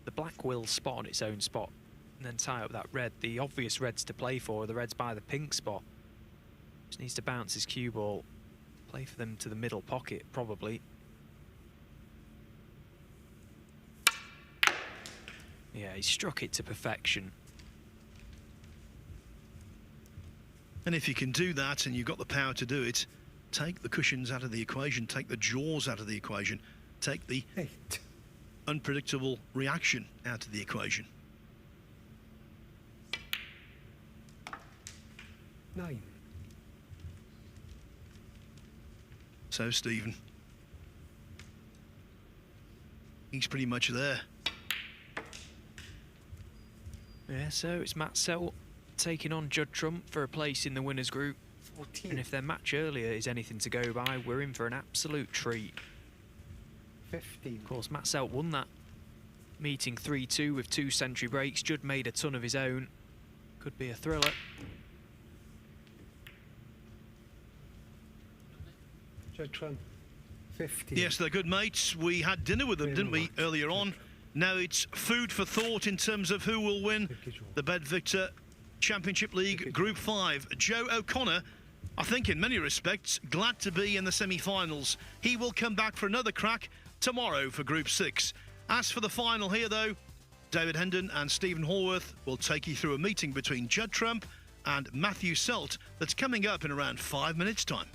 The black will spot on its own spot and then tie up that red. The obvious reds to play for are the reds by the pink spot. Just needs to bounce his cue ball, play for them to the middle pocket, probably. Yeah, he struck it to perfection. And if you can do that and you've got the power to do it, take the cushions out of the equation, take the jaws out of the equation, take the 8, unpredictable reaction out of the equation. 9. So, Stephen, he's pretty much there. Yeah, so it's Matt Selt taking on Judd Trump for a place in the winners group. 14. And if their match earlier is anything to go by, we're in for an absolute treat. 15. Of course, Matt Selt won that meeting 3-2 with 2 century breaks. Judd made a ton of his own. Could be a thriller. Judd Trump. 15. Yes, they're good mates. We had dinner with them, didn't we, earlier on? Now it's food for thought in terms of who will win the BetVictor Championship League Group 5. Joe O'Connor, I think in many respects, glad to be in the semi-finals. He will come back for another crack tomorrow for Group 6. As for the final here, though, David Hendon and Stephen Horworth will take you through a meeting between Judd Trump and Matthew Selt that's coming up in around 5 minutes' time.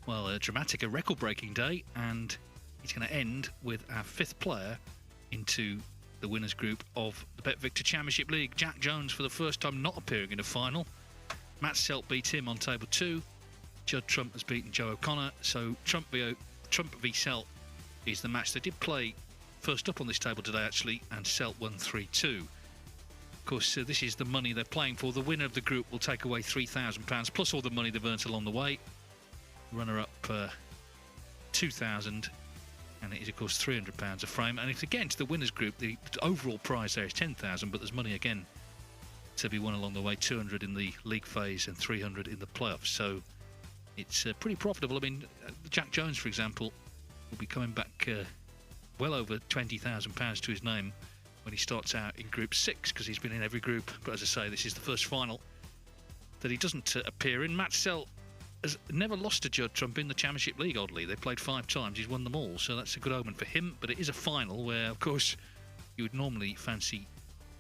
well, a dramatic, a record-breaking day, and it's going to end with our 5th player into the winners group of the BetVictor Championship League. Jack Jones, for the first time not appearing in a final. Matt Selt beat him on table 2. Judd Trump has beaten Joe O'Connor, so Trump v Selt is the match. They did play first up on this table today, actually, and Selt won 3-2. Of course, this is the money they're playing for. The winner of the group will take away £3,000, plus all the money they've earned along the way. Runner-up, 2,000, and it is, of course, £300 a frame. And if again to the winners group, the overall prize there is 10,000, but there's money again to be won along the way, 200 in the league phase and 300 in the playoffs. So it's pretty profitable. I mean, Jack Jones, for example, will be coming back well over £20,000 to his name when he starts out in Group 6, because he's been in every group. But as I say, this is the first final that he doesn't appear in. Matt Selt has never lost to Judd Trump in the Championship League, oddly. They played 5 times. He's won them all, so that's a good omen for him. But it is a final where, of course, you would normally fancy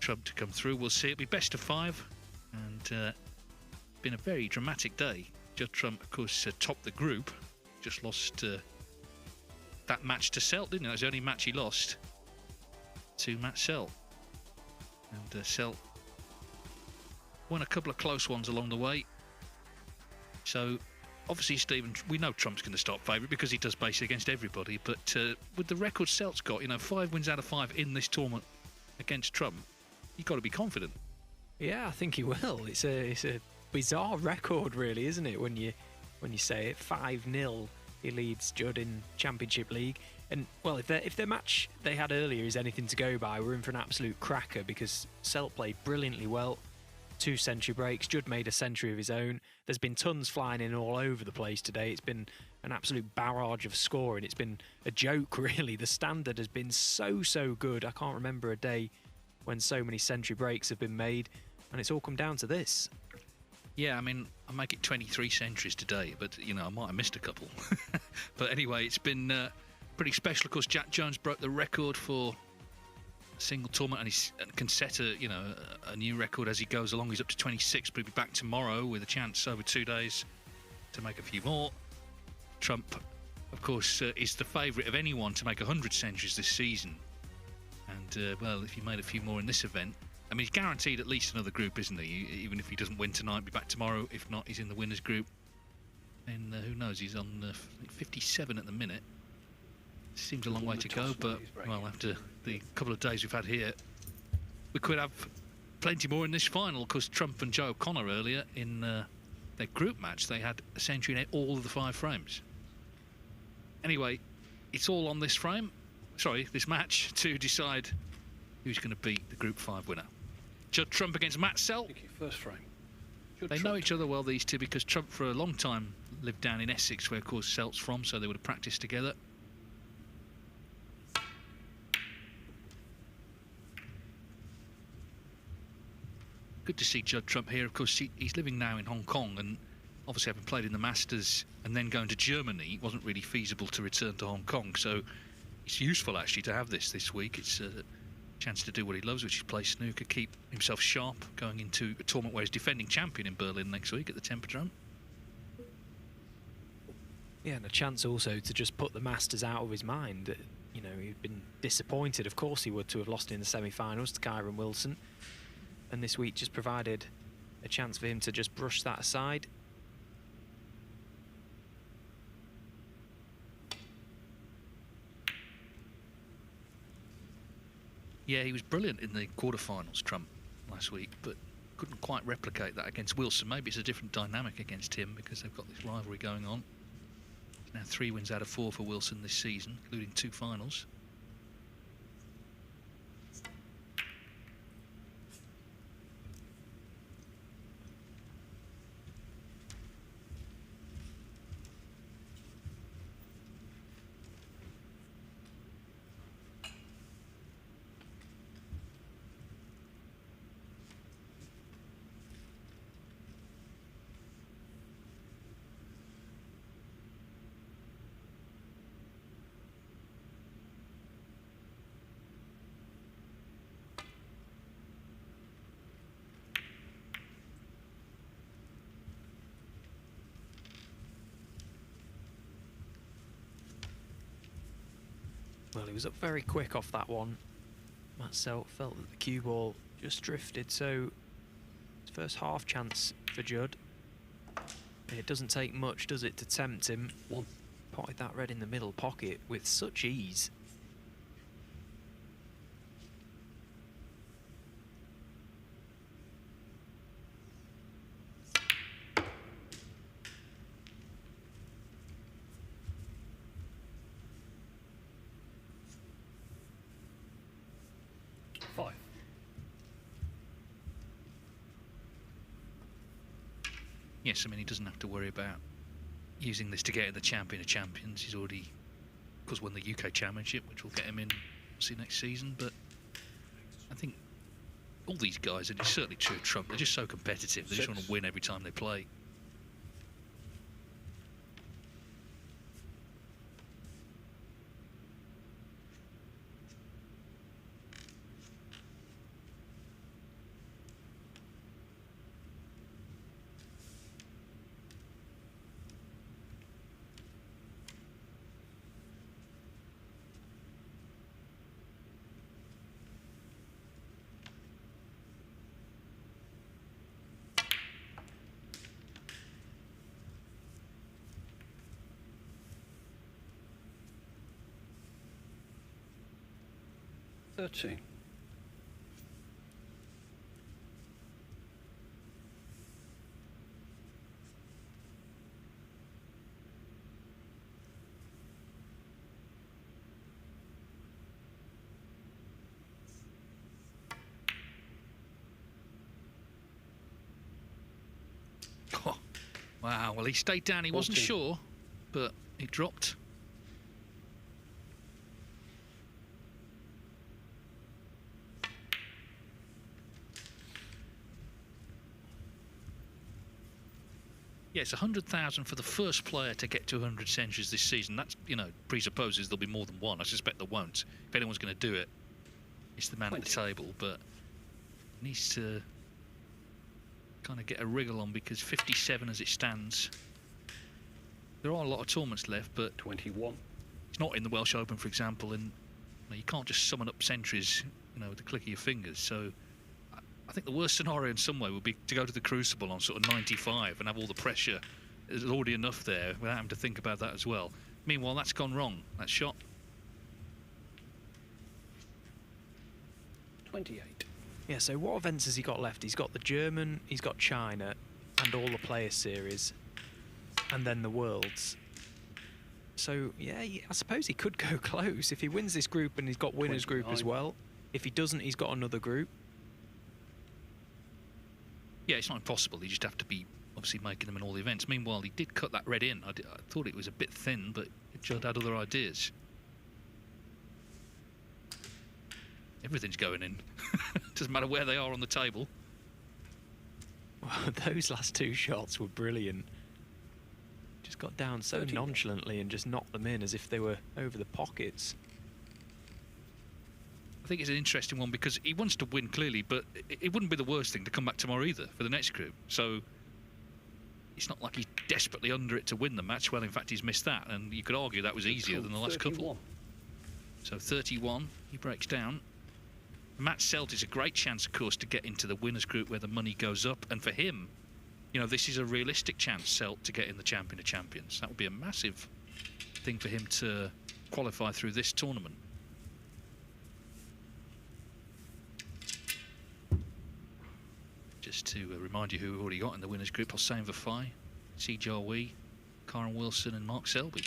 Trump to come through. We'll see. It'll be best of 5, and been a very dramatic day. Judd Trump, of course, topped the group. Just lost that match to Selt, didn't he? That was the only match he lost to Matt Selt. And Selt won a couple of close ones along the way. So, obviously, Stephen, we know Trump's going to start favourite because he does base against everybody. But with the record Celt's got, 5 wins out of 5 in this tournament against Trump, you've got to be confident. Yeah, I think he will. It's a bizarre record, really, isn't it? When you say it, 5-0, he leads Judd in Championship League. And well, if the match they had earlier is anything to go by, we're in for an absolute cracker, because Selt played brilliantly well. 2 century breaks. Judd made a century of his own. There's been tons flying in all over the place today. It's been an absolute barrage of scoring. It's been a joke, really. The standard has been so good. I can't remember a day when so many century breaks have been made, and it's all come down to this. Yeah, I mean, I make it 23 centuries today, but, I might have missed a couple. But anyway, it's been pretty special. Of course, Jack Jones broke the record for a single tournament, and he can set a new record as he goes along. He's up to 26, but he'll be back tomorrow with a chance over 2 days to make a few more. Trump, of course, is the favourite of anyone to make 100 centuries this season. And, well, if he made a few more in this event, I mean, he's guaranteed at least another group, isn't he? Even if he doesn't win tonight, be back tomorrow. If not, he's in the winners group. And who knows? He's on 57 at the minute. Seems a long way to go, but, well, after the couple of days we've had here, we could have plenty more in this final. Of course, Trump and Joe O'Connor earlier in their group match, they had a century in all of the 5 frames. Anyway, it's all on this this match, to decide who's going to beat the Group 5 winner. Judd Trump against Matt Selt. First frame. They know each other well, these two, because Trump for a long time lived down in Essex, where, of course, Selt's from, so they would have practiced together. Good to see Judd Trump here. Of course, he's living now in Hong Kong, and obviously having played in the Masters and then going to Germany, it wasn't really feasible to return to Hong Kong. So it's useful, actually, to have this week. It's a chance to do what he loves, which is play snooker, keep himself sharp going into a tournament where he's defending champion in Berlin next week at the Tempodrome. Yeah, and a chance also to just put the Masters out of his mind. He'd been disappointed, of course he would, to have lost in the semi-finals to Kyron Wilson. And this week just provided a chance for him to just brush that aside. Yeah, he was brilliant in the quarterfinals, Trump, last week, but couldn't quite replicate that against Wilson. Maybe it's a different dynamic against him because they've got this rivalry going on. It's now 3 wins out of 4 for Wilson this season, including 2 finals. was up very quick off that one. Matt Selt felt that the cue ball just drifted, so his first half chance for Judd. It doesn't take much, does it, to tempt him? Potted that red in the middle pocket with such ease. Yes, I mean, he doesn't have to worry about using this to get in the Champion of Champions. He's already, of course, won the UK Championship, which will get him in, see, next season. But I think all these guys, and it's certainly true of Trump, they're just so competitive. They just want to win every time they play. Oh, wow, well, he stayed down. He wasn't sure, but he dropped. Yeah, it's 100,000 for the first player to get to 100 centuries this season. That's, you know, presupposes there'll be more than one. I suspect there won't. If anyone's going to do it, it's the man at the table, but needs to kind of get a wriggle on, because 57 as it stands. There are a lot of tournaments left, but 21. It's not in the Welsh Open, for example, and you can't just summon up centuries, you know, with the click of your fingers. So I think the worst scenario in some way would be to go to the Crucible on sort of 95 and have all the pressure. There's already enough there without having to think about that as well. Meanwhile, that's gone wrong, that shot. 28. Yeah, so what events has he got left? He's got the German, he's got China, and all the Player Series, and then the Worlds. So, yeah, I suppose he could go close. If he wins this group and he's got winners 29. group as well. If he doesn't, he's got another group. Yeah, it's not impossible. You just have to be obviously making them in all the events. Meanwhile, he did cut that red in. I thought it was a bit thin, but Judd had other ideas. Everything's going in. Doesn't matter where they are on the table. Well, those last two shots were brilliant. Just got down so 31. nonchalantly and just knocked them in as if they were over the pockets. I think it's an interesting one because he wants to win clearly, but it wouldn't be the worst thing to come back tomorrow either for the next group. So it's not like he's desperately under it to win the match. Well, in fact, he's missed that, and you could argue that was easier than the last 31. couple. So 31, he breaks down. Matt Selt is a great chance, of course, to get into the winners group where the money goes up, and for him, you know, this is a realistic chance, Selt, to get in the Champion of Champions. That would be a massive thing for him to qualify through this tournament. Just to remind you who we've already got in the winners group: Hossein Vafai, C. Jarwi, Karen Wilson and Mark Selby.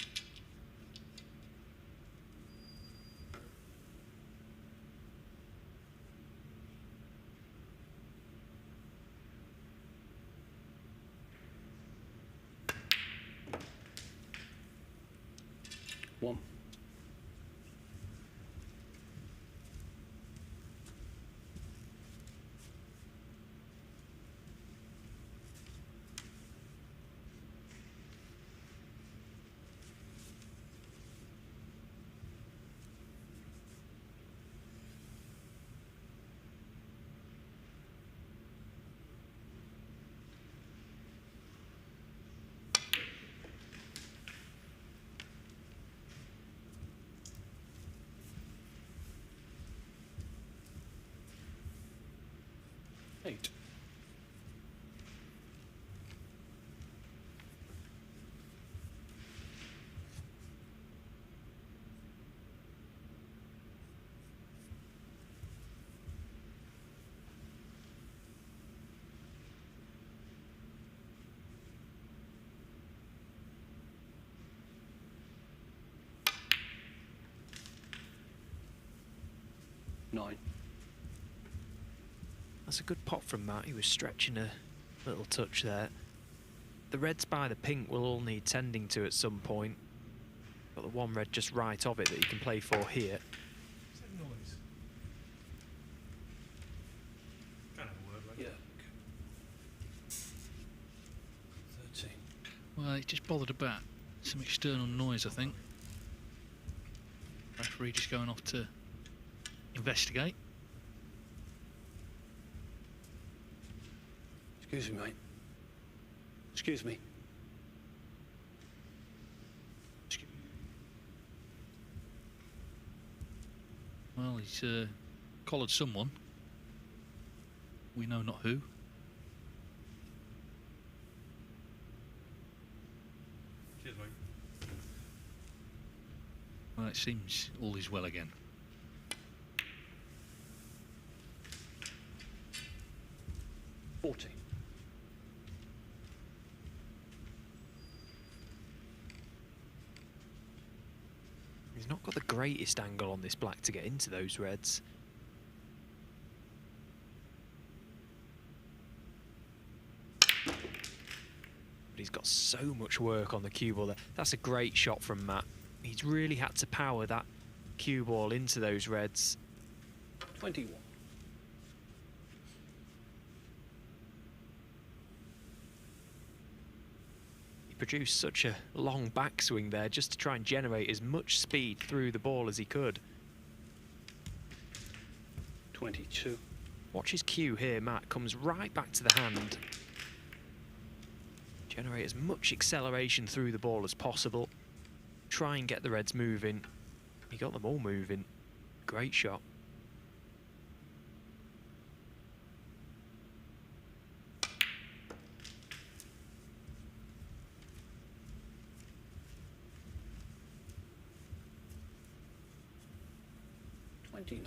One. 8. Nine. That's a good pot from Matt. He was stretching a little touch there. The reds by the pink will all need tending to at some point. Got the one red just right of it that he can play for here. Is that noise? Can't have a word like that. 13. Well, he just bothered about some external noise, I think. Referee just going off to investigate. Excuse me, mate. Excuse me. Well, he's collared someone. We know not who. Cheers, mate. Well, it seems all is well again. $40. He's not got the greatest angle on this black to get into those reds. But he's got so much work on the cue ball there. That's a great shot from Matt. He's really had to power that cue ball into those reds. 21. Produced such a long backswing there just to try and generate as much speed through the ball as he could. 22. Watch his cue here, Matt. Comes right back to the hand. Generate as much acceleration through the ball as possible. Try and get the reds moving. He got them all moving. Great shot. $29.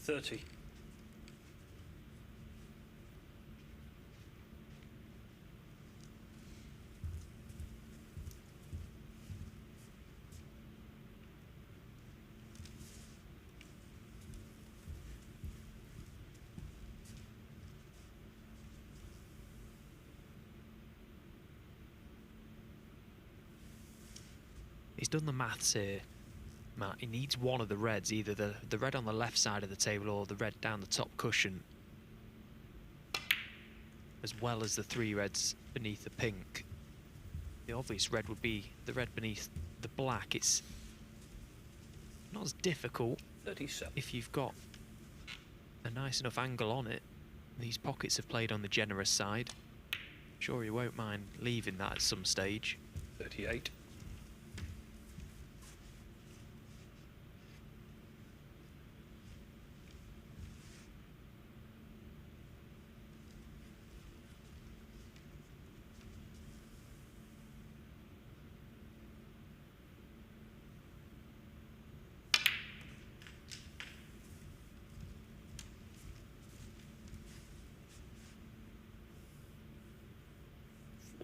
$30. He's done the maths here, Matt. He needs one of the reds, either the red on the left side of the table or the red down the top cushion, as well as the three reds beneath the pink. The obvious red would be the red beneath the black. It's not as difficult 37. if you've got a nice enough angle on it. These pockets have played on the generous side. Sure, you won't mind leaving that at some stage. 38.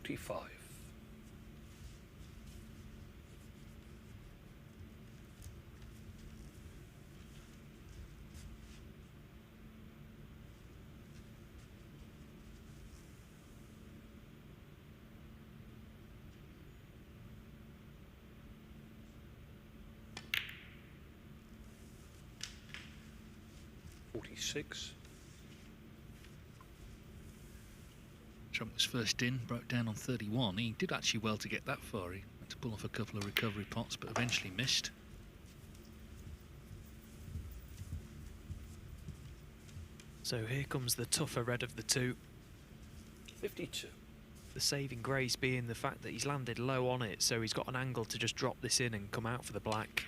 $45. 46. Trump was first in, broke down on 31. He did actually well to get that far. He had to pull off a couple of recovery pots, but eventually missed. So here comes the tougher red of the two. 52. The saving grace being the fact that he's landed low on it, so he's got an angle to just drop this in and come out for the black.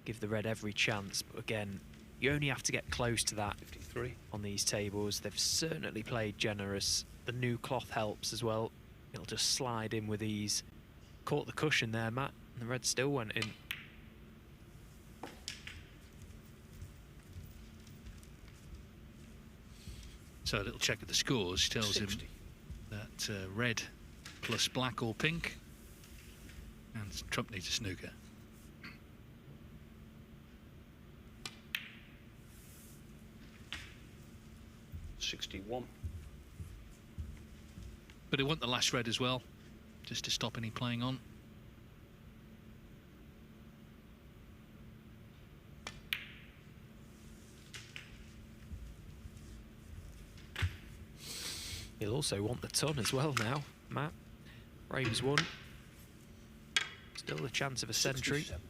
Give the red every chance, but again, you only have to get close to that 53. on these tables. They've certainly played generous. The new cloth helps as well. It'll just slide in with ease. Caught the cushion there, Matt, and the red still went in. So a little check of the scores tells 60. him that red plus black or pink, and Trump needs a snooker. $61. But he want the last red as well, just to stop any playing on. He'll also want the ton as well now, Matt. Frames one. Still the chance of a century. 67.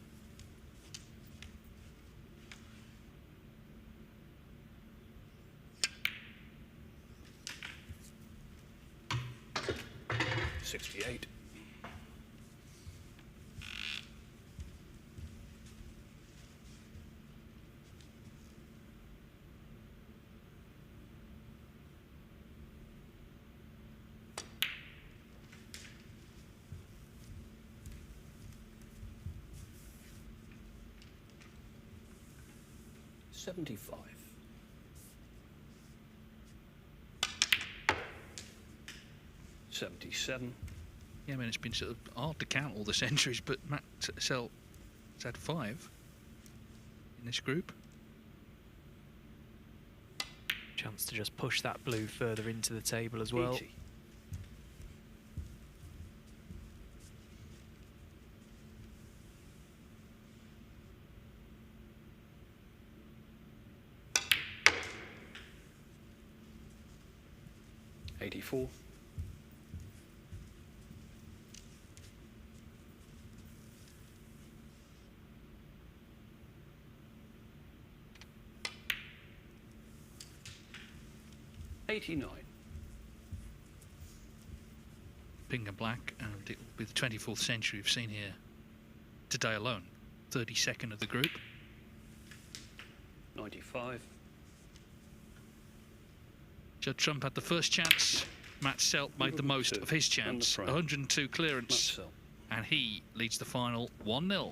$68. $75. $77. Yeah, I mean, it's been sort of hard to count all the centuries, but Matt Selt has had 5 in this group. Chance to just push that blue further into the table as well. 80. $84. $89. Bingham black, and it will be the 24th century we've seen here today alone. 32nd of the group. 95. Judd Trump had the first chance. Matt Selt made the most of his chance. 102 clearance, Matt Selt. and he leads the final 1-0.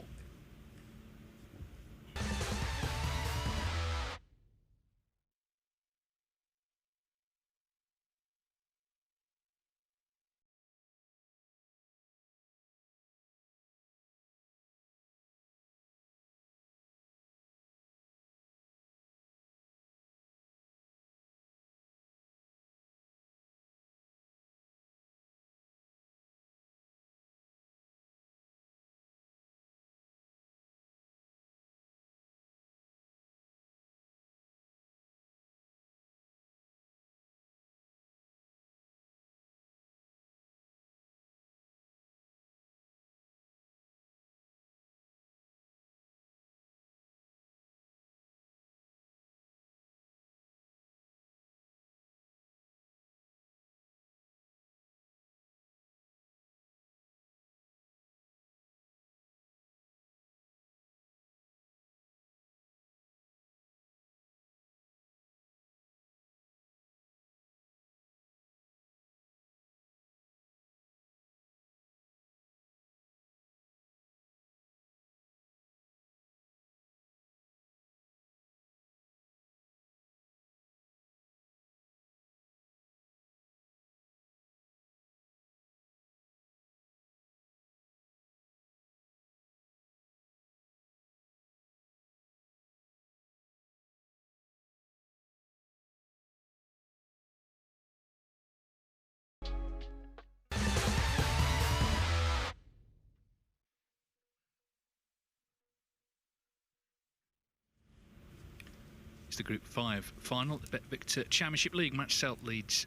It's the Group 5 final, the BetVictor Championship League. Matt Selt leads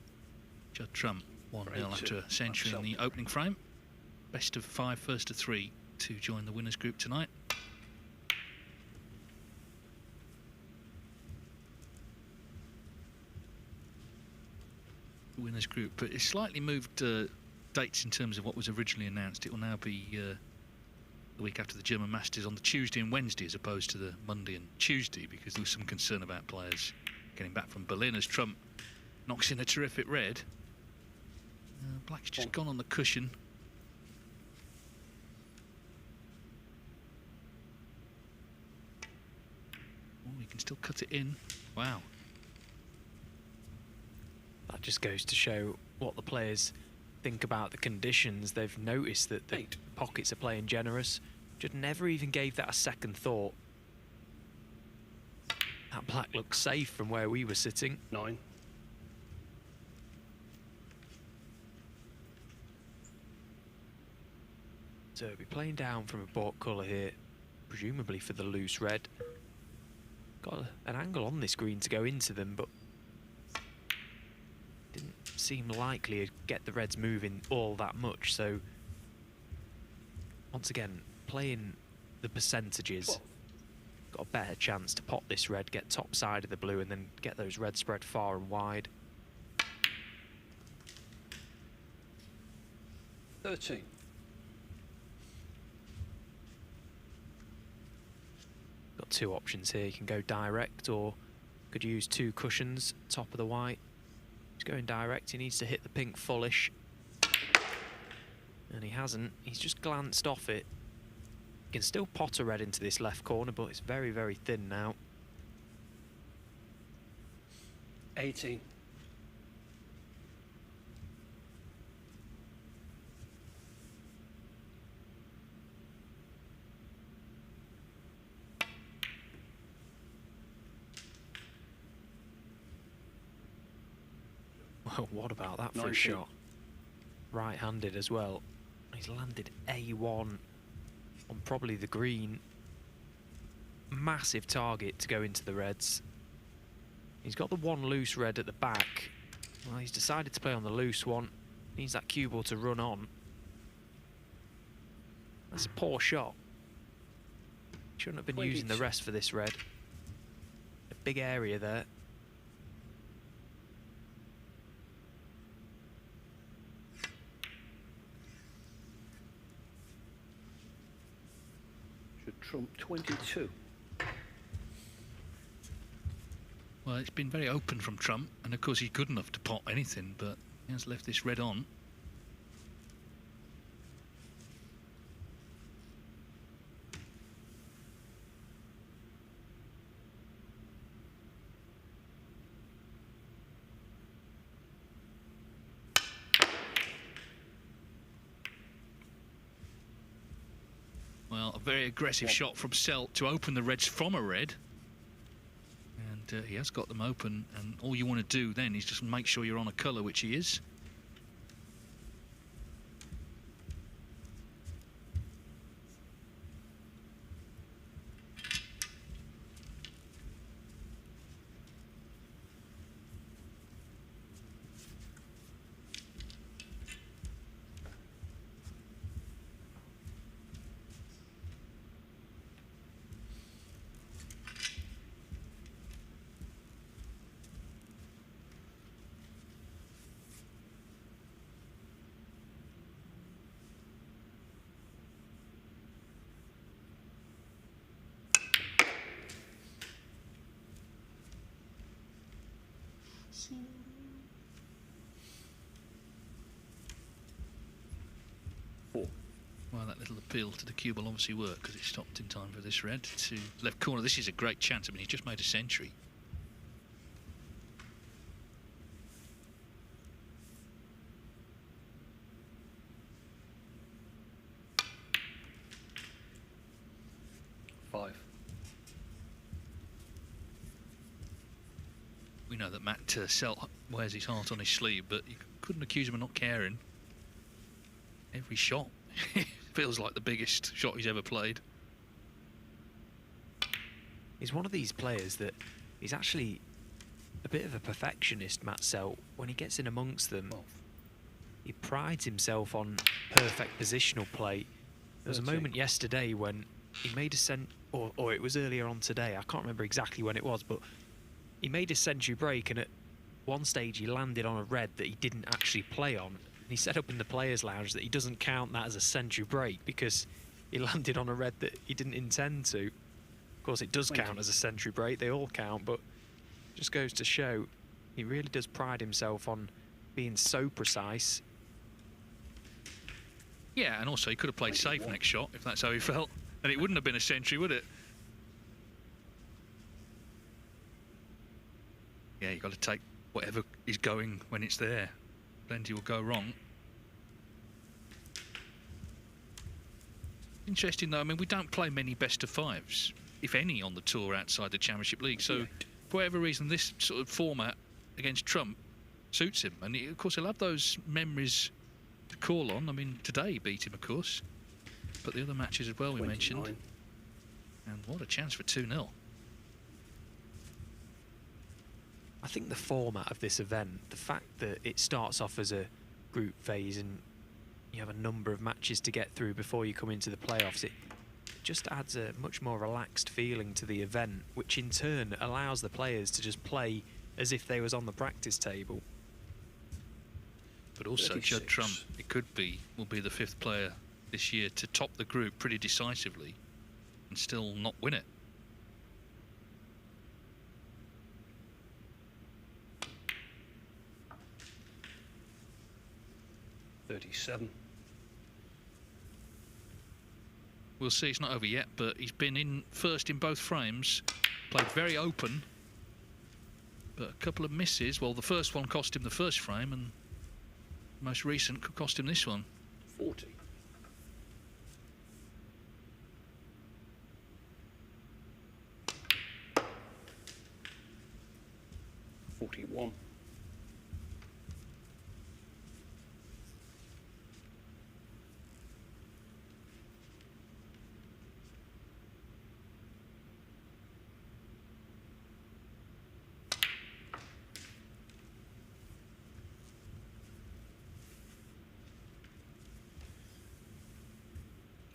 Judd Trump 1-0 after a century in the opening frame. Best of 5, first of 3 to join the winners group tonight. The winners group, but it's slightly moved dates in terms of what was originally announced. It will now be the week after the German Masters on the Tuesday and Wednesday as opposed to the Monday and Tuesday, because there was some concern about players getting back from Berlin as Trump knocks in a terrific red. Black's just gone on the cushion. Oh, he can still cut it in. Wow. That just goes to show what the players think about the conditions. They've noticed that the pockets are playing generous. Just never even gave that a second thought. That black looks safe from where we were sitting. 9. So he'll be playing down from a baulk colour here, presumably for the loose red. Got an angle on this green to go into them, but didn't seem likely to get the reds moving all that much. So once again, playing the percentages, got a better chance to pop this red, get top side of the blue, and then get those reds spread far and wide. 13. Got two options here. You can go direct, or could use two cushions, top of the white. He's going direct. He needs to hit the pink fullish, and he hasn't. He's just glanced off it. He can still pot a red into this left corner, but it's very, very thin now. 18. Well, what about that for 19. a shot? Right-handed as well. He's landed A1 on probably the green. Massive target to go into the reds. He's got the one loose red at the back. Well, he's decided to play on the loose one. Needs that cue ball to run on. That's a poor shot. Shouldn't have been using the rest for this red. A big area there. Should trump 22. Well, it's been very open from Trump, and of course he's good enough to pot anything, but he has left this red on. Well, a very aggressive shot from Selt to open the reds from a red. And he has got them open, and all you want to do then is just make sure you're on a colour, which he is. Well, that little appeal to the cue will obviously work, because it stopped in time for this red to left corner. This is a great chance. I mean, he's just made a century. We know that Matt Selt wears his heart on his sleeve, but you couldn't accuse him of not caring. Every shot feels like the biggest shot he's ever played. He's one of these players that He's actually a bit of a perfectionist, Matt Selt. When he gets in amongst them, he prides himself on perfect positional play. There was a moment yesterday when he made a or it was earlier on today, I can't remember exactly when it was, but he made a century break, and at one stage he landed on a red that he didn't actually play on. And he said up in the players' lounge that he doesn't count that as a century break because he landed on a red that he didn't intend to. Of course, it does count as a century break. They all count, but it just goes to show he really does pride himself on being so precise. Yeah, and also he could have played safe next shot if that's how he felt, and it wouldn't have been a century, would it? Yeah, you've got to take whatever is going when it's there. Plenty will go wrong. Interesting though, I mean, we don't play many best of fives, if any, on the tour outside the Championship League. So, for whatever reason, this sort of format against Trump suits him. And of course, he'll have those memories to call on. I mean, today he beat him, of course. But the other matches as well we mentioned. And what a chance for 2-0. I think the format of this event, the fact that it starts off as a group phase and you have a number of matches to get through before you come into the playoffs, it just adds a much more relaxed feeling to the event, which in turn allows the players to just play as if they was on the practice table. But also, Judd Trump, will be the 5th player this year to top the group pretty decisively and still not win it. We'll see, it's not over yet, but he's been in first in both frames, played very open, but a couple of misses. Well, the first one cost him the first frame, and the most recent could cost him this one. 40. $41.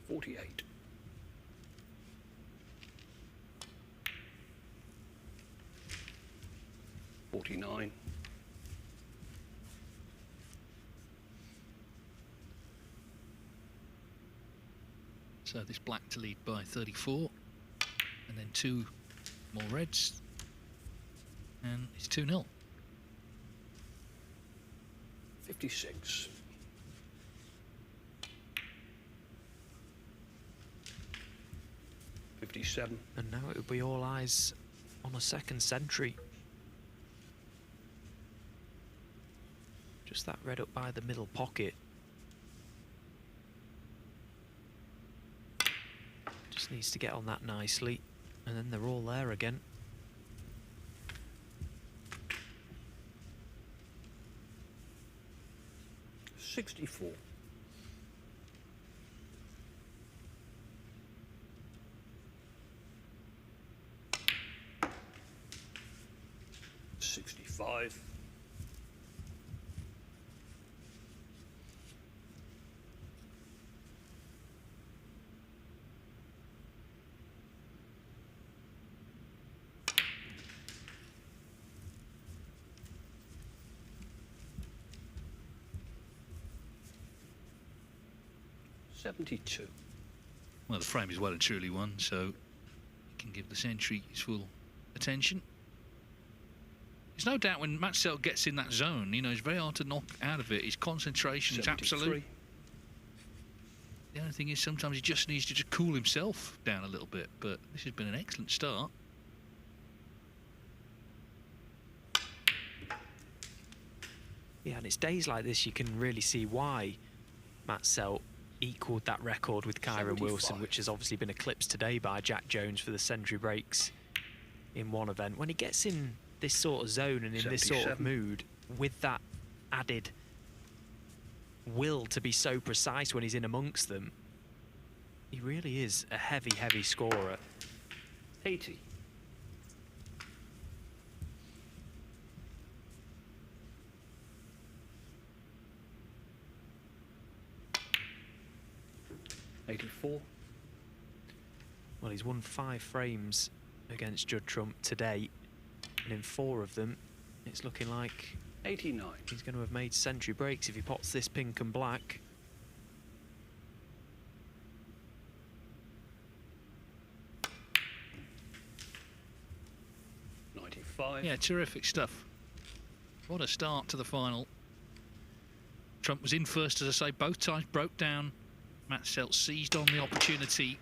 $48. $49. So this black to lead by 34, and then 2 more reds, and it's 2-0. 56. $57. And now it would be all eyes on a second century. Just that red up by the middle pocket. Just needs to get on that nicely, and then they're all there again. $64. $65. $72. Well, the frame is well and truly won, so you can give the century his full attention. There's no doubt when Matt Selt gets in that zone, you know, it's very hard to knock out of it. His concentration is absolute. The only thing is sometimes he just needs to just cool himself down a little bit, but this has been an excellent start. Yeah, and it's days like this you can really see why Matt Selt equalled that record with Kyron Wilson, which has obviously been eclipsed today by Jack Jones for the century breaks in one event. When he gets in this sort of zone and in this sort of mood, with that added will to be so precise when he's in amongst them, he really is a heavy, heavy scorer. 80. 84. Well, he's won 5 frames against Judd Trump today, and in 4 of them, it's looking like 89. he's going to have made century breaks if he pots this pink and black. Yeah, terrific stuff. What a start to the final. Trump was in first, as I say, both times broke down. Matt Selt seized on the opportunity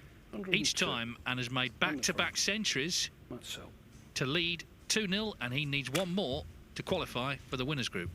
each time and has made back-to-back centuries to lead 2-0, and he needs one more to qualify for the winners group.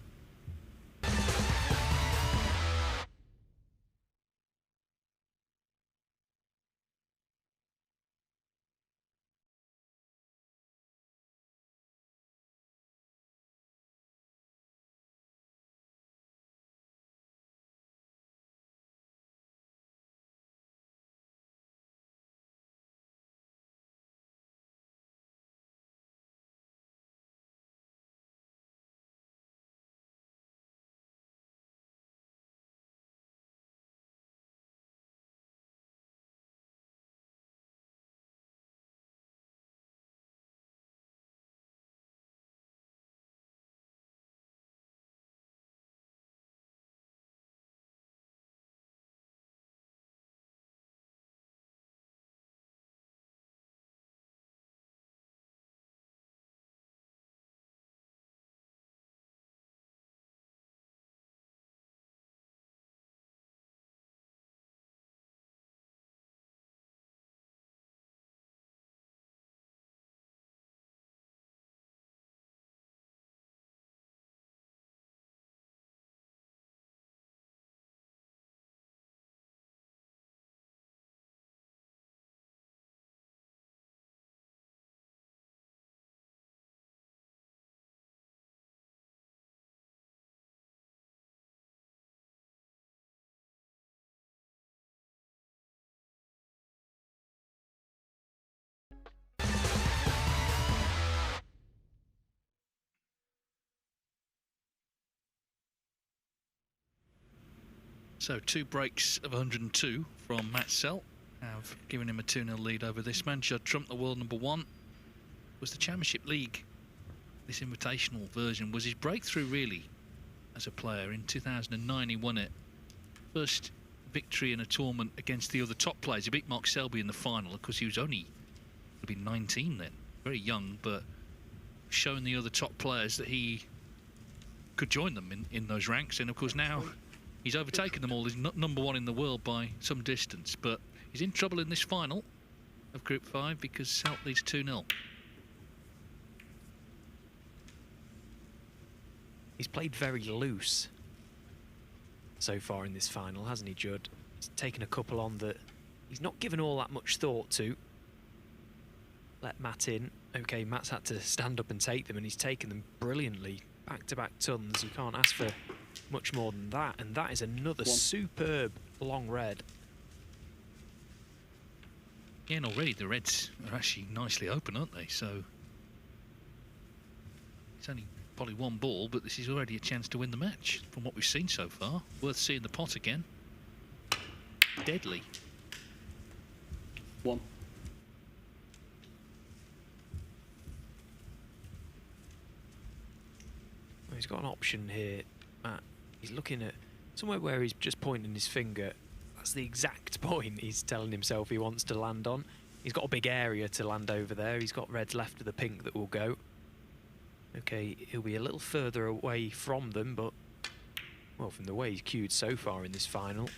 So 2 breaks of 102 from Matt Selt have given him a 2-0 lead over this man. Judd Trump, the world #1, was the Championship League. This invitational version was his breakthrough, really, as a player. In 2009, he won it. First victory in a tournament against the other top players. He beat Mark Selby in the final. Of course, he was only, would have been 19 then. Very young, but showing the other top players that he could join them in those ranks. And, of course, now he's overtaken them all. He's #1 in the world by some distance, but he's in trouble in this final of Group 5 because Selt leads 2-0. He's played very loose so far in this final, hasn't he, Judd? He's taken a couple on that he's not given all that much thought to. Let Matt in. Okay, Matt's had to stand up and take them, and he's taken them brilliantly. Back-to-back tons. You can't ask for much more than that, and that is another superb long red. Yeah, and already the reds are actually nicely open, aren't they? So it's only probably 1 ball, but this is already a chance to win the match from what we've seen so far. Worth seeing the pot again. Deadly. 1. Well, he's got an option here, Matt. He's looking at somewhere where he's just pointing his finger. That's the exact point he's telling himself he wants to land on. He's got a big area to land over there. He's got reds left of the pink that will go. Okay, he'll be a little further away from them, but, well, from the way he's queued so far in this final,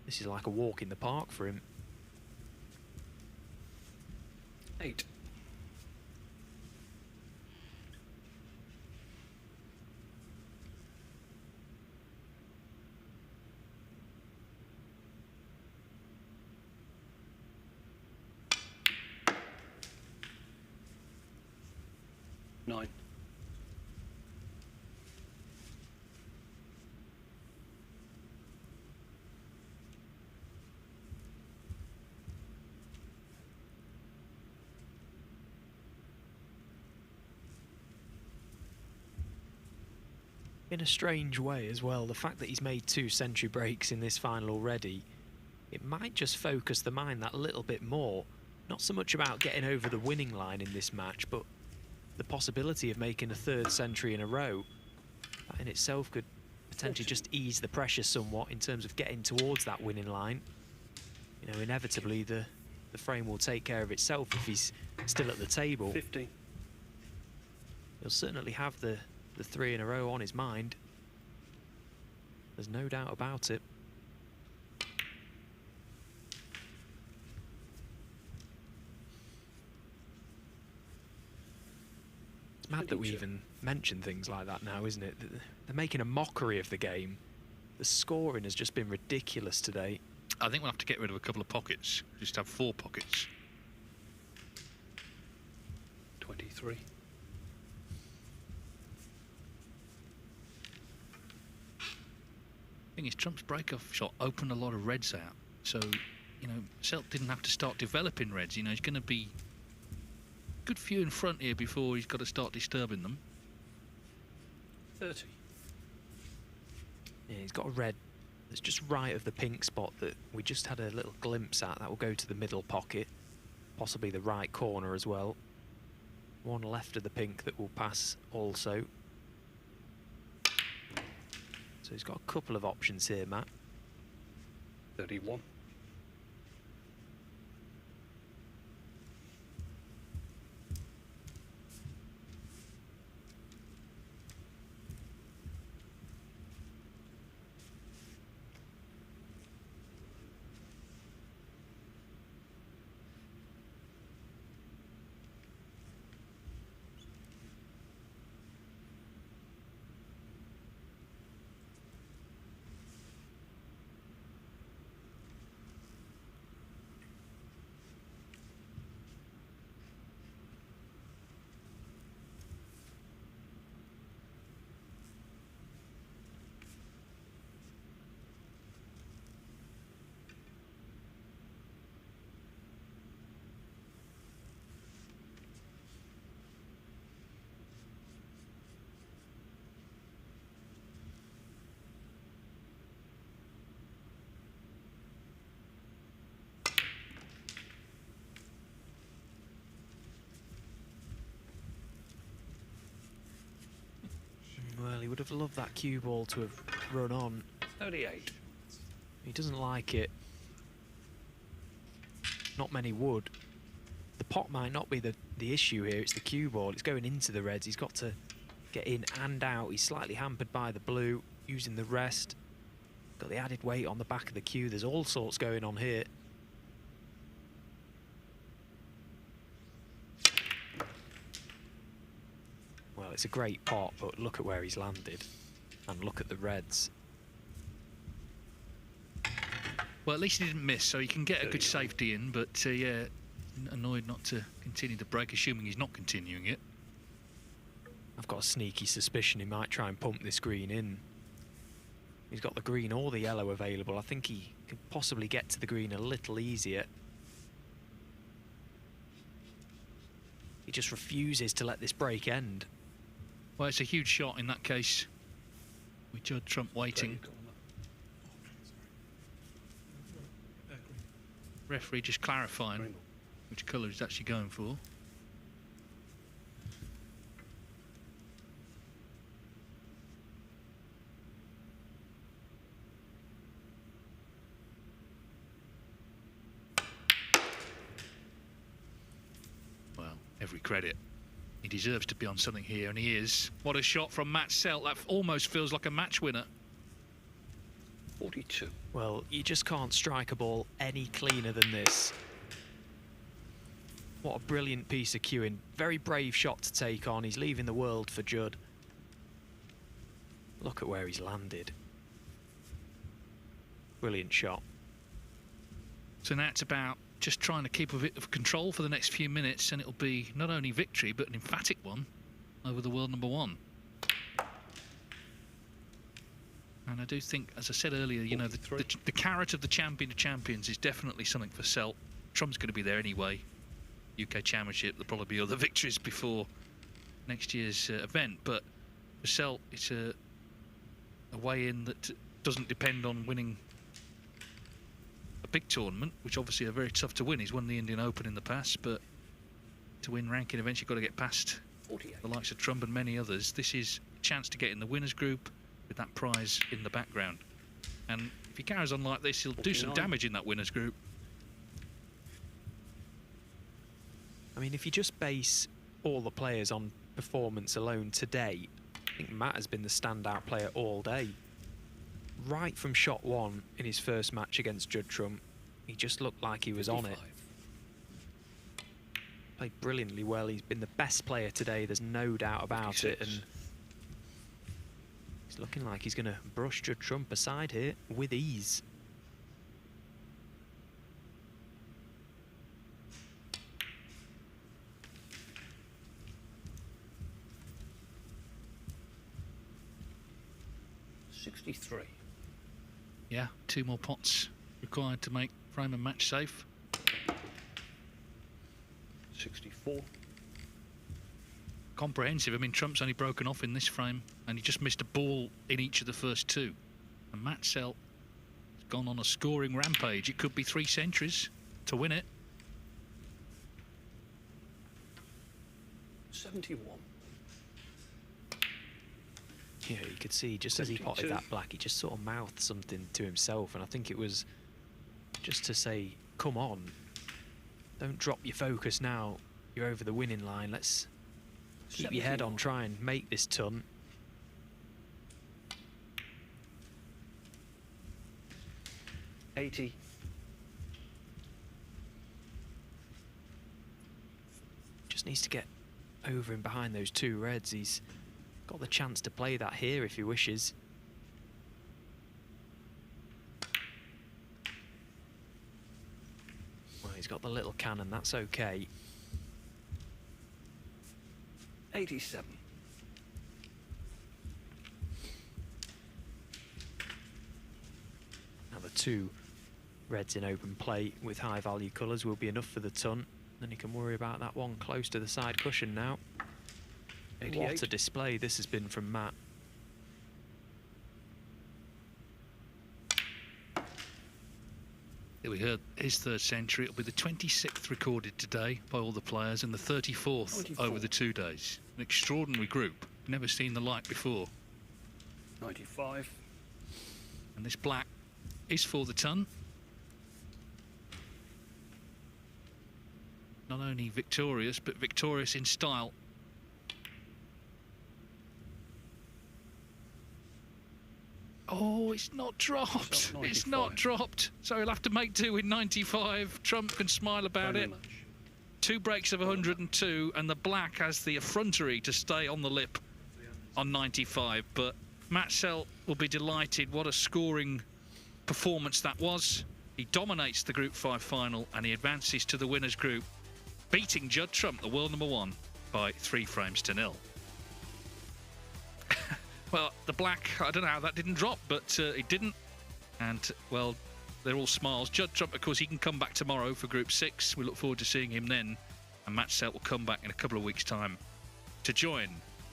this is like a walk in the park for him. 8. Nine. In a strange way as well, the fact that he's made 2 century breaks in this final already, it might just focus the mind that little bit more. Not so much about getting over the winning line in this match, but the possibility of making a 3rd century in a row. That in itself could potentially just ease the pressure somewhat in terms of getting towards that winning line. You know, inevitably the frame will take care of itself if he's still at the table. 15. He'll certainly have the 3 in a row on his mind. There's no doubt about it. It's mad that we even mention things like that now, isn't it? They're making a mockery of the game. The scoring has just been ridiculous today. I think we'll have to get rid of a couple of pockets. Just have 4 pockets. 23. Thing is, Trump's break-off shot opened a lot of reds out. So, you know, Selt didn't have to start developing reds. You know, he's going to be a good few in front here before he's got to start disturbing them. 30. Yeah, he's got a red that's just right of the pink spot that we just had a little glimpse at. That will go to the middle pocket, possibly the right corner as well. One left of the pink that will pass also. So he's got a couple of options here, Matt. 31. Well, he would have loved that cue ball to have run on. 38. He doesn't like it. Not many would. The pot might not be the issue here, it's the cue ball. It's going into the reds. He's got to get in and out. He's slightly hampered by the blue, using the rest. Got the added weight on the back of the cue. There's all sorts going on here. Well, it's a great pot, but look at where he's landed. And look at the reds. Well, at least he didn't miss, so he can get a good safety in, but yeah, annoyed not to continue the break, assuming he's not continuing it. I've got a sneaky suspicion he might try and pump this green in. He's got the green or the yellow available. I think he could possibly get to the green a little easier. He just refuses to let this break end. Well, it's a huge shot in that case. We judge Trump waiting. Referee just clarifying which colour he's actually going for. Well, every credit. He deserves to be on something here, and he is. What a shot from Matt Selt. That almost feels like a match winner. 42. Well, you just can't strike a ball any cleaner than this. What a brilliant piece of cueing. Very brave shot to take on. He's leaving the world for Judd. Look at where he's landed. Brilliant shot. So now it's about just trying to keep a bit of control for the next few minutes, and it'll be not only victory, but an emphatic one over the world number one. And I do think, as I said earlier, you know, the carrot of the champion of champions is definitely something for Selt. Trump's going to be there anyway. UK Championship, there'll probably be other victories before next year's event, but for Selt, it's a a way in that doesn't depend on winning a big tournament, which obviously are very tough to win. He's won the Indian Open in the past, but to win ranking events, you've got to get past 48. the likes of Trump and many others. This is a chance to get in the winners group with that prize in the background. And if he carries on like this, he'll do some 49. damage in that winners group. I mean, if you just base all the players on performance alone today, I think Matt has been the standout player all day. Right from shot one in his first match against Judd Trump, he just looked like he was on it. 55. Played brilliantly well. He's been the best player today, there's no doubt about it. 56. And he's looking like he's going to brush Judd Trump aside here with ease. Yeah, 2 more pots required to make frame and match safe. 64. Comprehensive. I mean, Trump's only broken off in this frame, and he just missed a ball in each of the first 2. And Matt Selt has gone on a scoring rampage. It could be 3 centuries to win it. 71. Yeah, you could see just as he potted 72. that black, he just sort of mouthed something to himself, and I think it was just to say, come on, don't drop your focus now, you're over the winning line, let's keep your head on, 71. try and make this ton. $80. Just needs to get over and behind those 2 reds. He's got the chance to play that here if he wishes. Well, he's got the little cannon, that's okay. 87. Now the 2 reds in open play with high value colours will be enough for the ton. Then he can worry about that one close to the side cushion now. 88. What a display this has been from Matt. Here we heard his 3rd century. It'll be the 26th recorded today by all the players and the 34th 24. over the 2 days. An extraordinary group. Never seen the like before. 95. And this black is for the ton. Not only victorious, but victorious in style. Oh, it's not dropped. Not It's not 95. dropped. So he'll have to make do with 95. Trump can smile about Very it. much. 2 breaks of 102, and the black has the effrontery to stay on the lip on 95. But Matt Selt will be delighted. What a scoring performance that was. He dominates the Group 5 final, and he advances to the winners group, beating Judd Trump, the world #1, by 3 frames to 0. Well, the black, I don't know how that didn't drop, but it didn't. And, well, they're all smiles. Judd Trump, of course, he can come back tomorrow for Group 6. We look forward to seeing him then. And Matt Selt will come back in a couple of weeks' time to join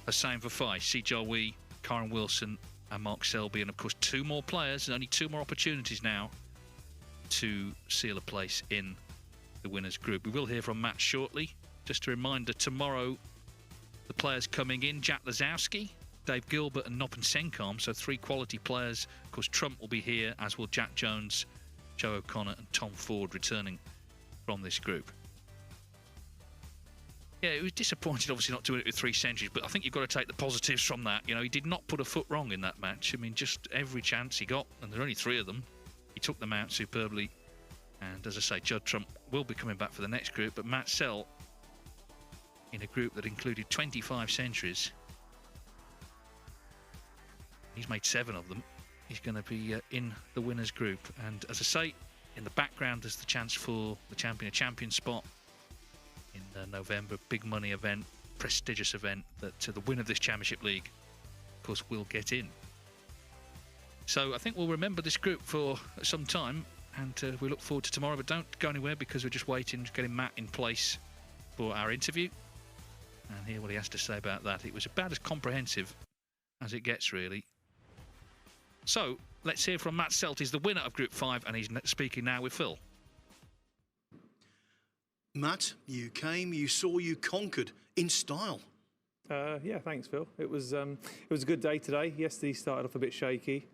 Hussain Fafai, Sijal Wee, Karen Wilson and Mark Selby. And, of course, 2 more players and only 2 more opportunities now to seal a place in the winners group. We will hear from Matt shortly. Just a reminder, tomorrow the players coming in, Jack Lazowski, Dave Gilbert and Noppen Senkarm, so 3 quality players. Of course, Trump will be here, as will Jack Jones, Joe O'Connor and Tom Ford returning from this group. Yeah, it was disappointed, obviously, not doing it with 3 centuries, but I think you've got to take the positives from that. You know, he did not put a foot wrong in that match. I mean, just every chance he got, and there are only 3 of them, he took them out superbly. And as I say, Judd Trump will be coming back for the next group, but Matt Selt, in a group that included 25 centuries, he's made 7 of them. He's going to be in the winners group. And as I say, in the background, there's the chance for the champion, a champion spot in November. Big money event, prestigious event that the winner of this championship league, of course, will get in. So I think we'll remember this group for some time. And we look forward to tomorrow. But don't go anywhere, because we're just waiting, getting Matt in place for our interview. And hear what he has to say about that. It was about as comprehensive as it gets, really. So let's hear from Matt Selt. He's the winner of Group 5, and he's speaking now with Phil. Matt, you came, you saw, you conquered in style. Yeah, thanks, Phil. It was a good day today. Yesterday started off a bit shaky,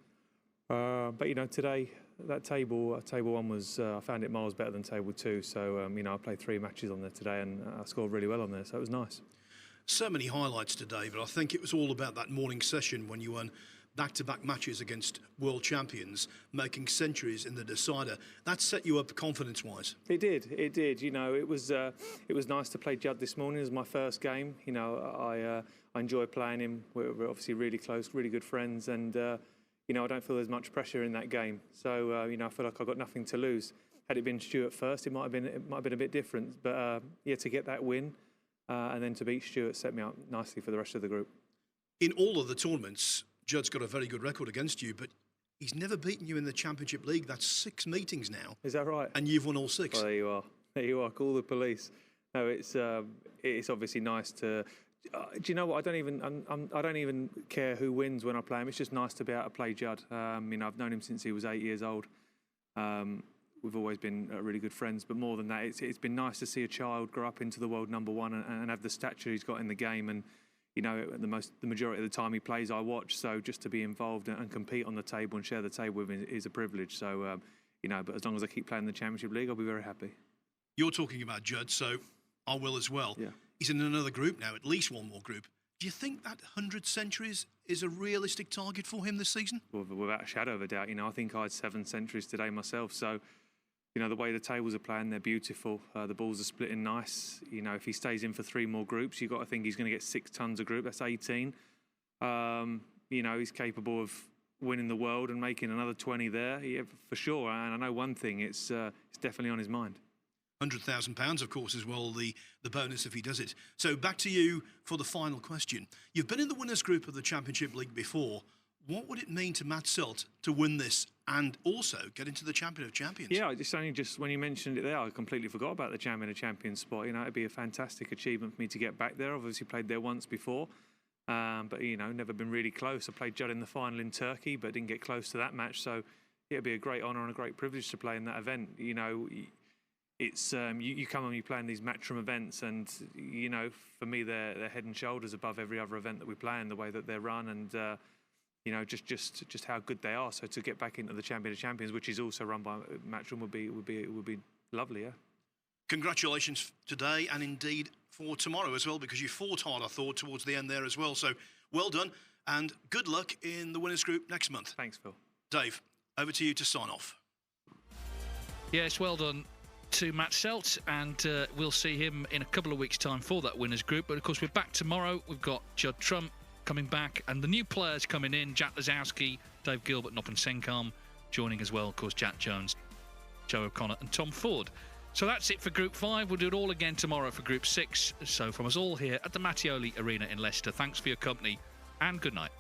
but you know, today that table 1 was I found it miles better than table 2. So you know, I played 3 matches on there today, and I scored really well on there. So it was nice. So many highlights today, but I think it was all about that morning session when you won back-to-back matches against world champions, making centuries in the decider. That set you up confidence-wise. It did. You know, it was nice to play Judd this morning. It was my first game. You know, I enjoy playing him. We're obviously really close, really good friends, and you know, I don't feel there's much pressure in that game. So you know, I feel like I've got nothing to lose. Had it been Stuart first, it might have been a bit different. But yeah, to get that win and then to beat Stuart set me up nicely for the rest of the group. In all of the tournaments, Judd's got a very good record against you, but he's never beaten you in the Championship League. That's 6 meetings now. Is that right? And you've won all 6. Well, there you are. There you are. Call the police. No, it's obviously nice to. Do you know what? I don't even care who wins when I play him. It's just nice to be able to play Judd. You know, I've known him since he was 8 years old. We've always been really good friends, but more than that, it's been nice to see a child grow up into the world #1 and have the stature he's got in the game. And you know, the majority of the time he plays, I watch. So just to be involved and compete on the table and share the table with him is a privilege. So you know, but as long as I keep playing the Championship League, I'll be very happy. You're talking about Judd, so I will as well. Yeah. He's in another group now, at least one more group. Do you think that 100 centuries is a realistic target for him this season? Well, without a shadow of a doubt. You know, I think I had 7 centuries today myself. So, you know, the way the tables are playing, they're beautiful. The balls are splitting nice. You know, if he stays in for 3 more groups, you've got to think he's going to get 6 tons a group. That's 18. You know, he's capable of winning the world and making another 20 there, yeah, for sure. And I know one thing, it's definitely on his mind. £100,000, of course, as well, the bonus if he does it. So back to you for the final question. You've been in the winners group of the Championship League before. What would it mean to Matt Selt to win this and also get into the Champion of Champions? Yeah, just when you mentioned it there, I completely forgot about the Champion of Champions spot. You know, it'd be a fantastic achievement for me to get back there. I've obviously played there once before, but, you know, never been really close. I played Judd in the final in Turkey, but didn't get close to that match. So yeah, it'd be a great honour and a great privilege to play in that event. You know, it's you come and you play in these matchroom events, and you know, for me, they're head and shoulders above every other event that we play in, the way that they're run, and you know, just how good they are. So to get back into the Champion of Champions, which is also run by matchroom, would be lovely. Yeah. Congratulations today, and indeed for tomorrow as well, because you fought hard, I thought, towards the end there as well. So well done, and good luck in the winners group next month. Thanks, Phil. Dave, over to you to sign off. Yes, well done to Matt Selt, and we'll see him in a couple of weeks' time for that winners group. But of course, we're back tomorrow. We've got Judd Trump coming back, and the new players coming in: Jack Lazowski, Dave Gilbert, Noppen Senkarm, joining as well, of course, Jack Jones, Joe O'Connor, and Tom Ford. So that's it for Group 5. We'll do it all again tomorrow for Group 6. So from us all here at the Mattioli Arena in Leicester, thanks for your company and good night.